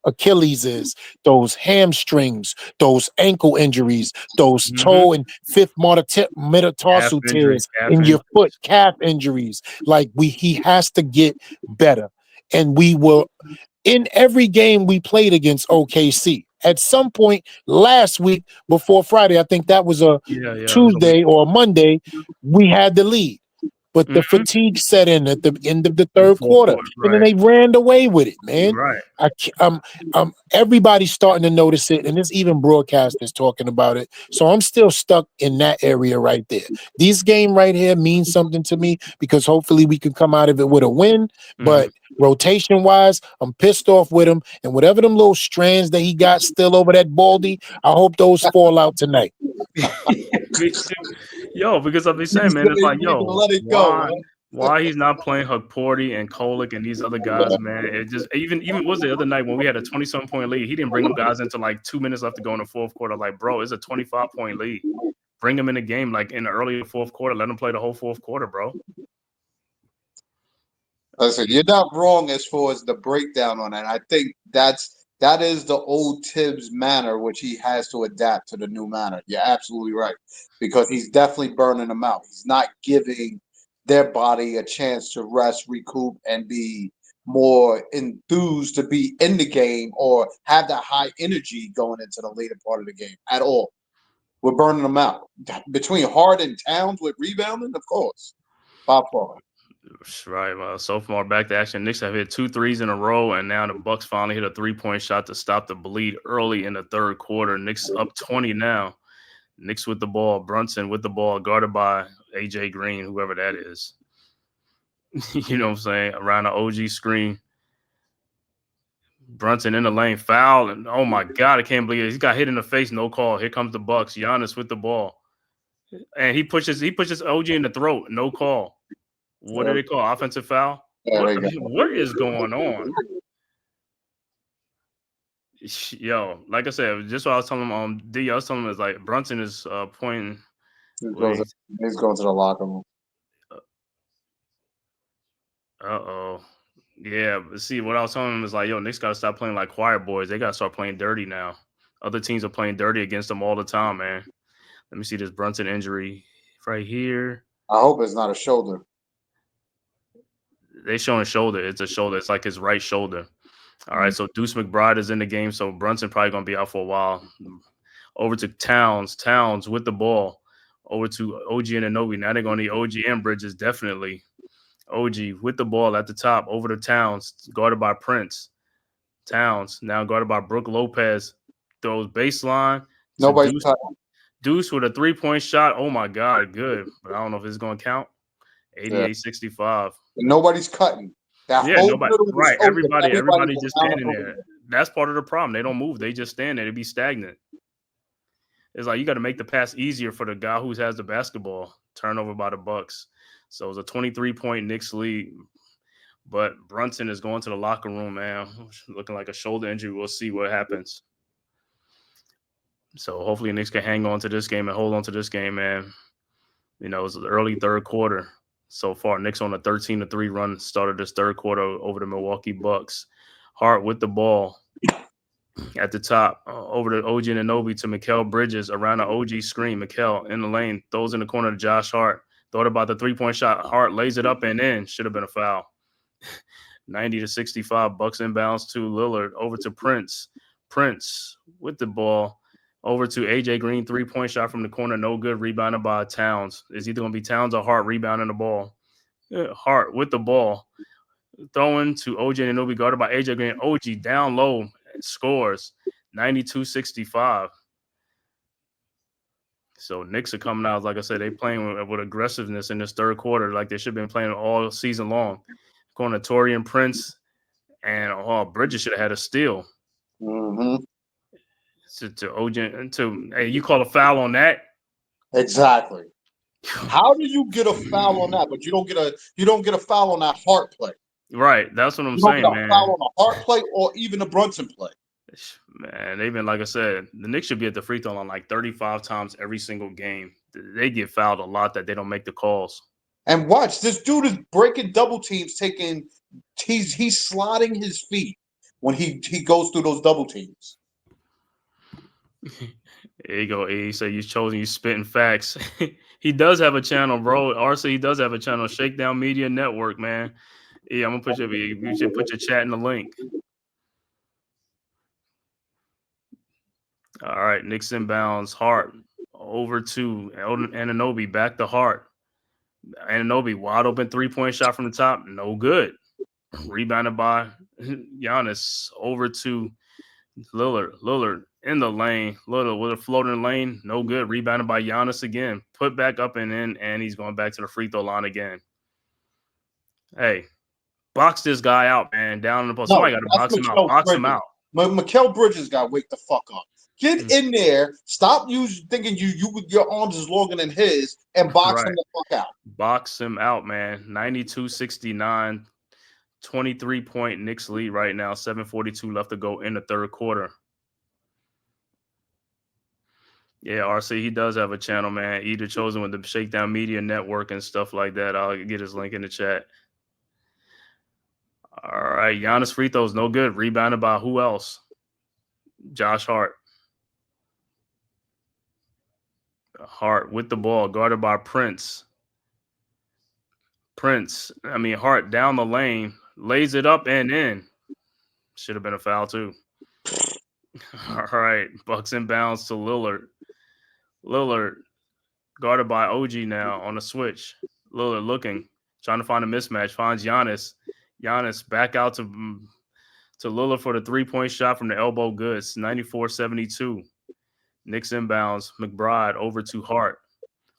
Achilles's, those hamstrings, those ankle injuries, those toe and fifth metatarsal tears in your foot, calf injuries. Like he has to get better. And we will, in every game we played against OKC, at some point last week before Friday, I think that was a Tuesday or a Monday, we had the lead. But the fatigue set in at the end of the third quarter, and then they ran away with it, man. Right. Everybody's starting to notice it, and there's even broadcasters talking about it. So I'm still stuck in that area right there. This game right here means something to me because hopefully we can come out of it with a win. But rotation-wise, I'm pissed off with him, and whatever them little strands that he got still over that baldy, I hope those fall out tonight. Me too. Yo, because I've been saying, man, it's like, yo, let it go. why he's not playing Hukporty and Kolick and these other guys, man? It just even was the other night when we had a 27 point lead, he didn't bring them guys into like 2 minutes left to go in the fourth quarter. Like, bro, it's a 25-point lead. Bring them in the game like in the early fourth quarter. Let them play the whole fourth quarter, bro. Listen, you're not wrong as far as the breakdown on that. I think that is the old Tibbs manner, which he has to adapt to the new manner. You're absolutely right, because he's definitely burning them out. He's not giving their body a chance to rest, recoup, and be more enthused to be in the game or have that high energy going into the later part of the game at all. We're burning them out. Between Hart and Towns with rebounding, of course, by far. Right. Well, sophomore back to action. Knicks have hit 2 threes in a row, and now the Bucks finally hit a 3-point shot to stop the bleed early in the third quarter. Knicks up 20 now. Knicks with the ball. Brunson with the ball, guarded by AJ Green, whoever that is. You know what I'm saying? Around the OG screen. Brunson in the lane, foul, and oh my God, I can't believe it. He's got hit in the face, no call. Here comes the Bucks. Giannis with the ball, and he pushes OG in the throat, no call. What do they call? Offensive foul? What is going on? Yo, like I said, just what I was telling him, I was telling him is like Brunson is pointing. He's going to the locker room. Yeah, but see, what I was telling him is like, yo, Knicks got to stop playing like choir boys. They got to start playing dirty now. Other teams are playing dirty against them all the time, man. Let me see this Brunson injury right here. I hope it's not a shoulder. They showing shoulder. It's a shoulder. It's like his right shoulder. All right, so Deuce McBride is in the game, so Brunson probably going to be out for a while. Over to Towns. Towns with the ball. Over to OG and Anunoby. Now they're going to need OG and Bridges, definitely. OG with the ball at the top. Over to Towns, guarded by Prince. Towns, now guarded by Brook Lopez. Throws baseline. Nobody's Deuce with a 3-point shot. Oh, my God, good. But I don't know if it's going to count. 88-65. Nobody's cutting. Nobody. Right. Everybody just standing there. That's part of the problem. They don't move. They just stand there. They be stagnant. It's like you got to make the pass easier for the guy who has the basketball. Turnover by the Bucks. So it was a 23-point Knicks lead. But Brunson is going to the locker room, man. Looking like a shoulder injury. We'll see what happens. So hopefully Knicks can hang on to this game and hold on to this game, man. You know, it was the early third quarter so far. Knicks on a 13-3 run started this third quarter over the Milwaukee Bucks. Hart with the ball at the top, over to OG Anunoby to Mikal Bridges around the OG screen. Mikal in the lane, throws in the corner to Josh Hart. Thought about the three-point shot. Hart lays it up and in. Should have been a foul. 90-65. Bucks inbounds to Lillard. Over to Prince. Prince with the ball. Over to AJ Green. Three-point shot from the corner. No good. Rebounded by Towns. It's either going to be Towns or Hart rebounding the ball. Hart with the ball. Throwing to OG Anunoby, guarded by AJ Green. OG down low. Scores 92-65. So Knicks are coming out, like I said, they playing with aggressiveness in this third quarter, like they should have been playing all season long. Going to Torian Prince, and Bridges should have had a steal. Mm-hmm. To OG, hey, you call a foul on that? Exactly. How do you get a foul on that, but you don't get a foul on that Hart play? Right, that's what I'm you saying, don't get a man. foul on a Hart play or even a Brunson play. Man, they've been, like I said, the Knicks should be at the free throw line like 35 times every single game. They get fouled a lot that they don't make the calls. And watch, this dude is breaking double teams, he's sliding his feet when he goes through those double teams. There you go. He said you chosen, you spitting facts. He does have a channel, bro. RC, he does have a channel, Shakedown Media Network, man. Yeah, I'm gonna put you should put your chat in the link. All right, Knicks inbounds. Hart over to Anunoby, back to Hart. Anunoby, wide open three-point shot from the top, no good. Rebounded by Giannis. Over to Lillard. Lillard in the lane. Lillard with a floating lane, no good. Rebounded by Giannis again. Put back up and in, and he's going back to the free throw line again. Hey, box this guy out, man. Down in the post. Somebody got to box him out. Box him out. Mikal Bridges got to wake the fuck up. Get in there. Stop thinking your arms is longer than his, and box him the fuck out. Box him out, man. 92-69, 23-point Knicks lead right now. 7:42 left to go in the third quarter. Yeah, RC, he does have a channel, man. Either chosen with the Shakedown Media Network and stuff like that. I'll get his link in the chat. All right, Giannis free throws, no good. Rebounded by who else? Josh Hart. Hart with the ball, guarded by Prince. Hart down the lane, lays it up and in. Should have been a foul too. All right, Bucks inbounds to Lillard. Lillard, guarded by OG now on the switch. Lillard looking, trying to find a mismatch, finds Giannis. Giannis back out to Lillard for the three-point shot from the elbow. Goods, 94-72. Knicks inbounds. McBride over to Hart.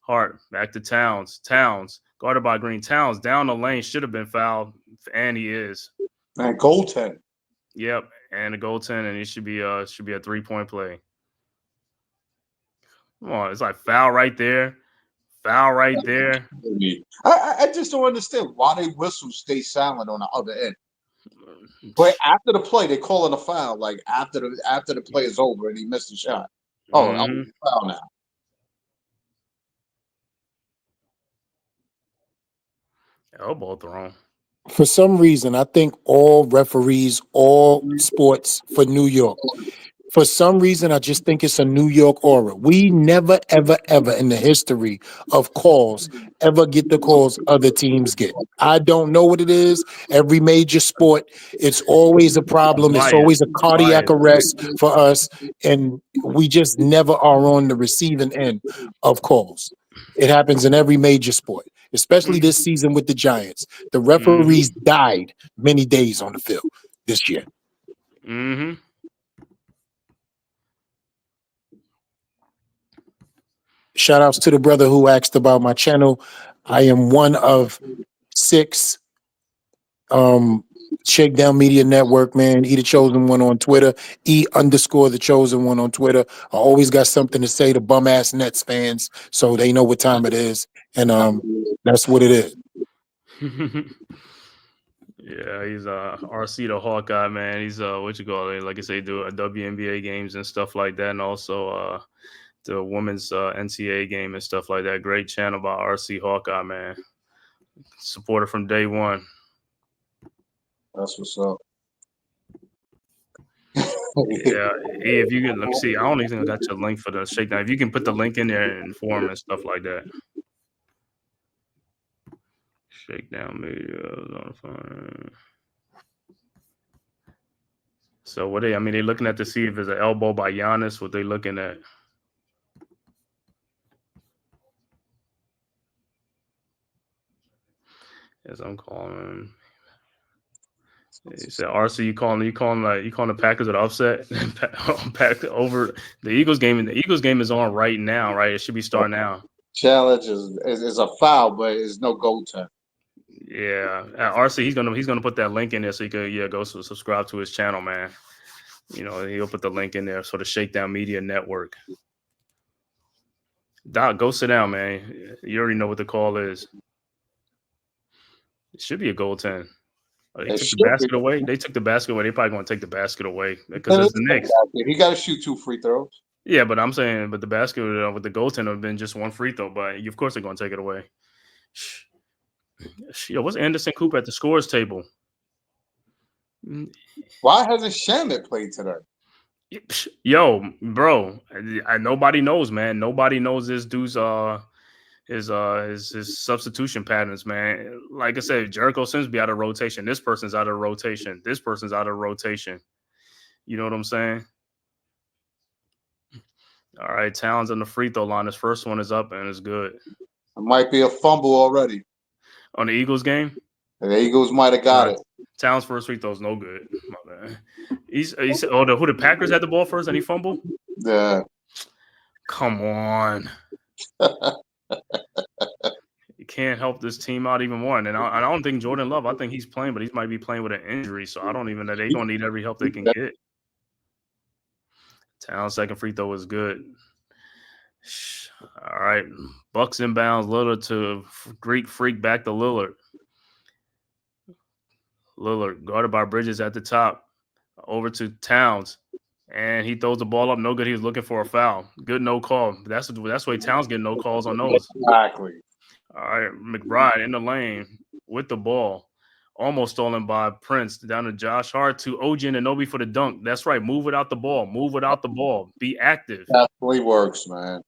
Hart back to Towns. Towns guarded by Green. Towns down the lane, should have been fouled, and he is. And goaltend. Yep, and a goaltend, and it should be a 3-point play. Come on, it's like foul right there. Foul right there. I just don't understand why they whistles stay silent on the other end. But after the play, they call it a foul. Like after the play is over and he missed the shot. Oh, I'm foul now. Elbow thrown. For some reason, I think all referees, all sports for New York. For some reason, I just think it's a New York aura. We never, ever, ever in the history of calls ever get the calls other teams get. I don't know what it is. Every major sport, it's always a problem. It's always a cardiac arrest for us. And we just never are on the receiving end of calls. It happens in every major sport, especially this season with the Giants. The referees died many days on the field this year. Mm-hmm. Shout outs to the brother who asked about my channel. I am one of 6 Shakedown Media Network, man. He the chosen one on Twitter. E_the chosen one on Twitter. I always got something to say to bum ass Nets fans so they know what time it is. And that's what it is. Yeah, he's RC the Hawkeye, man. He's like I say, do WNBA games and stuff like that, and also the women's NCAA game and stuff like that. Great channel by RC Hawkeye, man. Supporter from day one. That's what's up. Yeah, if you can, let me see. I don't even think I got your link for the shakedown. If you can put the link in there and forum and stuff like that. Shakedown media on fire. So what they looking at to see if there's an elbow by Giannis. What they looking at? As I'm calling. He said, "RC, you calling the Packers at upset? Pack over the Eagles game. The Eagles game is on right now, right? It should be starting now. Challenge is a foul, but it's no goaltend. Yeah, RC, he's gonna put that link in there so you could go subscribe to his channel, man. You know, he'll put the link in there. So the Shakedown Media Network. Doc, go sit down, man. You already know what the call is. It should be a goaltend. They took the basket away. They took the basket away. They're probably going to take the basket away because it's the Knicks. He got to shoot 2 free throws. Yeah, but I'm saying, the basket with the goaltender would have been just 1 free throw. But of course they're going to take it away. Yo, what's Anderson Cooper at the scores table? Why hasn't Shamit played today? Yo, bro, nobody knows, man. Nobody knows this dude's his substitution patterns, man. Like I said, Jericho Sims be out of rotation. This person's out of rotation. This person's out of rotation. You know what I'm saying? All right, Towns on the free throw line. His first one is up and it's good. It might be a fumble already. On the Eagles game? The Eagles might have got it. Towns' first free throw is no good. My bad. He said, who the Packers had the ball first and he fumbled? Yeah. Come on. You can't help this team out even more. And I don't think Jordan Love, I think he's playing, but he might be playing with an injury. So I don't even know. They're going to need every help they can get. Towns' second free throw was good. All right. Bucks inbounds. Lillard to Greek Freak back to Lillard. Lillard guarded by Bridges at the top. Over to Towns. And he throws the ball up. No good. He was looking for a foul. Good no call. That's why Towns getting no calls on those. Exactly. All right. McBride in the lane with the ball. Almost stolen by Prince. Down to Josh Hart to OG Anunoby for the dunk. That's right. Move without the ball. Move without the ball. Be active. Definitely works, man.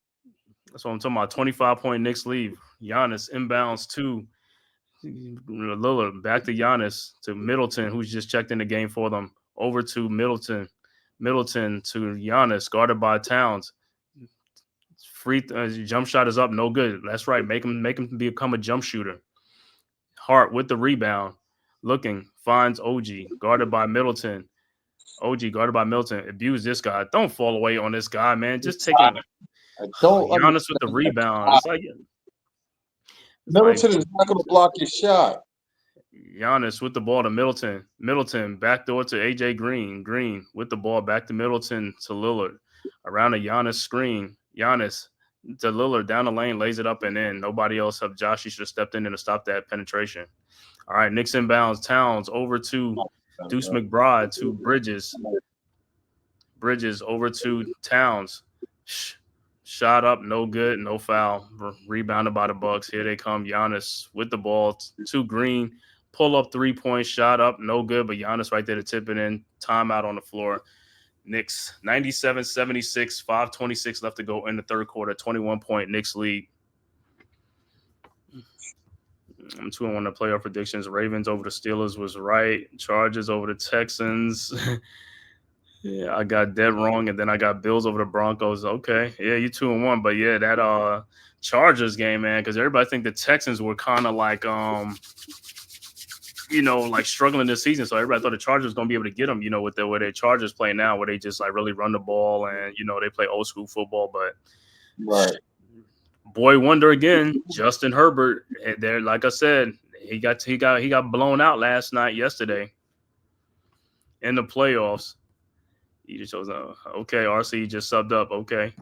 That's what I'm talking about. 25-point Knicks lead. Giannis inbounds to Lillard. Back to Giannis to Middleton, who's just checked in the game for them. Over to Middleton. Middleton to Giannis, guarded by Towns. Free jump shot is up, no good. That's right. Make him become a jump shooter. Hart with the rebound, looking, finds OG, guarded by Middleton. OG guarded by Middleton. Abuse this guy. Don't fall away on this guy, man. Just take it. Giannis with the rebound. Middleton is not going to block your shot. Giannis with the ball to Middleton. Middleton backdoor to AJ Green. Green with the ball back to Middleton to Lillard. Around a Giannis screen. Giannis to Lillard down the lane, lays it up and in. Nobody else have Josh. He should have stepped in to stop that penetration. All right, Knicks inbounds. Towns over to Deuce McBride to Bridges. Bridges over to Towns. Shot up, no good, no foul. Rebounded by the Bucks. Here they come. Giannis with the ball to Green. Pull up 3-point shot up, no good, but Giannis right there to tip it in. Timeout on the floor. Knicks 97-76, 5:26 left to go in the third quarter. 21-point Knicks lead. I'm 2-1 on the playoff predictions. Ravens over the Steelers was right. Chargers over the Texans. Yeah, I got dead wrong, and then I got Bills over the Broncos. Okay, yeah, you 2-1, but yeah, that Chargers game, man, because everybody think the Texans were kind of like like struggling this season. So everybody thought the Chargers was gonna be able to get them, with the way their Chargers play now, where they just like really run the ball and they play old school football. But right, boy wonder again, Justin Herbert. There, like I said, he got blown out yesterday in the playoffs. He just shows up. Okay, RC just subbed up. Okay.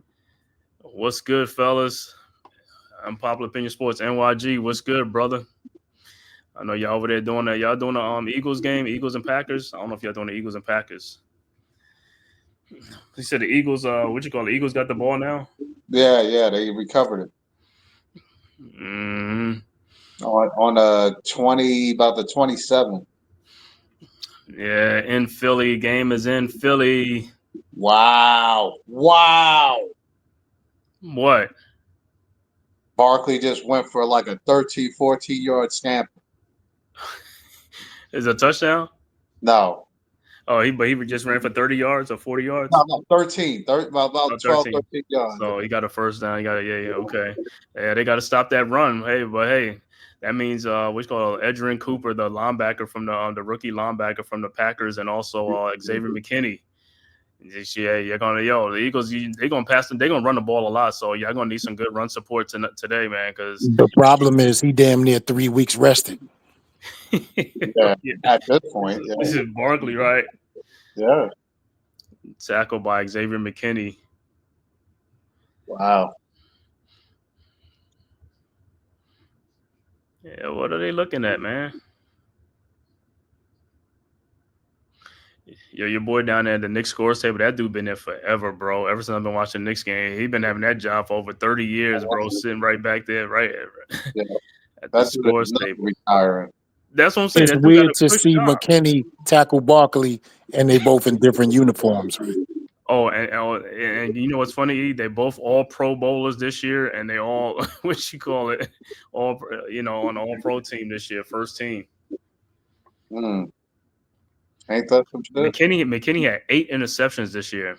What's good, fellas? I'm Popular Opinion Sports NYG. What's good, brother? I know y'all over there doing that. Y'all doing the Eagles game, Eagles and Packers? I don't know if y'all doing the Eagles and Packers. He said the Eagles, the Eagles got the ball now? Yeah, they recovered it Mm-hmm. on about the 27th. Yeah, in Philly. Game is in Philly. Wow. What? Barkley just went for like a 13, 14-yard stamp. Is it a touchdown? No. Oh, he just ran for 30 yards or 40 yards? No, 13. About Oh, 12, 13. 13 yards. So he got a first down. Yeah, okay. Yeah, they got to stop that run. Hey, that means what's called Edgerrin Cooper, the linebacker from the rookie linebacker from the Packers, and also Xavier McKinney. Yeah, you're gonna the Eagles. They're gonna pass them. They're gonna run the ball a lot. So y'all gonna need some good run support today, man. Because The problem is he damn near 3 weeks rested. Yeah, at this point, yeah. This is Barkley, right? Yeah. Tackled by Xavier McKinney. Wow. Yeah, what are they looking at, man? Yo, your boy down there at the Knicks scores table, that dude been there forever, bro. Ever since I've been watching the Knicks game, he been having that job for over 30 years, bro, sitting right back there, right Yeah. at the scores table. Retiring. That's what I'm saying. It's That dude got weird a to quick see job. McKinney tackle Barkley, and they both in different uniforms. Oh, and you know what's funny? They both all Pro Bowlers this year, and they all what you call it, all on the All Pro team this year, first team. Ain't that some shit? McKinney had 8 interceptions this year.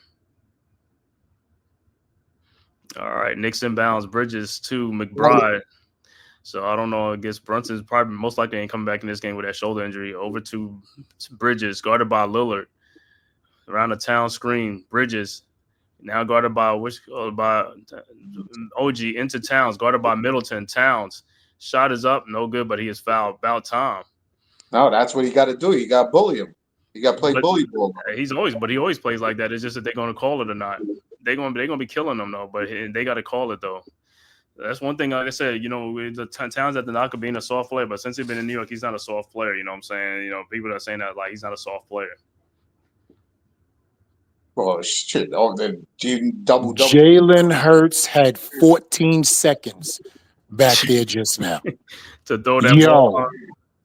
All right, Knicks inbounds, Bridges to McBride. So I don't know. I guess Brunson's probably most likely ain't coming back in this game with that shoulder injury. Over to Bridges, guarded by Lillard. Around the town screen, Bridges now guarded by OG into Towns, guarded by Middleton. Towns shot is up, no good, but he is fouled. About time. No, that's what he got to do. You got to bully him. You got to play bully ball. He always plays like that. It's just that they're going to call it or not. They're going to be killing him though, but they got to call it though. That's one thing. Like I said, the Towns at the knock of being a soft player, but since he's been in New York, he's not a soft player. You know what I'm saying? People are saying that like he's not a soft player. Oh shit! Oh, then double. Jalen Hurts had 14 seconds back there just now. To throw that ball.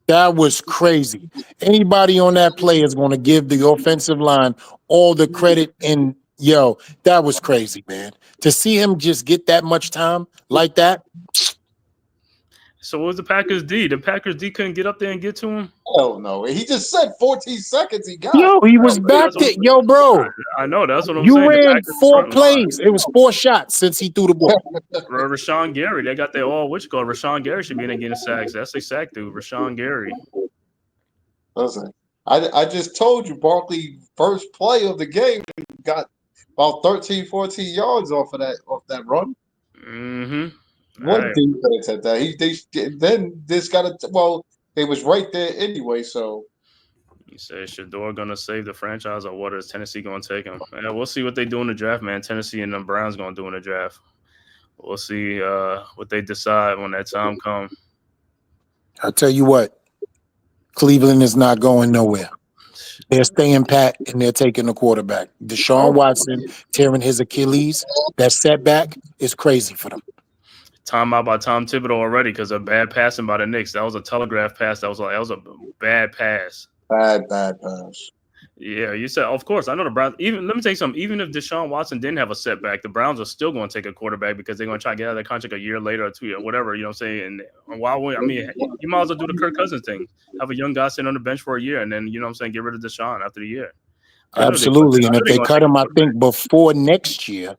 That was crazy. Anybody on that play is going to give the offensive line all the credit. And that was crazy, man. To see him just get that much time like that. So what was the Packers D? The Packers D couldn't get up there and get to him? Oh no. He just said 14 seconds he got. He was back there. Bro. I know. That's what I'm saying. You ran 4 plays. It was 4 shots since he threw the ball. Rashawn Gary. They got their Rashawn Gary should be in there getting sacks. That's a sack dude. Rashawn Gary. Listen, I just told you Barkley first play of the game got about 13, 14 yards off that run. Mm-hmm. What defense at that? Then this got they was right there anyway. So you say Shador gonna save the franchise, or what is Tennessee gonna take him? Yeah, we'll see what they do in the draft, man. Tennessee and the Browns gonna do in the draft. We'll see what they decide when that time comes. I'll tell you what, Cleveland is not going nowhere. They're staying pat and they're taking the quarterback. Deshaun Watson tearing his Achilles. That setback is crazy for them. Timeout by Tom Thibodeau already because of bad passing by the Knicks. That was a telegraph pass. That was a bad pass. Bad pass. Yeah, you said, of course. I know the Browns. Let me tell you something. Even if Deshaun Watson didn't have a setback, the Browns are still going to take a quarterback because they're going to try to get out of that contract a year later or 2 years, whatever. You know what I'm saying? And you might as well do the Kirk Cousins thing. Have a young guy sitting on the bench for a year, and then get rid of Deshaun after the year. Absolutely. And if they cut him, I think before next year,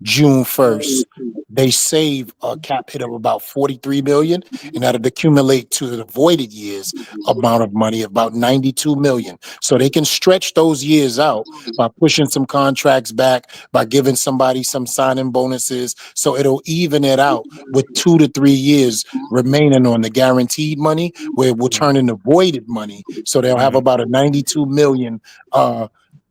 June 1st, they save a cap hit of about $43 million, and that'll accumulate to the voided years amount of money of about $92 million. So they can stretch those years out by pushing some contracts back, by giving somebody some signing bonuses. So it'll even it out with 2 to 3 years remaining on the guaranteed money, where it will turn into voided money. So they'll have about a $92 million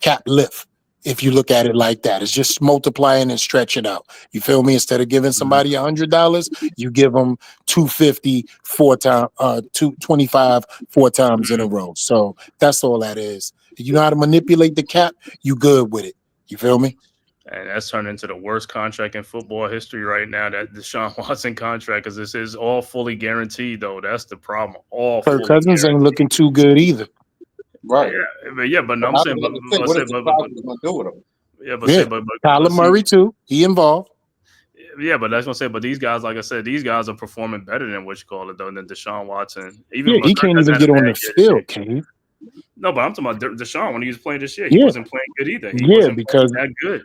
cap lift. If you look at it like that, it's just multiplying and stretching out. You feel me? Instead of giving somebody $100, you give them $250 $225 4 times in a row. So that's all that is. If you know how to manipulate the cap, you good with it. You feel me? And that's turned into the worst contract in football history right now, that Deshaun Watson contract, because this is all fully guaranteed, though. That's the problem. All Kirk fully Cousins ain't guaranteed. looking too good either. Right. But no, But I'm I saying, was gonna say, what is the Falcons gonna do with him? Yeah, Kyler see, Murray too. He involved. yeah, but that's gonna say, but these guys, like I said, these guys are performing better than what you call it, though, than Deshaun Watson. Yeah, Even he Kirk can't has even had a get on bad the year this year. field, Cave. No, but I'm talking about Deshaun when he was playing this year. He Yeah. wasn't playing good either. He Yeah, wasn't because playing that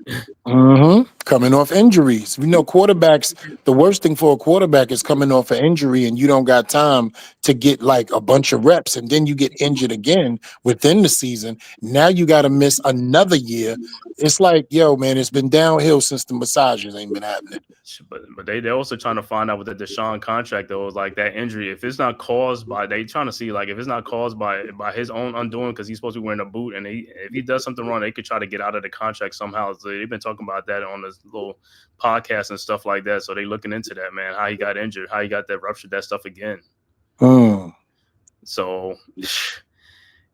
good. coming off injuries. You know, quarterbacks, the worst thing for a quarterback is coming off an injury and you don't got time to get like a bunch of reps, and then you get injured again within the season. Now you got to miss another year. It's like, yo, man, it's been downhill since the massages ain't been happening. But they're also trying to find out with the Deshaun contract, though, is like that injury. If it's not caused by, they trying to see like if it's not caused by his own undoing, because he's supposed to be wearing a boot, and if he does something wrong, they could try to get out of the contract somehow. So they've been talking about that on this little podcast and stuff like that. So they looking into that, man, how he got injured, how he got that ruptured, that stuff again. So,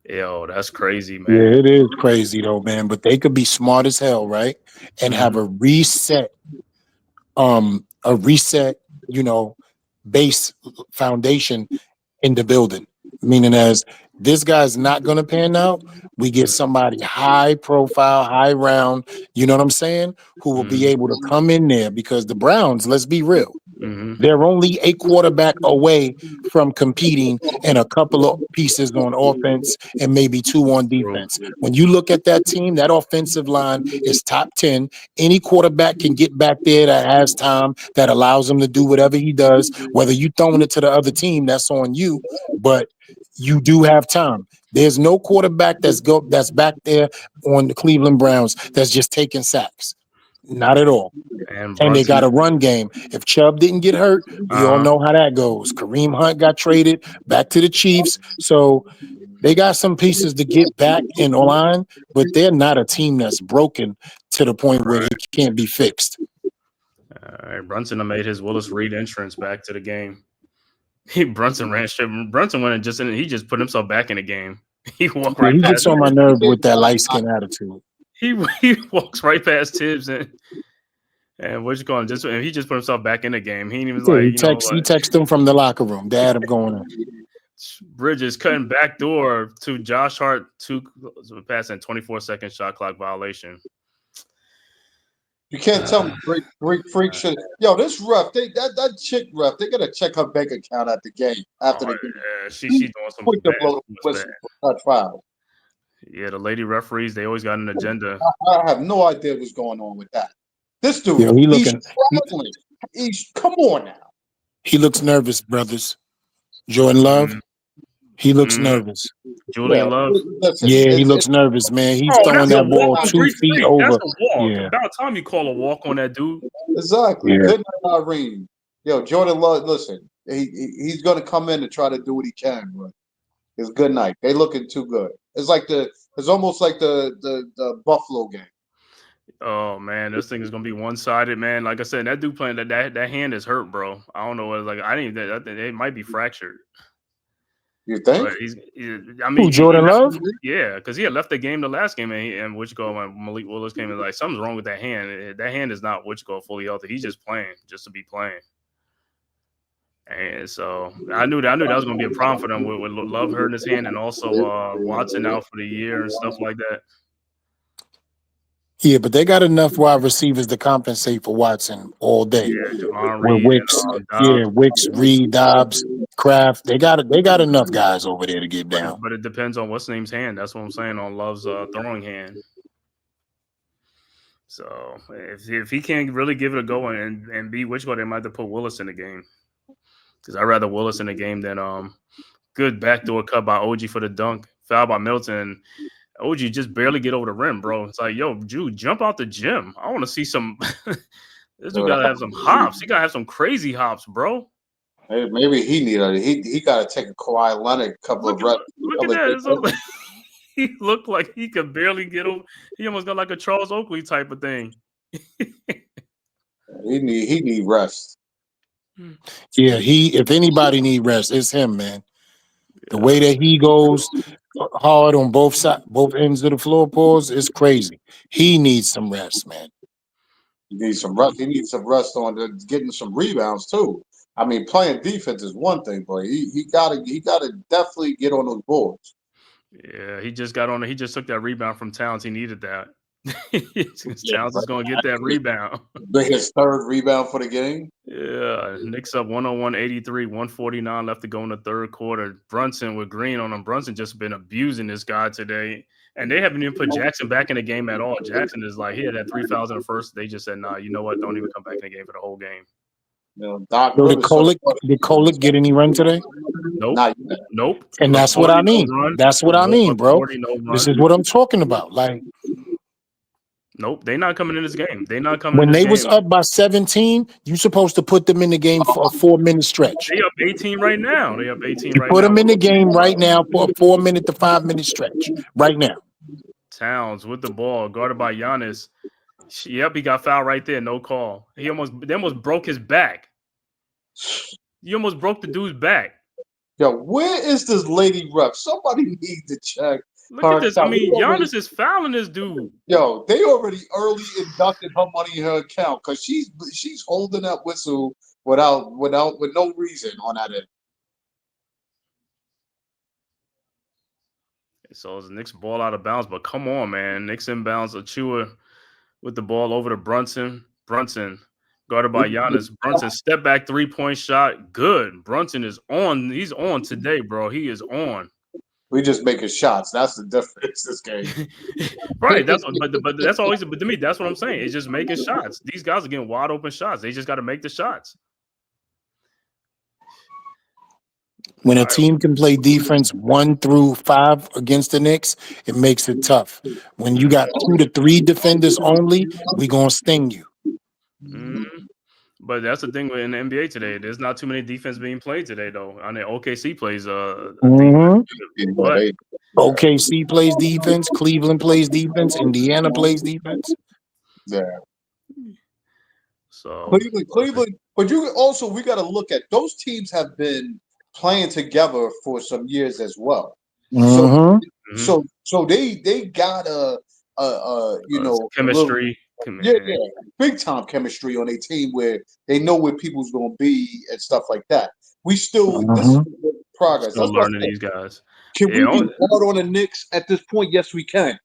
yo, that's crazy, man. Yeah, it is crazy though, man. But they could be smart as hell, right? And have a reset, you know, base foundation in the building. Meaning, as this guy's not gonna pan out, we get somebody high profile, high round, you know what I'm saying, who will be able to come in there, because the Browns, let's be real, they're only a quarterback away from competing in a couple of pieces on offense and maybe two on defense. When you look at that team, that offensive line is top 10. Any quarterback can get back there that has time, that allows him to do whatever he does. Whether you throwing it to the other team, that's on you, but you do have time. There's no quarterback that's back there on the Cleveland Browns that's just taking sacks. Not at all. And they got a run game. If Chubb didn't get hurt, we all know how that goes. Kareem Hunt got traded back to the Chiefs. So they got some pieces to get back in line, but they're not a team that's broken to the point where it can't be fixed. Brunson made his Willis Reed entrance back to the game. Brunson ran straight. Brunson went and he just put himself back in the game. He walked right He past. gets on my nerves with that light skin attitude. He walks right past Tibbs and what you call him? He just put himself back in the game. He was like, he texted him from the locker room. Dad, I'm going in. Bridges cutting back door to Josh Hart, passing 24-second shot clock violation. You can't tell me Greek freak shit. Yo, this ref, that chick ref, they gotta check her bank account at the game after the game. Yeah, she's doing some Quick to blow the bad. whistle, foul. Yeah, the lady referees, they always got an agenda. I have no idea what's going on with that. This dude, Yo, he's struggling. Come on now. He looks nervous, brothers. Jordan Love, he looks nervous. Julian Love? Listen, he looks nervous, man. He's throwing that ball 2 feet over. That's a walk. Yeah. About time you call a walk on that dude. Exactly. Yeah. Good night, Irene. Yo, Jordan Love, listen, he's going to come in and try to do what he can, but it's good night. They looking too good. It's almost like the Buffalo game. Oh man, this thing is gonna be one-sided, man. Like I said, that dude playing that hand is hurt, bro. I don't know what it's like. I think it might be fractured. You think? But Jordan Love? Yeah, because he had left the game the last game, and when Malik Willis came in, like something's wrong with that hand. That hand is not fully healthy. He's just playing, just to be playing. And so I knew that was going to be a problem for them with Love hurting his hand, and also Watson out for the year and stuff like that. Yeah, but they got enough wide receivers to compensate for Watson all day. Yeah, Javon With Reed, Wicks, Reed, Dobbs, Kraft. They got enough guys over there to get down. But it depends on what's name's hand. That's what I'm saying on Love's throwing hand. So if he can't really give it a go and be which one, they might have to put Willis in the game. Because I'd rather Willis in the game than good backdoor cut by OG for the dunk, foul by Milton. OG just barely get over the rim, bro. It's like, yo, Jude, jump out the gym. I want to see some. This dude gotta have some hops. He gotta have some crazy hops, bro. Maybe he gotta take a Kawhi Leonard couple of reps. Look at that. He looked like he could barely get over. He almost got like a Charles Oakley type of thing. He need rest. Yeah, if anybody need rest, it's him, man. The way that he goes hard on both ends of the floor, pause, is crazy. He needs some rest, man. He needs some rust. He needs some rust on getting some rebounds too. I mean, playing defense is one thing, but he gotta definitely get on those boards. Yeah, he just got on. He just took that rebound from Towns. He needed that. Yeah, Towns is going to get that rebound. his third rebound for the game. Yeah, Knicks up 101-83, 149 left to go in the third quarter. Brunson with Green on him. Brunson just been abusing this guy today. And they haven't even put Jackson back in the game at all. Jackson is like, he had that 3 fouls in the first. They just said, nah, you know what? Don't even come back in the game for the whole game. You know, Doc So Rivers. did Kolick get any run today? Nope. Not yet. Nope. And that's what I mean. No run. That's what I mean, bro. No run. This is what I'm talking about. Like, nope, they not coming in this game. They not coming when in this they game. was up by 17, you supposed to put them in the game for a 4-minute stretch. They up 18 right now. They up 18 You right put now. them in the game right now for a 4-minute to 5-minute stretch. Right now. Towns with the ball, guarded by Giannis. Yep, he got fouled right there. No call. They almost broke his back. You almost broke the dude's back. Yo, where is this lady ref? Somebody needs to check. Look at this. I mean, Giannis is fouling this dude. Yo, they already early inducted her money in her account because she's holding that whistle with no reason on that end. So it's Knicks ball out of bounds, but come on, man. Knicks inbounds. Achua with the ball over to Brunson. Brunson guarded by Giannis. Brunson step back 3-point shot. Good. Brunson is on. He's on today, bro. He is on. We just making shots. That's the difference this game. Right. But that's always. But to me, that's what I'm saying. It's just making shots. These guys are getting wide open shots. They just got to make the shots. When a team can play defense 1 through 5 against the Knicks, it makes it tough. When you got 2 to 3 defenders only, we gonna sting you. Mm-hmm. But that's the thing in the NBA today. There's not too many defense being played today, though. I mean, OKC plays But OKC plays defense. Cleveland plays defense. Indiana plays defense. Yeah. So Cleveland. But we got to look at those teams have been playing together for some years as well. So they got chemistry. Big time chemistry on a team where they know where people's going to be and stuff like that. This is progress. Still learning these guys. Can we be hard on the Knicks at this point? Yes, we can,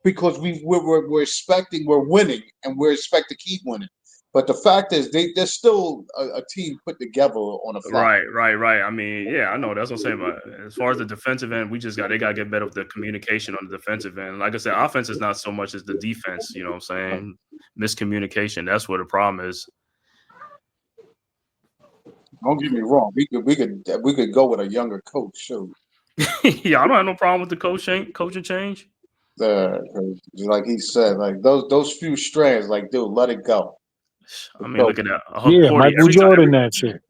because we're expecting we're winning and we're expected to keep winning. But the fact is, they're still a team put together on a fly. Right. I mean, yeah, I know. That's what I'm saying. But as far as the defensive end, they got to get better with the communication on the defensive end. Like I said, offense is not so much as the defense. You know what I'm saying? Miscommunication. That's where the problem is. Don't get me wrong. We could go with a younger coach too. Yeah, I don't have no problem with the coaching change. Like he said, like those few strands, like dude, let it go. I mean, look at that. Michael Jordan, that shit.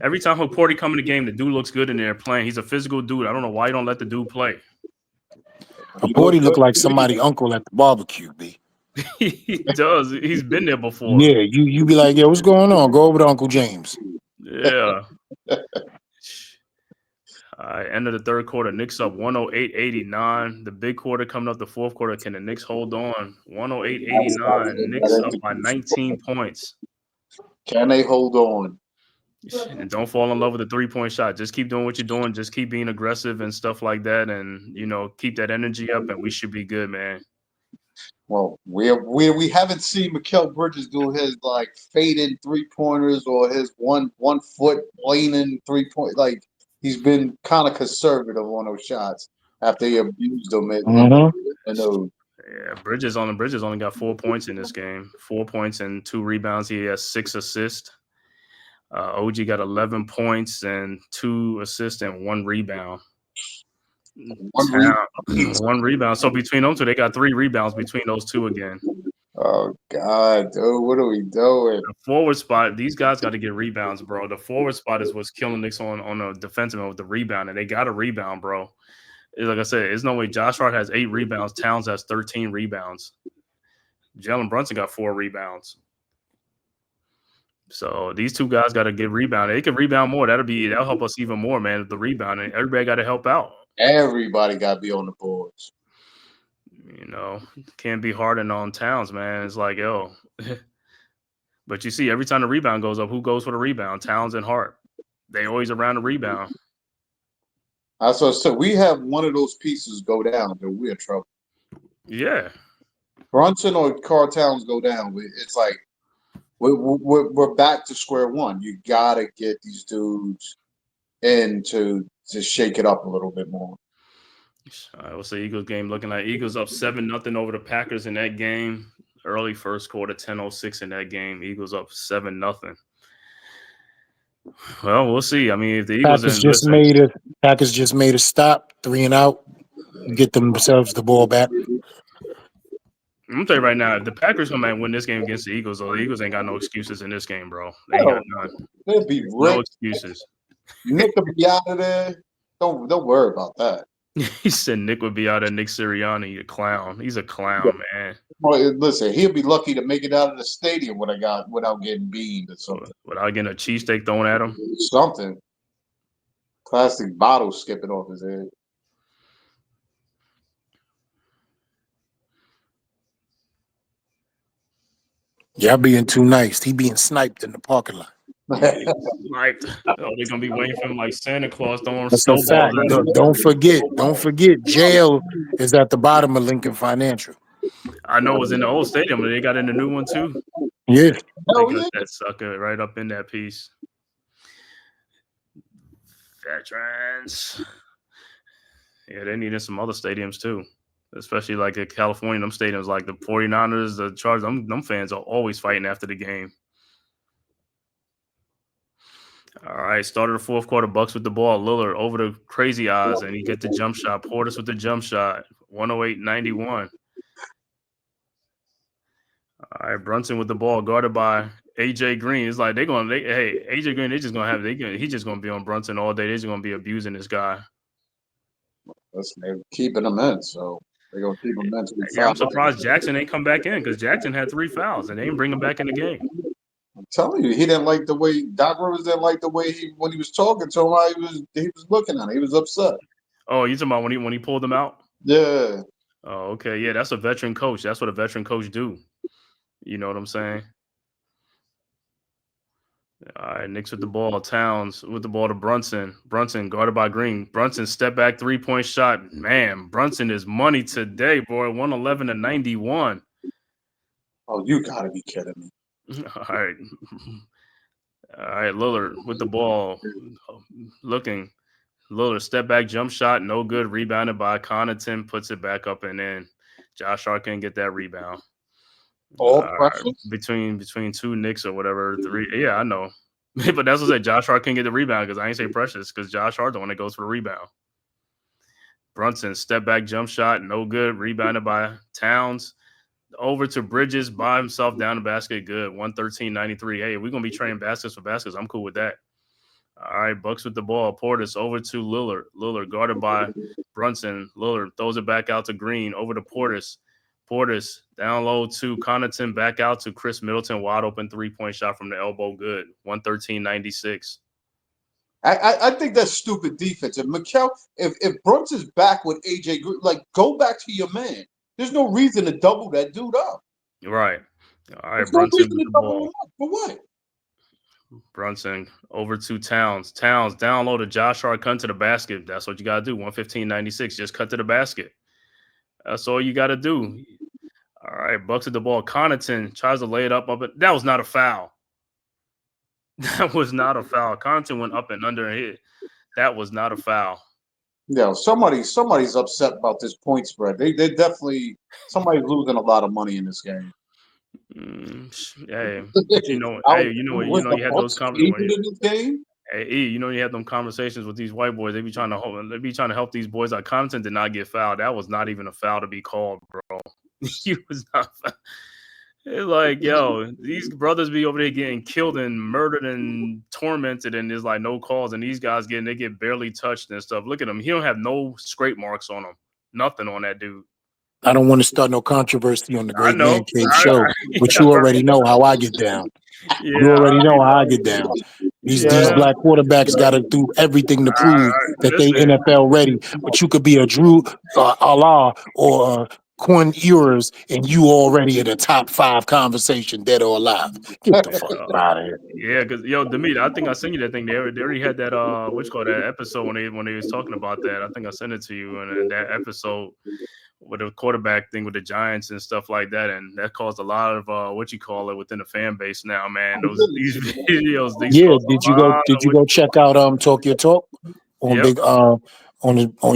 Every time Porty come in the game, the dude looks good in there playing. He's a physical dude. I don't know why you don't let the dude play. Porty look like somebody's uncle at the barbecue, B. He does. He's been there before. Yeah, you be like, yo, what's going on? Go over to Uncle James. Yeah. End of the third quarter, Knicks up 108-89. The big quarter coming up the fourth quarter. Can the Knicks hold on? 108-89. Knicks up by 19 points. Can they hold on? And don't fall in love with the 3-point shot. Just keep doing what you're doing. Just keep being aggressive and stuff like that. And, keep that energy up, and we should be good, man. Well, we haven't seen Mikal Bridges do his fading 3-pointers or his one foot leaning 3-point. Like, he's been kind of conservative on those shots after he abused them. Yeah, Bridges only got 4 points in this game. 4 points and 2 rebounds. He has 6 assists. OG got 11 points and 2 assists and 1 rebound. One rebound. So between them two, they got 3 rebounds between those two again. Oh God, dude, what are we doing? The forward spot, these guys got to get rebounds, bro. The forward spot is what's killing Knicks on the defensive end with the rebound, and they got a rebound, bro. Like I said, there's no way. Josh Hart has 8 rebounds. Towns has 13 rebounds. Jalen Brunson got 4 rebounds. So these two guys got to get rebounded. They can rebound more. That'll help us even more, man. The rebounding, everybody got to help out. Everybody got to be on the boards. Can't be hardened on Towns, man. It's like, But you see, every time the rebound goes up, who goes for the rebound? Towns and Hart. They always around the rebound. So we have one of those pieces go down, then we're in trouble. Yeah. Brunson or Karl Towns go down, it's like we're back to square one. You gotta get these dudes in to shake it up a little bit more. All right, what's the Eagles game looking like? Eagles up 7-0 over the Packers in that game. Early first quarter, 10:06 in that game. Eagles up 7-0. Well, we'll see. I mean, if the Eagles Packers just made a stop, 3 and out, get themselves the ball back. I'm gonna tell you right now, if the Packers come back and win this game against the Eagles, though, the Eagles ain't got no excuses in this game, bro. They ain't got none. They'll be no excuses. Nick will be out of there. Don't worry about that. He said Nick would be out of Nick Sirianni, a clown. He's a clown, man. Well, listen, he'll be lucky to make it out of the stadium without getting beamed or something. Without getting a cheesesteak thrown at him? Something. Plastic bottle skipping off his head. Y'all being too nice. He being sniped in the parking lot. Sniped. Oh, they're gonna be waiting for him like Santa Claus throwing That's a fact. Don't forget, jail is at the bottom of Lincoln Financial. I know it was in the old stadium, but they got in the new one too. Yeah. They got that sucker right up in that piece. Veterans. Yeah, they needed some other stadiums too. Especially like in California, them stadiums like the 49ers, the Chargers, them fans are always fighting after the game. All right, started the fourth quarter, Bucks with the ball. Lillard over the crazy eyes, and he get the jump shot. Portis with the jump shot, 108-91. All right, Brunson with the ball, guarded by AJ Green. It's like AJ Green, he's just gonna be on Brunson all day. They're just gonna be abusing this guy. They're keeping him in, so they're gonna keep him in. Yeah, I'm surprised Jackson ain't come back in because Jackson had 3 fouls and they didn't bring him back in the game. I'm telling you, he didn't like the way Doc Rivers didn't like the way when he was talking to him. How he was looking at him. He was upset. Oh, you talking about when he pulled him out? Yeah. Oh, okay. Yeah, that's a veteran coach. That's what a veteran coach do. You know what I'm saying? All right, Knicks with the ball. Towns with the ball to Brunson. Brunson guarded by Green. Brunson step back 3-point shot. Man, Brunson is money today, boy. 111-91. Oh, you gotta be kidding me. All right. Lillard with the ball. Looking. Lillard step back jump shot. No good. Rebounded by Connaughton. Puts it back up and in. Josh Hart can get that rebound. Between 2 Knicks or whatever, 3. Yeah, I know. But that's what I said. Josh Hart can get the rebound because I ain't say Precious because Josh Hart the one that goes for the rebound. Brunson step back jump shot. No good. Rebounded by Towns. Over to Bridges by himself down the basket. Good. 113-93. Hey, we're going to be trading baskets for baskets. I'm cool with that. All right, Bucks with the ball. Portis over to Lillard. Lillard guarded by Brunson. Lillard throws it back out to Green. Over to Portis. Portis down low to Connaughton. Back out to Chris Middleton. Wide open 3-point shot from the elbow. Good. 113-96. I think that's stupid defense. If Brunson's back with AJ, go back to your man. There's no reason to double that dude up. Right. All right, Brunson with the ball. For what? Brunson over to Towns. Towns down low to Josh Hart, cut to the basket. That's what you got to do. 115-96. Just cut to the basket. That's all you got to do. All right, Bucks at the ball. Connaughton tries to lay it up. That was not a foul. That was not a foul. Connaughton went up and under and hit. That was not a foul. Yeah, somebody's upset about this point spread. They definitely somebody's losing a lot of money in this game. Hey, you had those conversations. Hey, you had them conversations with these white boys. They be trying to help these boys out. Connaughton did not get fouled. That was not even a foul to be called, bro. He was not. It's like, yo, these brothers be over there getting killed and murdered and tormented, and there's like no calls, and these guys they get barely touched and stuff. Look at him. He don't have no scrape marks on him. Nothing on that dude. I don't want to start no controversy on the Great Man-Cave show, but you already know how I get down. Yeah, you already know how I get down. These black quarterbacks got to do everything to prove that they NFL ready. But you could be a Drew Allah or Quinn Ewers, and you already in a top 5 conversation, dead or alive. Get the fuck out of here. Yeah, because Demeet, I think I sent you that thing. They already had that what you call that episode when they was talking about that. I think I sent it to you, and that episode with the quarterback thing with the Giants and stuff like that, and that caused a lot of what you call it within the fan base now, man. These videos, these Yeah, caused a lot of did you go check out Talk Your Talk on Yep. big on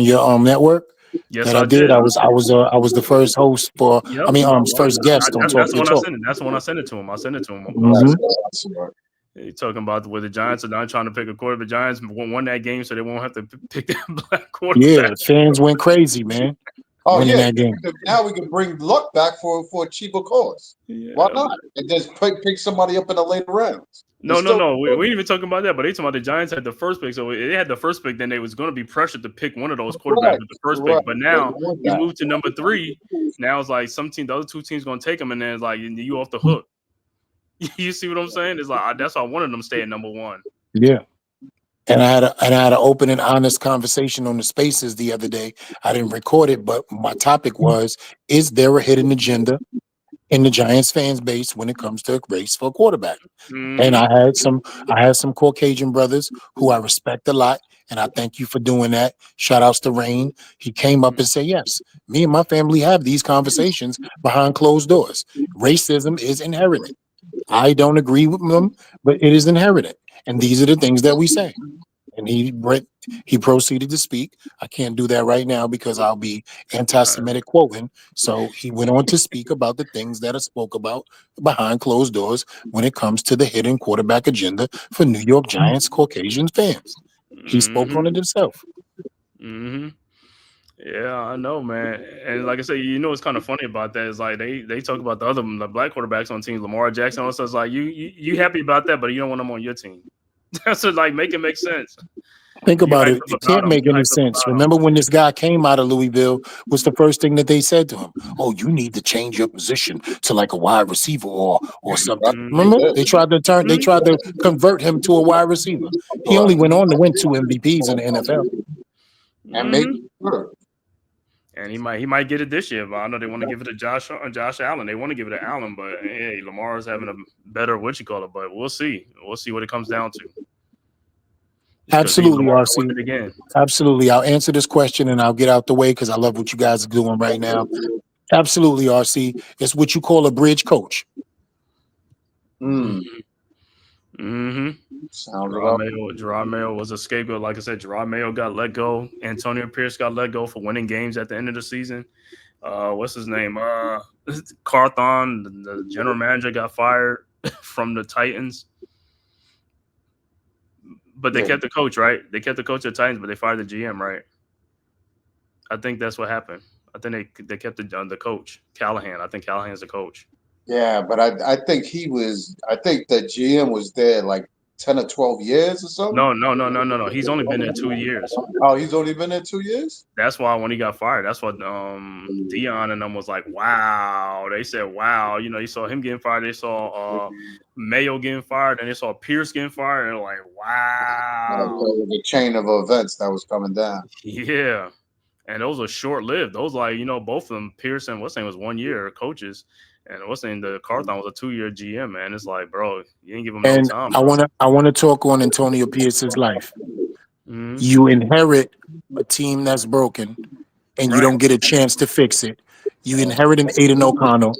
your network? Yes, That I did. I was the first host for. Yep. I mean, first guest on Talk That's Your when I Talk. sent it. That's when I sent it to him. I sent it to him. Mhm. He talking about where the Giants are not trying to pick a quarterback. The Giants won that game, so they won't have to pick that black quarterback. Yeah, fans went crazy, man. Oh winning yeah, that game. now we can bring Luck back for a cheaper cost. Yeah. Why not? And just pick somebody up in the later rounds. No. We ain't even talking about that. But they talking about the Giants had the first pick, so they had the first pick. Then they was going to be pressured to pick one of those quarterbacks with the first pick. But now he's moved to number 3. Now it's like the other 2 teams going to take him, and then it's like you off the hook. You see what I'm saying? It's like that's why I wanted them to stay at number 1. Yeah. And I had an open and honest conversation on the Spaces the other day. I didn't record it, but my topic was: is there a hidden agenda in the Giants fans base when it comes to a race for a quarterback? And I had some Caucasian brothers who I respect a lot, and I thank you for doing that. Shout outs to Rain. He came up and said, yes, me and my family have these conversations behind closed doors. Racism is inherited. I don't agree with them, but it is inherited. And these are the things that we say. And he proceeded to speak. I can't do that right now because I'll be anti-Semitic quoting. So he went on to speak about the things that I spoke about behind closed doors when it comes to the hidden quarterback agenda for New York Giants Caucasian fans. He spoke on it himself. Mm-hmm. Yeah, I know, man. And like I said, what's kind of funny about that is like they talk about the black quarterbacks on teams, Lamar Jackson. Also, it's like you happy about that, but you don't want them on your team. So like make it make sense. Think about it. It can't make any sense. Remember when this guy came out of Louisville, what's the first thing that they said to him? Oh, you need to change your position to like a wide receiver or something. Mm-hmm. Remember? They tried to convert him to a wide receiver. He only went on to win 2 MVPs in the NFL. And maybe and he might get it this year, but I know they want to give it to Josh Allen. They want to give it to Allen, but hey, Lamar's having a better but we'll see. We'll see what it comes down to. Absolutely, RC. Absolutely. I'll answer this question and I'll get out the way because I love what you guys are doing right now. Absolutely, RC. It's what you call a bridge coach. Mm-hmm. Gerard Mayo was a scapegoat. Like I said, Gerard Mayo got let go. Antonio Pierce got let go for winning games at the end of the season. What's his name? Carthon, the general manager, got fired from the Titans. But they kept the coach, right? They kept the coach of the Titans, but they fired the GM, right? I think that's what happened. I think they kept the coach, Callahan. I think Callahan's the coach. Yeah, but I think the GM was there like 10 or 12 years or something. No. He's only been there 2 years. Oh, he's only been there 2 years? That's why when he got fired, that's what Dion and them was like, wow. They said, wow. You saw him getting fired. They saw Mayo getting fired, and they saw Pierce getting fired, and they're like, wow. The chain of events that was coming down. Yeah. And those are short-lived. Those both of them, Pierce and what's name was 1 year coaches. And what's name, the Carthon was a 2-year GM, man. It's like, bro, you ain't give him no time. I wanna talk on Antonio Pierce's life. Mm-hmm. You inherit a team that's broken, and you don't get a chance to fix it. You inherit an Aiden O'Connell.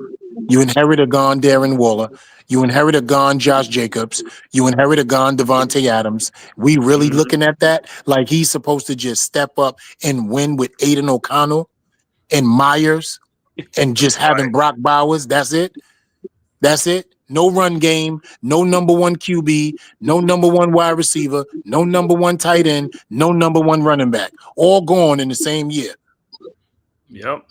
You inherit a gone Darren Waller. You inherit a gone Josh Jacobs. You inherit a gone Devontae Adams. We really looking at that like he's supposed to just step up and win with Aiden O'Connell and Myers and just having Brock Bowers. That's it. No run game, no number 1 QB, no number 1 wide receiver, no number 1 tight end, no number 1 running back. All gone in the same year. Yep.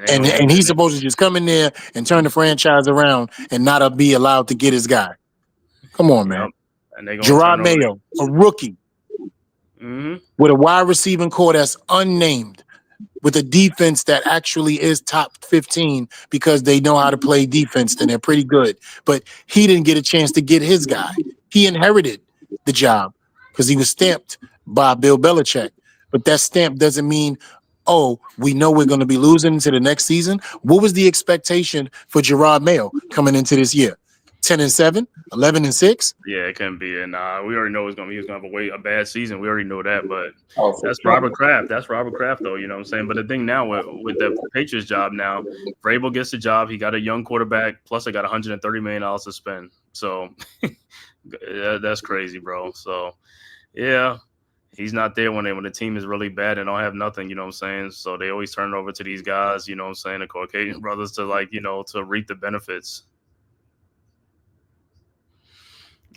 And he's supposed to just come in there and turn the franchise around and not be allowed to get his guy. Come on, man. And Gerard Mayo, a rookie, with a wide receiving core that's unnamed, with a defense that actually is top 15 because they know how to play defense and they're pretty good. But he didn't get a chance to get his guy. He inherited the job because he was stamped by Bill Belichick. But that stamp doesn't mean oh, we know we're going to be losing into the next season. What was the expectation for Gerard Mayo coming into this year? 10-7, 11-6. Yeah, it couldn't be. And we already know he was gonna have a bad season. We already know that, but Oh, for that's sure. Robert Kraft. That's Robert Kraft, though. You know what I'm saying? But the thing now with the Patriots job now, Vrabel gets the job. He got a young quarterback. Plus, they got $130 million to spend. So that's crazy, bro. So yeah, he's not there when the team is really bad and don't have nothing. You know what I'm saying? So they always turn it over to these guys. You know what I'm saying? The Caucasian brothers to to reap the benefits.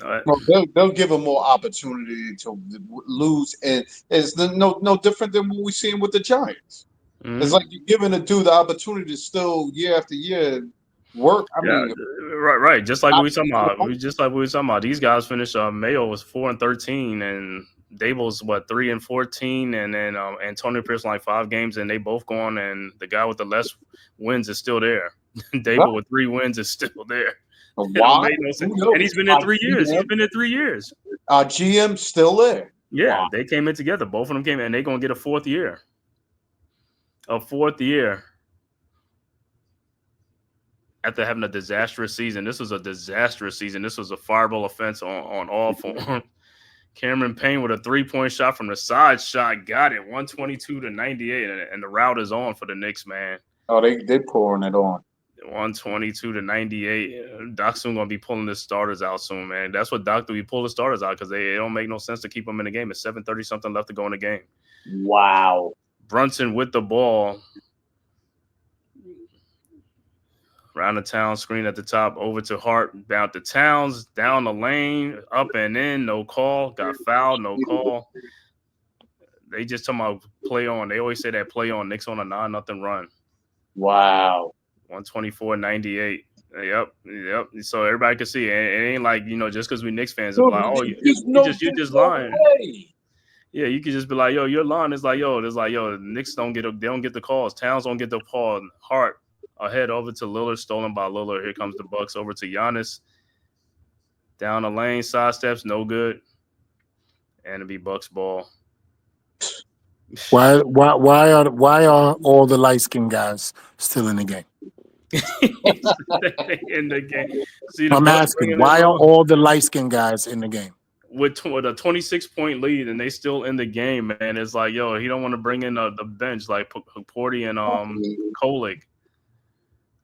No, they'll give him more opportunity to lose, and it's no different than what we're seeing with the Giants. Mm-hmm. It's like you're giving a dude the opportunity to still year after year work. I mean, right. Just like we were talking about. These guys finished. Mayo was 4-13, and Dable's 3-14, and then Antonio Pierce like 5 games, and they both gone. And the guy with the less wins is still there. Dable with 3 wins is still there. Why? No sense. And he's been there 3 years. He's been there 3 years. GM still there. Yeah, wow. They came in together. Both of them came in, and they're gonna get a 4th year. A 4th year. After having a disastrous season. This was a disastrous season. This was a fireball offense on all forms. Cameron Payne with a 3-point shot from the side shot. Got it. 122-98. And the route is on for the Knicks, man. Oh, they pouring it on. 122-98. Doc's soon going to be pulling the starters out soon, man. That's what Doc do. He pull the starters out because it don't make no sense to keep them in the game. It's 7:30-something left to go in the game. Wow. Brunson with the ball. Round the town, screen at the top, over to Hart, down to Towns, down the lane, up and in, no call. Got fouled, no call. They just talking about play on. They always say that play on. Knicks on a 9-0 run. Wow. 124-98. Yep. So everybody can see it. It ain't like, just because we Knicks fans are like, you're just lying. Yeah, you could just be like, yo, your line is like, the Knicks don't get the calls. Towns don't get the call. Hart ahead over to Lillard, stolen by Lillard. Here comes the Bucks over to Giannis. Down the lane, side steps, no good. And it'll be Bucks ball. Why are all the light-skinned guys still in the game? In the game. See, I'm asking, why are all the light-skinned guys in the game? With a 26-point lead and they still in the game, man. It's like, yo, he don't want to bring in the bench like Porty and Kolik.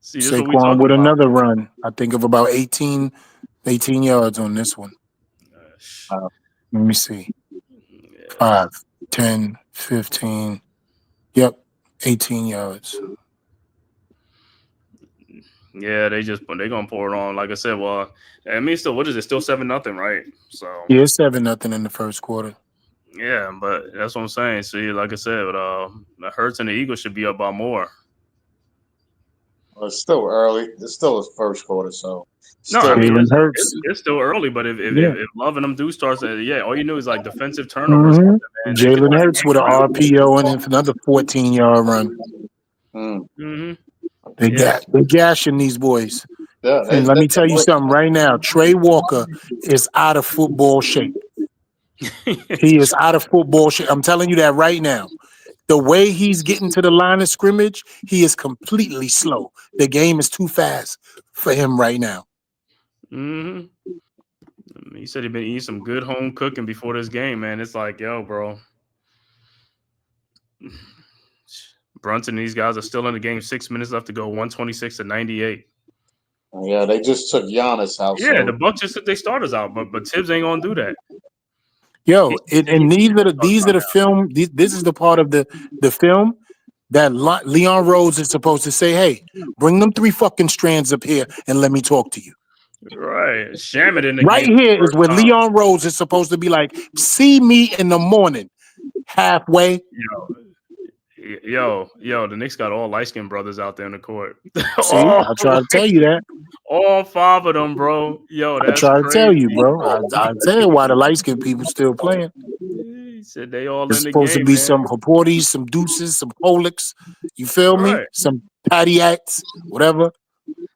See, this Saquon is what we with about. Another run. I think of about 18 yards on this one. Let me see. 5, 10, 15. Yep, 18 yards. Yeah, they're gonna pour it on. Like I said, well, I mean, still, what is it? Still 7-0, right? So yeah, 7-0 in the first quarter. Yeah, but that's what I'm saying. See, like I said, the Hurts and the Eagles should be up by more. Well, it's still early. It's still his first quarter, so it's still early. But if Love and them do start, all you know is like defensive turnovers. Mm-hmm. Jalen Hurts with an RPO and another 14-yard run. Mm-hmm. They're gashing these boys. Yeah, and let me tell you something right now. Trey Walker is out of football shape. He is out of football shape. I'm telling you that right now. The way he's getting to the line of scrimmage, he is completely slow. The game is too fast for him right now. Mm-hmm. He said he'd been eating some good home cooking before this game, man. It's like, yo, bro. Brunson and these guys are still in the game. 6 minutes left to go. 126-98. Yeah, they just took Giannis out. Yeah, the Bucks just took their starters out, but Tibbs ain't gonna do that. Yo, and these are the film. This is the part of the film that Leon Rose is supposed to say, "Hey, bring them 3 fucking strands up here and let me talk to you." Right, Shamit in the right game here is where Leon Rose is supposed to be like, "See me in the morning, halfway." Yo, the Knicks got all light-skinned brothers out there in the court. See, I try to tell you that. All 5 of them, bro. Yo, that's I try to crazy. tell you, bro. I tell you why the light-skinned people still playing. He said they all There's in the supposed game, to be man. some Haportis, some Deuces, some Holics. You feel me? Some Patty-acts, whatever.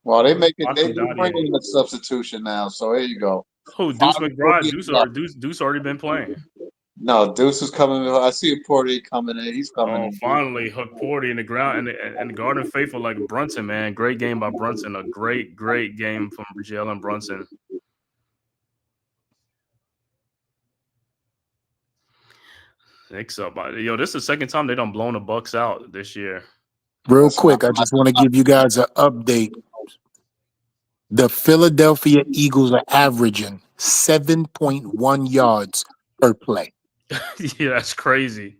Well, they bringing the substitution now, so there you go. Who? Deuce McBride. Deuce already been playing. No, Deuce is coming. I see Porter coming in. He's coming Oh, in. finally, Hook Porty in the ground and the Garden Faithful like Brunson, man. Great game by Brunson. A great game from Jalen Brunson. Knicks up. Yo, this is the second time they done blown the Bucks out this year. Real quick, I just want to give you guys an update. The Philadelphia Eagles are averaging 7.1 yards per play. Yeah, that's crazy.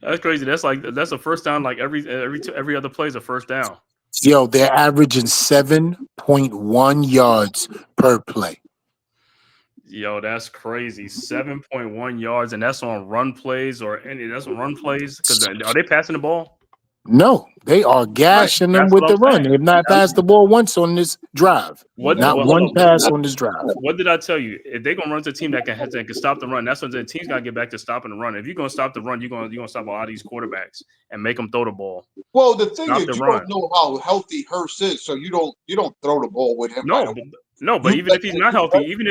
That's crazy. That's a first down. Like every other play is a first down. Yo, they're averaging 7.1 yards per play. Yo, that's crazy. 7.1 yards, and that's on run plays that's on run plays. Because are they passing the ball? No, they are gashing them That's with what the I'm run. saying. They've not passed the ball once on this drive. Not Hold one on. pass on this drive. What did I tell you? If they're gonna run to a team that can stop the run, that's what the team's gotta get back to stopping the run. If you're gonna stop the run, you're gonna stop a lot of these quarterbacks and make them throw the ball. Well, the thing Stop is, the you run. don't know how healthy Hurst is, so you don't throw the ball with him. But even if he's not healthy, even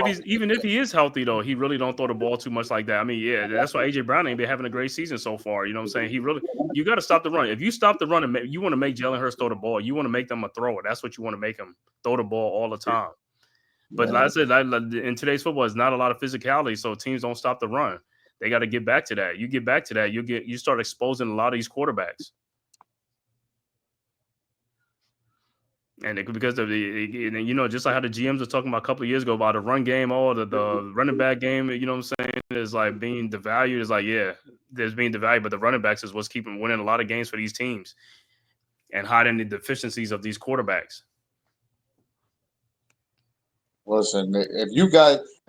if he is healthy though, he really don't throw the ball too much like that. I mean, yeah, that's why AJ Brown ain't been having a great season so far. You know what I'm saying? You got to stop the run. If you stop the run and you want to make Jalen Hurts throw the ball, you want to make them a thrower. That's what you want to make him throw the ball all the time. But like I said, in today's football, it's not a lot of physicality, so teams don't stop the run. They got to get back to that. You get back to that, you start exposing a lot of these quarterbacks. And because of just like how the GMs were talking about a couple of years ago about the run game, the running back game, you know what I'm saying, is like being devalued. It's like, yeah, there's being devalued, but the running backs is what's keeping winning a lot of games for these teams and hiding the deficiencies of these quarterbacks. Listen, if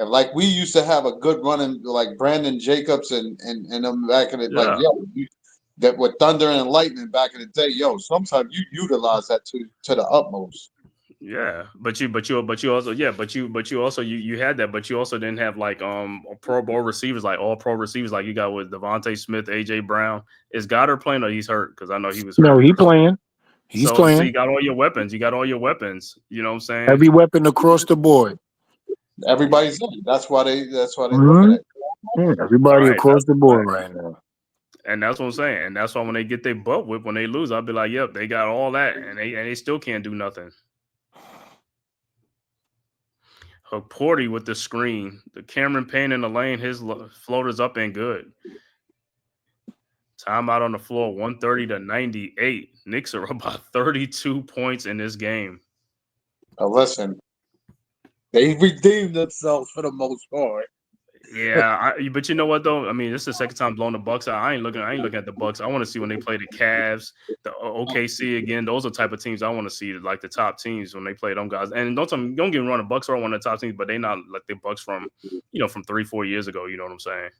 like we used to have a good running like Brandon Jacobs and them back in it, like that with Thunder and Lightning back in the day, sometimes you utilize that to the utmost. Yeah, but you also you had that, but you also didn't have like Pro Bowl receivers, like all pro receivers, like you got with Devontae Smith, AJ Brown. Is Goddard playing or he's hurt? Because I know he was hurt. No, he's playing. He's playing. So you got all your weapons. You got all your weapons. You know what I'm saying? Every weapon across the board. Everybody's in. That's why they're looking at it. Everybody across the board right now. And that's what I'm saying. And that's why when they get their butt whipped, when they lose, I'll be like, yep, they got all that, and they still can't do nothing. Porty with the screen. The Cameron Payne in the lane, his floater's up and good. Timeout on the floor, 130-98. Knicks are about 32 points in this game. Listen, they redeemed themselves for the most part. Yeah, but you know what though? I mean, this is the second time blowing the Bucks out. I ain't looking at the Bucks. I want to see when they play the Cavs, the OKC again. Those are the type of teams I want to see, like the top teams when they play them guys. And don't get me wrong, the Bucks are one of the top teams, but they not like the Bucks from 3-4 years ago. You know what I'm saying?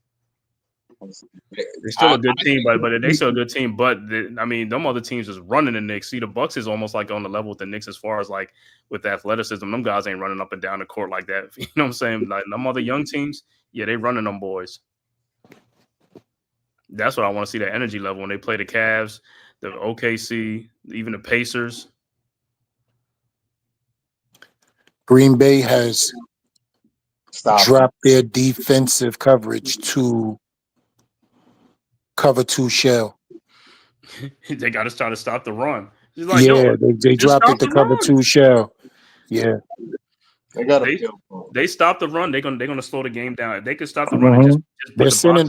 They're still a good team, but they still a good team. But them other teams is running the Knicks. See, the Bucks is almost like on the level with the Knicks as far as like with athleticism. Them guys ain't running up and down the court like that. You know what I'm saying? Like them other young teams, yeah, they running them boys. That's what I want to see, that energy level when they play the Cavs, the OKC, even the Pacers. Green Bay has dropped their defensive coverage to cover 2 shell. They got to try to stop the run. Like, they dropped it to cover 2 shell. Yeah. They stop the run. They're gonna slow the game down. If they could stop the run and just put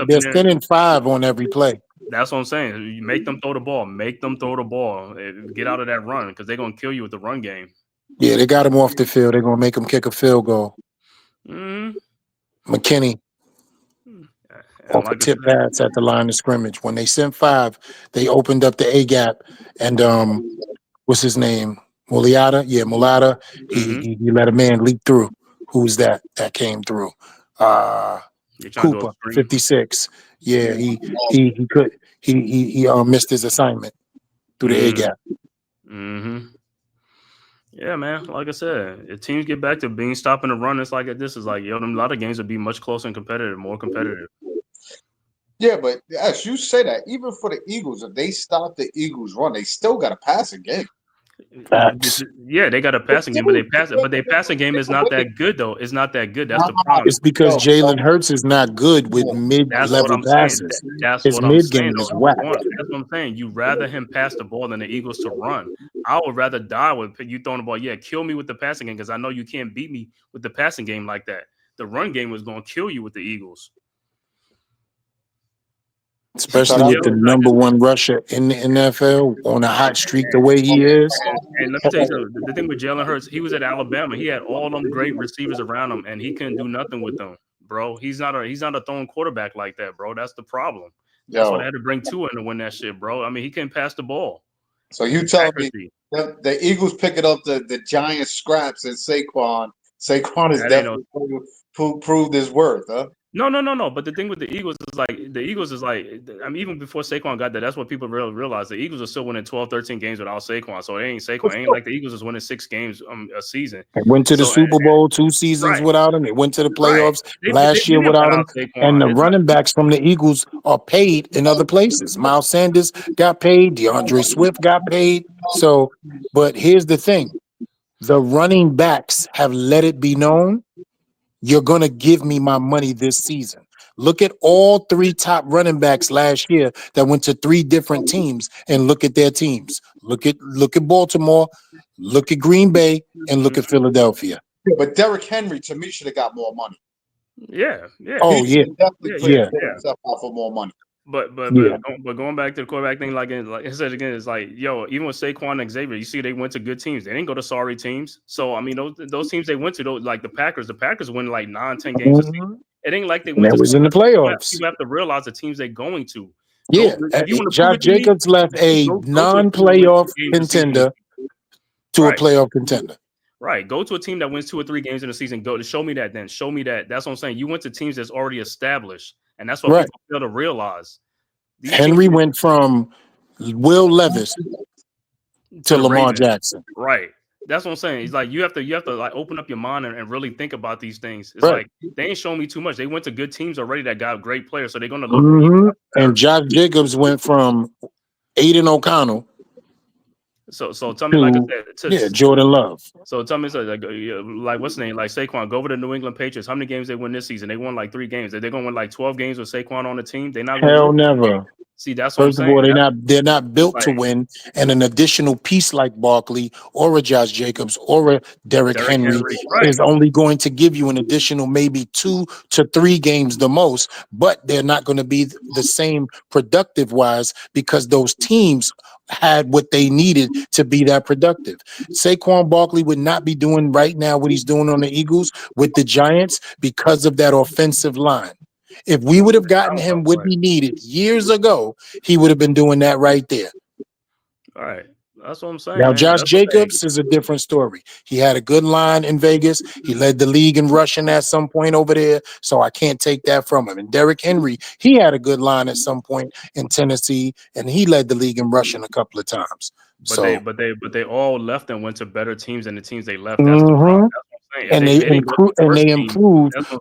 they're sending 5 on every play. That's what I'm saying. You make them throw the ball. Make them throw the ball. Get out of that run because they're gonna kill you with the run game. Yeah, they got him off the field. They're gonna make him kick a field goal. McKinney off a tip pass at the line of scrimmage. When they sent 5, they opened up the A gap, and what's his name? Mulata? Yeah, Mulata. He let a man leap through. Who's that came through? Cooper, 56. Yeah, he missed his assignment through the A gap. Yeah, man. Like I said, if teams get back to stopping the run, it's like this is like, a lot of games would be much closer and more competitive. Yeah, but as you say that, even for the Eagles, if they stop the Eagles' run, they still got to pass a game. Facts. Yeah, they got a passing game, but their passing game is not that good though. It's not that good. That's the Nah, problem. It's because yo, Jalen Hurts is not good with That's what mid-level I'm saying. passes. That's His what I'm mid saying game is though. whack. That's what I'm saying. You rather him pass the ball than the Eagles to run. I would rather die with you throwing the ball. Yeah, kill me with the passing game because I know you can't beat me with the passing game like that. The run game was going to kill you with the Eagles. Especially with the number one rusher in the NFL on a hot streak the way he is. And let me tell you something. The thing with Jalen Hurts, he was at Alabama. He had all them great receivers around him, and he couldn't do nothing with them, bro. He's not a throwing quarterback like that, bro. That's the problem. That's why they had to bring Tua in to win that shit, bro. I mean, he couldn't pass the ball. So you tell me the Eagles picking up the giant scraps and Saquon is definitely proved his worth, huh? No. But the thing with the Eagles is like, I mean, even before Saquon got there, that's what people realize. The Eagles are still winning 12, 13 games without Saquon. So it ain't Saquon. It ain't like the Eagles is winning 6 games a season. They went to the Super Bowl 2 seasons without him. They went to the playoffs last year without him. And the running backs from the Eagles are paid in other places. Miles Sanders got paid. DeAndre Swift got paid. So, but here's the thing. The running backs have let it be known, you're going to give me my money this season. Look at all 3 top running backs last year that went to 3 different teams and look at their teams. Look at Baltimore, look at Green Bay, and look at Philadelphia. Yeah, but Derrick Henry, to me, should have got more money. Yeah. Oh, yeah. Definitely put himself out for more money. But going back to the quarterback thing, like I said again, it's like, yo, even with Saquon and Xavier, you see they went to good teams. They didn't go to sorry teams. So I mean, those teams they went to, those, like the Packers win like 9, 10 games a season. It ain't like they went that to. Was in the playoffs. You have to realize the teams they're going to. Yeah, Josh Jacobs left a non-playoff contender to a playoff contender. Right. Go to a team that wins 2 or 3 games in a season. Go to show me that. Then show me that. That's what I'm saying. You went to teams that's already established, and that's what people fail to realize. Henry went from Will Levis to Lamar Jackson. Right. That's what I'm saying. It's like you have to like open up your mind and really think about these things. It's like they ain't showing me too much. They went to good teams already that got great players, so they're going to look. And Josh Jacobs went from Aiden O'Connell. So tell me, like I said, Jordan Love. So tell me, like what's the name? Like Saquon, go over to New England Patriots. How many games they win this season? They won like 3 games. They're gonna win like 12 games with Saquon on the team. They're not. Hell never. See, that's what First I'm of saying. all, they're not built to win, and an additional piece like Barkley or a Josh Jacobs or a Derrick Henry is only going to give you an additional maybe 2 to 3 games the most, but they're not going to be the same productive wise because those teams had what they needed to be that productive. Saquon Barkley would not be doing right now what he's doing on the Eagles with the Giants because of that offensive line. If we would have gotten him what he needed years ago, he would have been doing that right there. All right. That's what I'm saying. Now, Josh Jacobs is a different story. He had a good line in Vegas. He led the league in rushing at some point over there, so I can't take that from him. And Derrick Henry, he had a good line at some point in Tennessee, and he led the league in rushing a couple of times. But they all left and went to better teams than the teams they left. That's the problem. And they improved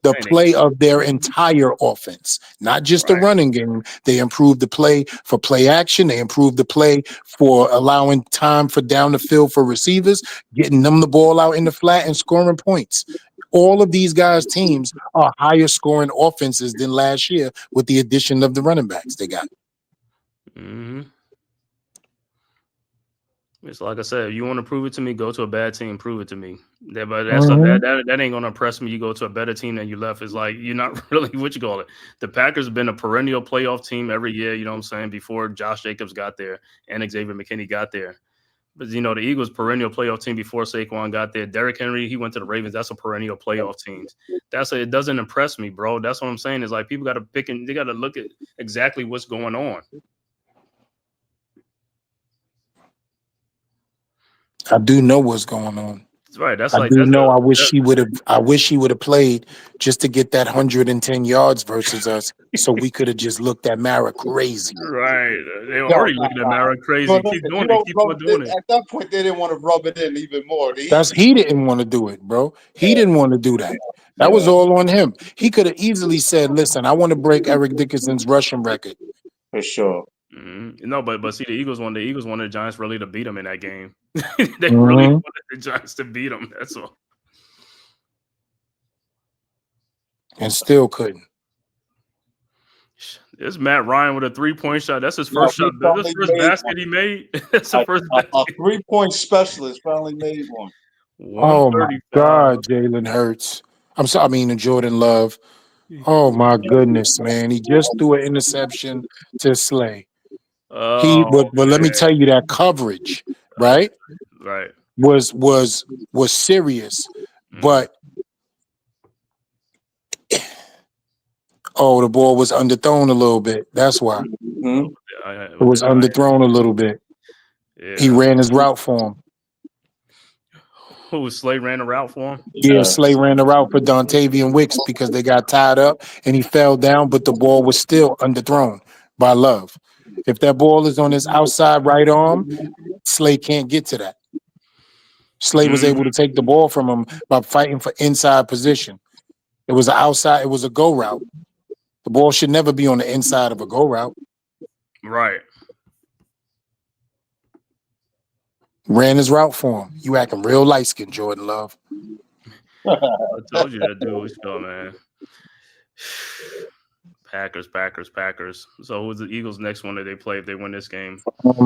the play of their entire offense, not just the running game. They improved the play for play action. They improved the play for allowing time for down the field for receivers, getting them the ball out in the flat and scoring points. All of these guys' teams are higher scoring offenses than last year with the addition of the running backs they got. Mm-hmm. It's like I said, if you want to prove it to me, go to a bad team, prove it to me. But that ain't gonna impress me. You go to a better team than you left. It's like you're not really what you call it. The Packers have been a perennial playoff team every year, you know what I'm saying, before Josh Jacobs got there and Xavier McKinney got there. But the Eagles perennial playoff team before Saquon got there. Derrick Henry, he went to the Ravens. That's a perennial playoff team. It doesn't impress me, bro. That's what I'm saying. Is like people got to pick and they got to look at exactly what's going on. I do know what's going on. That's right. I wish he would have played just to get that 110 yards versus us, so we could have just looked at Mara crazy. Right. They were already looking at Mara crazy. Keep doing it. At that point, they didn't want to rub it in even more. He didn't want to do it, bro. He didn't want to do that. That was all on him. He could have easily said, "Listen, I want to break Eric Dickerson's rushing record." For sure. No, but see, the Eagles wanted the Giants really to beat them in that game. They really Mhm. wanted the Giants to beat them. That's all. And still couldn't. It's Matt Ryan with a 3-point shot. That's his Yeah, first shot. he That's his finally first made one. basket he made. That's the first A basket. 3-point specialist finally made one. Oh my 135. God, Jalen Hurts. I'm sorry, I mean Jordan Love. Oh my goodness, man. He just threw an interception to Slay. Oh But let me tell you that coverage, right? right. Was serious. But the ball was underthrown a little bit. That's why. Hmm? It was underthrown a little bit. He Yeah. ran his route for him. Who Slay ran a route for him? Yeah, Slay ran the route for Dontavian Wicks because they got tied up and he fell down, but the ball was still underthrown by Love. If that ball is on his outside right arm, Slay can't get to that. Slay was able to take the ball from him by fighting for inside position. It was it was a go route. The ball should never be on the inside of a go route. Right. Ran his route for him. You acting real light skinned, Jordan Love. I told you that dude was good, man. Packers. So who's the Eagles' next one that they play if they win this game?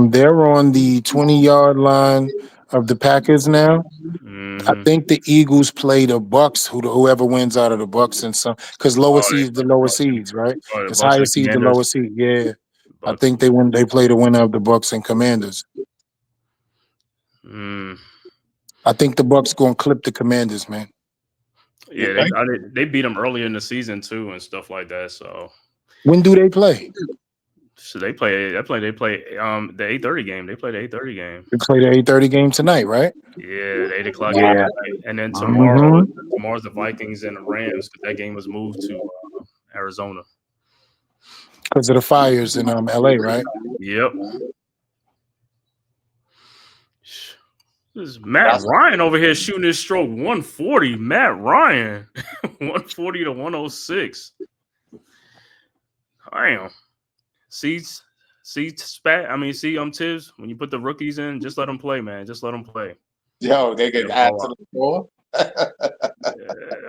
They're on the 20-yard line of the Packers now. I think the Eagles play the Bucks, whoever wins out of the Bucks and some, because lower seeds the lower seeds, right? The It's Bucks higher and seed the Commanders. lower seed. Yeah. I Bucks. think they play the winner of the Bucks and Commanders. I think the Bucks gonna clip the Commanders, man. Yeah, they beat them earlier in the season too and stuff like that. So when do they play? So they play the 8:30 game. They play the 8:30 game. They play the 8:30 game tonight, right? Yeah, the 8 o'clock game Yeah. tonight. And then tomorrow's the Vikings and the Rams because that game was moved to Arizona. Because of the fires in LA, right? Yep. This is Matt Ryan over here shooting his stroke 140. Matt Ryan, 140 to 106. Damn. See, Tibbs, when you put the rookies in, just let them play, man. Just let them play. Yo, they get add to the score.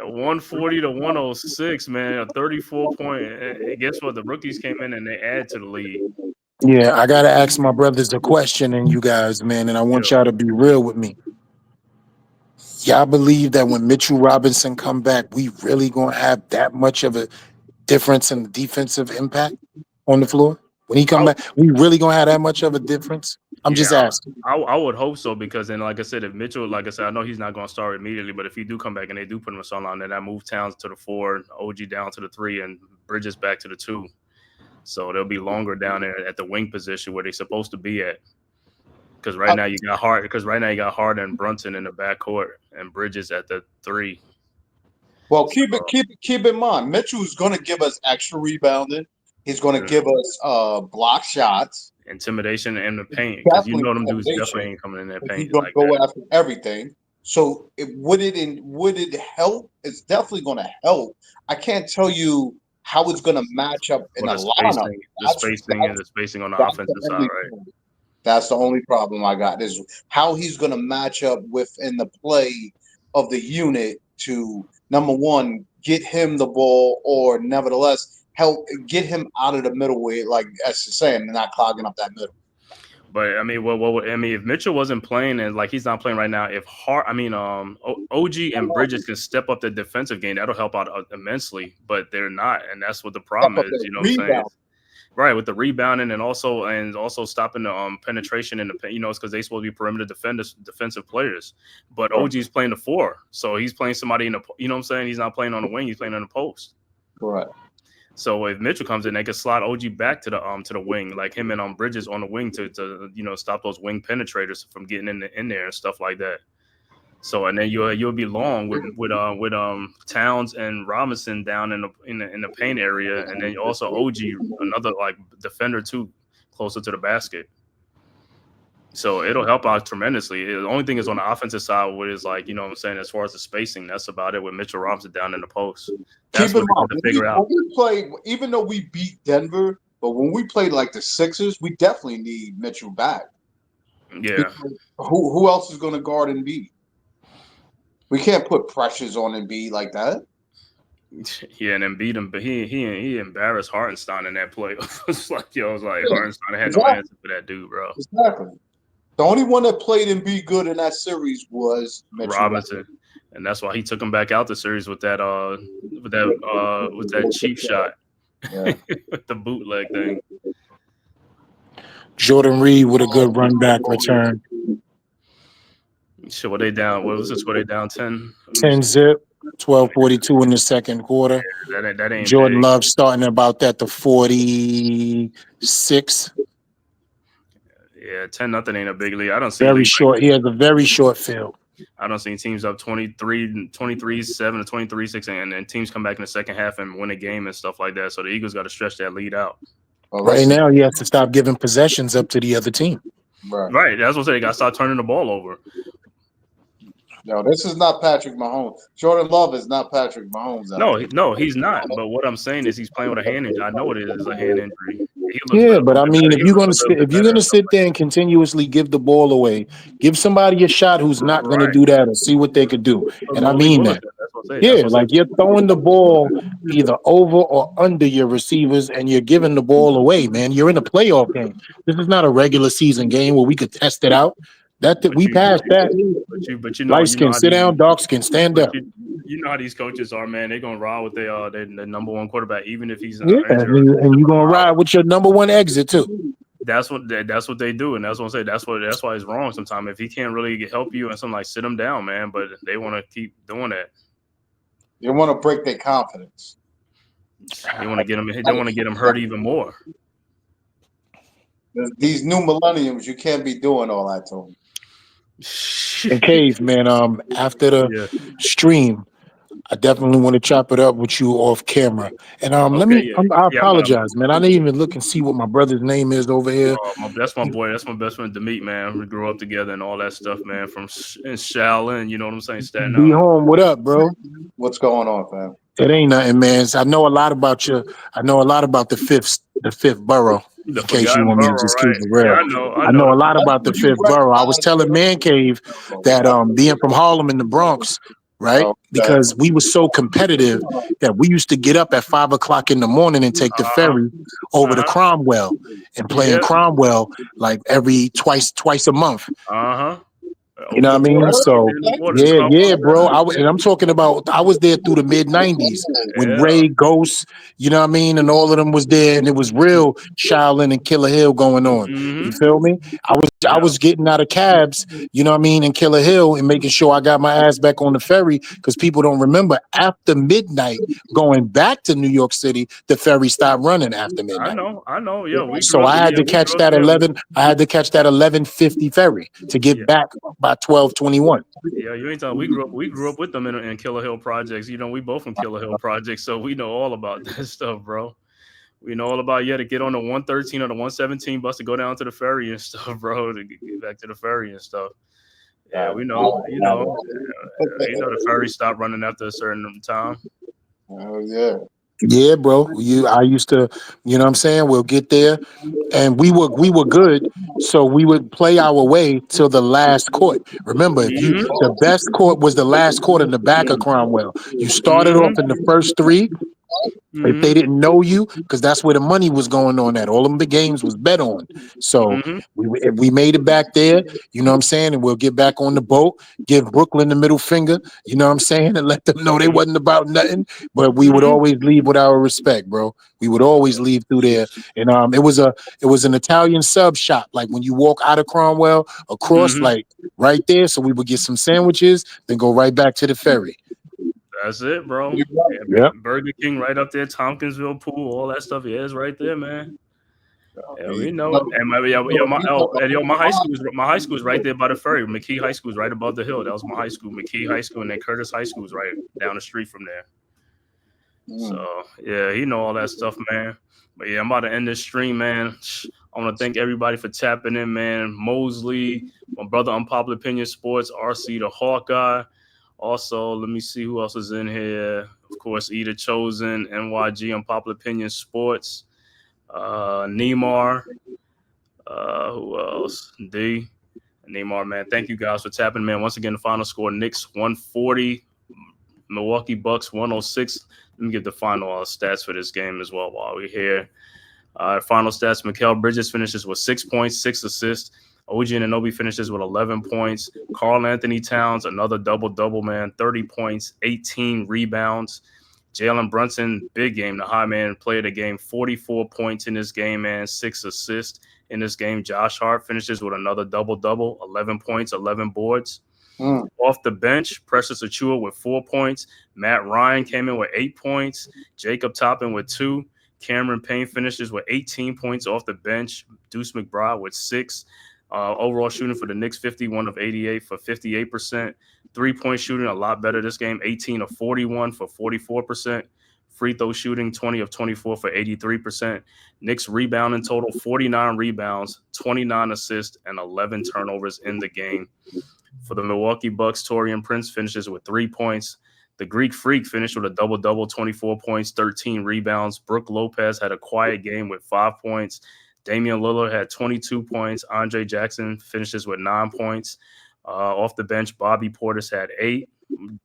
140 to 106, man. A 34-point. Guess what? The rookies came in and they add to the lead. Yeah, I gotta ask my brothers a question and you guys, man, and I want y'all to be real with me. Y'all believe that when Mitchell Robinson come back, we really gonna have that much of a difference in the defensive impact on the floor? When he come back, we really gonna have that much of a difference? I'm just asking. I would hope so because then, like I said, if Mitchell, like I said, I know he's not going to start immediately, but if he do come back and they do put him on line, then I move Towns to the 4, OG down to the 3, and Bridges back to the 2. So they'll be longer down there at the wing position where they're supposed to be at. Because right now you got Hart and Brunson in the backcourt and Bridges at the 3. Well, keep in mind, Mitchell's going to give us extra rebounding. He's going to give us block shots, intimidation in the paint because you know them dudes definitely ain't coming in that paint. He's going to go after everything. So would it help? It's definitely going to help. I can't tell you how it's going to match up in the lineup. The spacing on the offensive side, right? That's the only problem I got is how he's going to match up within the play of the unit to, number one, get him the ball or nevertheless help get him out of the middle way, like as you're saying, not clogging up that middle. But I mean, if Mitchell wasn't playing and like he's not playing right now, if OG and Bridges can step up the defensive game, that'll help out immensely. But they're not, and that's what the problem is. You know what I'm saying? Right, with the rebounding and also stopping the penetration in the paint, it's because they're supposed to be perimeter defensive players. But OG's playing the 4, so he's playing somebody in the, you know what I'm saying? He's not playing on the wing, he's playing on the post. Right. So if Mitchell comes in, they can slide OG back to the wing, like him and Bridges on the wing to stop those wing penetrators from getting in there and stuff like that. So and then you'll be long with Towns and Robinson down in the paint area, and then also OG, another like defender too, closer to the basket. So it'll help out tremendously. The only thing is on the offensive side, where it's like, what I'm saying, as far as the spacing, that's about it with Mitchell Robinson down in the post. That's Keep in what mind, to figure out. When we play, even though we beat Denver, But when we played like the Sixers, we definitely need Mitchell back. Yeah. Because who else is going to guard Embiid? We can't put pressures on Embiid like that. Yeah, and then beat him, but he embarrassed Hartenstein in that play. It's like, yo, I was like, Yeah, Hartenstein had no exactly. answer for that dude, bro. Exactly. The only one that played Embiid good in that series was Mitchell Robinson, and that's why he took him back out the series with that cheap shot, Yeah. with the bootleg thing. Jordan Reed with a good run back return. So were they down? What was this? Were they down 10? 10 zip, 12:42 in the second quarter. That ain't Jordan big. Love starting about that to 46. Yeah, 10-0 ain't a big lead. I don't see Very leagues short. He has a very short field. I don't see teams up 23-7 to 23-6, and then teams come back in the second half and win a game and stuff like that. So the Eagles got to stretch that lead out. Right now, he has to stop giving possessions up to the other team. Right. That's what I'm saying. They got to start turning the ball over. No, this is not Patrick Mahomes. Jordan Love is not Patrick Mahomes. No, he's not. But what I'm saying is he's playing with a hand injury. I know it is a hand injury. Yeah, but I mean, if you're gonna sit there and continuously give the ball away, give somebody a shot who's not gonna do that and see what they could do. And I mean that. Yeah, like you're throwing the ball either over or under your receivers, and you're giving the ball away, man. You're in a playoff game. This is not a regular season game where we could test it out. We passed that. But you know, light skin, sit down. Dark skin, stand up. You know how these coaches are, man. They're gonna ride with their number one quarterback, even if he's injured. And you're gonna ride with your number one exit too. That's what they do, and that's what I'm saying. That's why it's wrong sometimes. If he can't really help you and something, like, sit him down, man. But they want to keep doing that. They want to break their confidence. They want to get him. They want to get him hurt even more. These new millenniums, you can't be doing all that to them. And Cave, man, after the stream, I definitely want to chop it up with you off camera. And I apologize, man. I didn't even look and see what my brother's name is over here. That's my boy. That's my best friend, Demeet, man. We grew up together and all that stuff, man. From in Shaolin, you know what I'm saying? Staten Be home. What up, bro? What's going on, fam? It ain't nothing, man. I know a lot about you. I know a lot about the fifth borough. In case you want me to just keep it real. Yeah, I know a lot about the fifth borough. I was telling Man-Cave that being from Harlem in the Bronx, right? Because we were so competitive that we used to get up at 5 o'clock in the morning and take the ferry over to Cromwell and play in Cromwell like twice a month. You know what I mean? So yeah, bro. And I'm talking about I was there through the mid-90s when Ray, Ghost, you know what I mean, and all of them was there, and it was real Shaolin and Killer Hill going on. You feel me? I was getting out of cabs, you know what I mean, in Killer Hill and making sure I got my ass back on the ferry, because people don't remember after midnight going back to New York City, the ferry stopped running after midnight. I know. Yeah. So I had to catch that 11:50 ferry to get back by 12:21. Yeah, you ain't talking. We grew up with them in Killer Hill projects. You know, we both from Killer Hill projects, so we know all about that stuff, bro. We know all about to get on the 113 or the 117 bus to go down to the ferry and stuff, bro, to get back to the ferry and stuff. Yeah, we know. You know the ferry stopped running after a certain time. Oh yeah. Yeah, bro. I used to, you know what I'm saying? We'll get there, and we were good, so we would play our way till the last court. Remember, the best court was the last court in the back of Cromwell. You started off in the first three. If they didn't know you, because that's where the money was going on at. All of the games was bet on. So if we made it back there, you know what I'm saying, and we'll get back on the boat, give Brooklyn the middle finger, you know what I'm saying, and let them know they wasn't about nothing. But we would always leave with our respect, bro. We would always leave through there. And it was an Italian sub shop, like when you walk out of Cromwell across, like right there. So we would get some sandwiches, then go right back to the ferry. That's it, bro. Yeah. Burger King right up there, Tompkinsville Pool, all that stuff. Yeah, it's right there, man. Yeah, we know it. And my high school is right there by the ferry. McKee High School is right above the hill. That was my high school. McKee High School, and then Curtis High School is right down the street from there. So yeah, he know all that stuff, man. But yeah, I'm about to end this stream, man. I want to thank everybody for tapping in, man. Mosley, my brother, Unpopular Opinion Sports, RC the Hawkeye. Also, let me see who else is in here. Of course, Eda Chosen, NYG, Unpopular Opinion Sports. Neymar. Who else? D. Neymar, man. Thank you guys for tapping, man. Once again, the final score: Knicks 140, Milwaukee Bucks 106. Let me give the final stats for this game as well while we're here. Final stats: Mikal Bridges finishes with 6 points, 6 assists. OG Anunoby finishes with 11 points. Karl Anthony Towns, another double-double, man, 30 points, 18 rebounds. Jalen Brunson, big game, the high man, play of the game, 44 points in this game, man, 6 assists in this game. Josh Hart finishes with another double-double, 11 points, 11 boards. Off the bench, Precious Achiuwa with 4 points. Matt Ryan came in with 8 points. Jacob Toppin with 2. Cameron Payne finishes with 18 points off the bench. Deuce McBride with 6. Overall shooting for the Knicks, 51 of 88 for 58%. 3-point shooting, a lot better this game, 18 of 41 for 44%. Free throw shooting, 20 of 24 for 83%. Knicks rebounding total, 49 rebounds, 29 assists, and 11 turnovers in the game. For the Milwaukee Bucks, Taurean Prince finishes with 3 points. The Greek Freak finished with a double-double, 24 points, 13 rebounds. Brook Lopez had a quiet game with 5 points. Damian Lillard had 22 points. Andre Jackson finishes with 9 points. Off the bench, Bobby Portis had 8.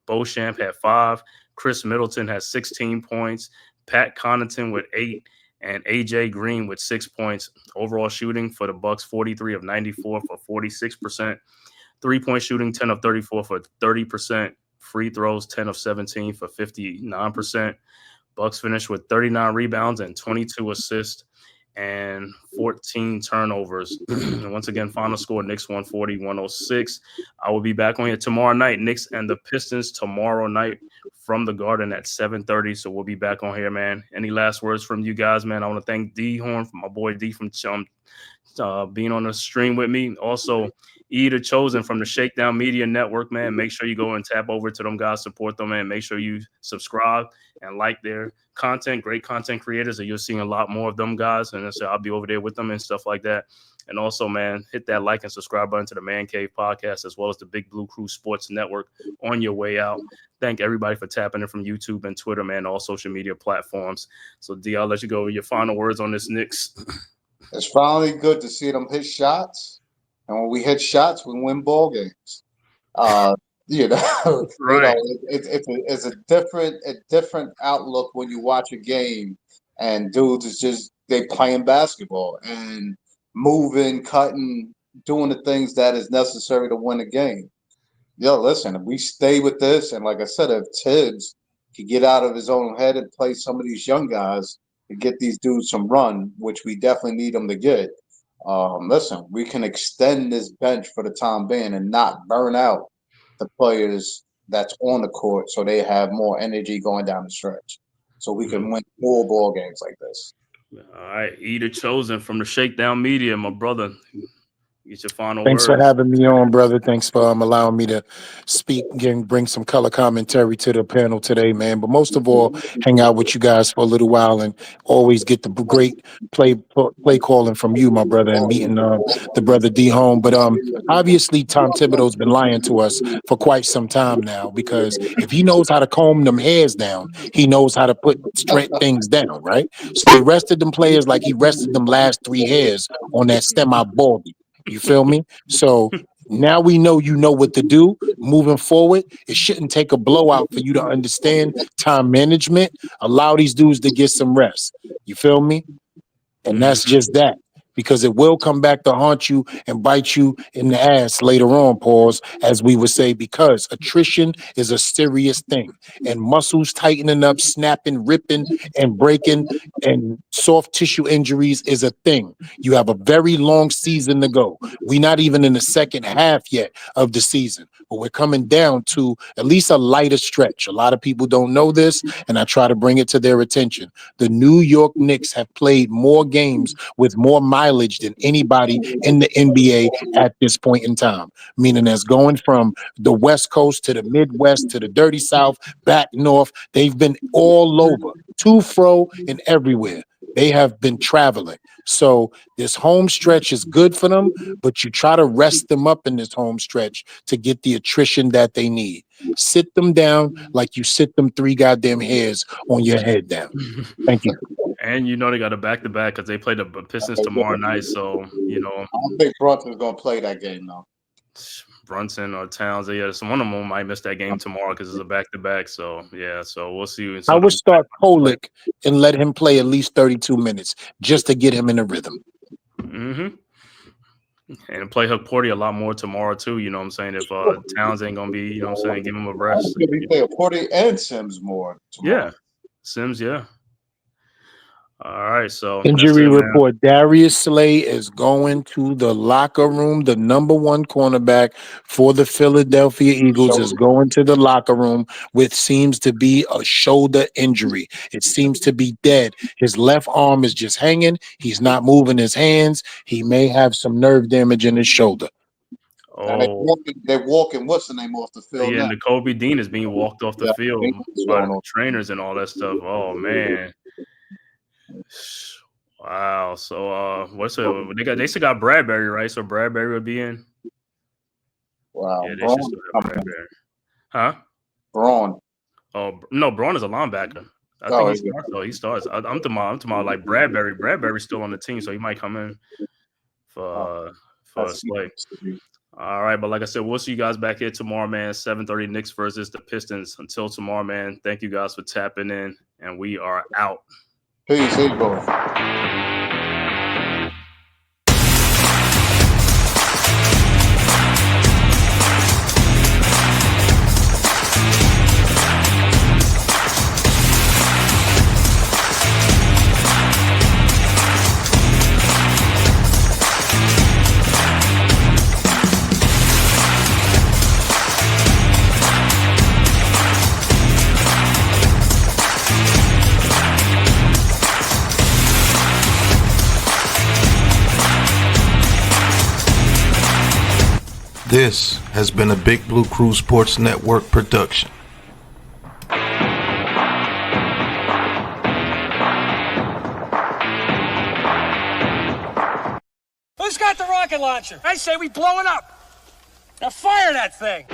Beauchamp had 5. Chris Middleton has 16 points. Pat Connaughton with 8. And AJ Green with 6 points. Overall shooting for the Bucks, 43 of 94 for 46%. 3-point shooting, 10 of 34 for 30%. Free throws, 10 of 17 for 59%. Bucks finished with 39 rebounds and 22 assists and 14 turnovers. And once again, final score, Knicks 140-106. I will be back on here tomorrow night. Knicks and the Pistons tomorrow night from the Garden at 7:30. So we'll be back on here, man. Any last words from you guys, man? I want to thank D Horn, my boy D from being on the stream with me. Also, the Chosen from the Shakedown Media Network, man. Make sure you go and tap over to them guys, support them, man. Make sure you subscribe and like their content. Great content creators, and you're seeing a lot more of them guys. And so I'll be over there with them and stuff like that. And also, man, hit that like and subscribe button to the Man-Cave podcast as well as the Big Blue Crew Sports Network on your way out. Thank everybody for tapping in from YouTube and Twitter, man, all social media platforms. So, D, I'll let you go with your final words on this Knicks. It's finally good to see them hit shots. And when we hit shots, we win ball games. Right. It's a different outlook when you watch a game and dudes is just they playing basketball and moving, cutting, doing the things that is necessary to win a game. Listen, if we stay with this, and like I said, if Tibbs can get out of his own head and play some of these young guys and get these dudes some run, which we definitely need them to get. Listen, we can extend this bench for the time being and not burn out the players that's on the court so they have more energy going down the stretch. So we can win more ball games like this. All right. The Chosen from the Shakedown Media, my brother. Get your final Thanks words. for having me on, brother. Thanks for allowing me to speak and bring some color commentary to the panel today, man. But most of all, hang out with you guys for a little while and always get the great play calling from you, my brother, and meeting the brother D Home. But obviously, Tom Thibodeau's been lying to us for quite some time now, because if he knows how to comb them hairs down, he knows how to put straight things down, right? So he rested them players like he rested them last 3 hairs on that semi-baldy. You feel me? So now we know you know what to do moving forward. It shouldn't take a blowout for you to understand time management. Allow these dudes to get some rest. You feel me? And that's just that. Because it will come back to haunt you and bite you in the ass later on, pause, as we would say, because attrition is a serious thing. And muscles tightening up, snapping, ripping, and breaking, and soft tissue injuries is a thing. You have a very long season to go. We're not even in the second half yet of the season, but we're coming down to at least a lighter stretch. A lot of people don't know this, and I try to bring it to their attention. The New York Knicks have played more games with more mileage than anybody in the NBA at this point in time, meaning that's going from the West Coast to the Midwest to the dirty South, back north. They've been all over, to, fro, and everywhere. They have been traveling. So this home stretch is good for them, but you try to rest them up in this home stretch to get the attrition that they need. Sit them down like you sit them 3 goddamn hairs on your head down. Thank you. And they got a back-to-back because they play the Pistons tomorrow night. So I don't think Brunson's gonna play that game though. Brunson or Towns, so one of them might miss that game tomorrow because it's a back-to-back. So yeah, so we'll see. I would start Polik and let him play at least 32 minutes just to get him in a rhythm. Mm-hmm. And play Porty a lot more tomorrow too. You know what I'm saying? If Towns ain't gonna be, give him a rest. We play Porty and Sims more tomorrow. Yeah, Sims. Yeah. All right. So injury report: Darius Slay is going to the locker room. The number one cornerback for the Philadelphia Eagles is going to the locker room with seems to be a shoulder injury. It seems to be dead. His left arm is just hanging. He's not moving his hands. He may have some nerve damage in his shoulder. Oh, they're walking. What's the name off the field? Yeah, now? Kobe Dean is being walked off the field by the trainers and all that stuff. Oh man. Wow. So they still got Bradbury, right? So Bradbury would be in. Wow. Yeah, they should still have Bradbury. Huh? Braun. Oh no, Braun is a linebacker. I think he starts though. He starts. I'm talking about like Bradbury. Bradbury's still on the team, so he might come in for Slay. All right, but like I said, we'll see you guys back here tomorrow, man. 7:30 Knicks versus the Pistons. Until tomorrow, man. Thank you guys for tapping in, and we are out. Peace, Eagles. This has been a Big Blue Crew Sports Network production. Who's got the rocket launcher? I say we blow it up. Now fire that thing.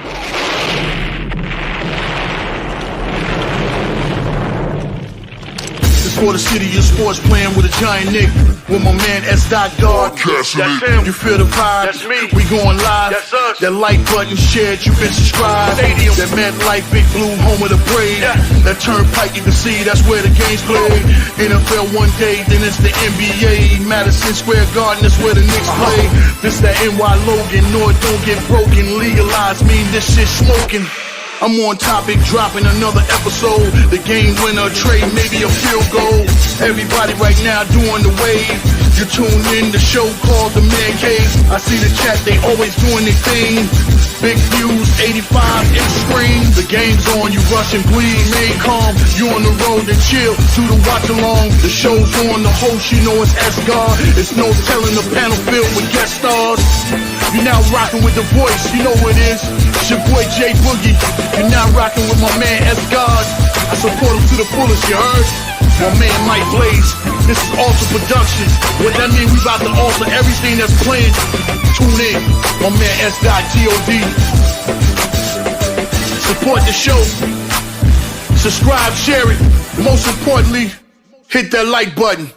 For the city of sports, playing with a giant Nick. With my man S. God. That's him. You feel the vibe? That's me. We going live. That's us. That like button shared, you been subscribed. Stadium. That MetLife, Big Blue, home of the Braves. Yeah. That turnpike you can see, that's where the game's played. NFL one day, then it's the NBA. Madison Square Garden, that's where the Knicks play. This that NY Logan, no it don't get broken. Legalize, mean this shit smoking. I'm on topic, dropping another episode. The game winner, trade, maybe a field goal. Everybody right now doing the wave. You tune in, the show called TheMan-Cave. I see the chat, they always doing their thing. Big views, 85 inch screen. The game's on, you rush and bleed, remain calm. You on the road and chill, do the watch along. The show's on, the host, you know it's S-God. It's no telling the panel filled with guest stars. You're now rocking with the voice, you know who it is. It's your boy J Boogie. You're now rocking with my man S-God. I support him to the fullest, you heard? My man Mike Blaze. This is Alter Productions. What that mean? We about to alter everything that's playing. Tune in. My man S.God. Support the show. Subscribe, share it. Most importantly, hit that like button.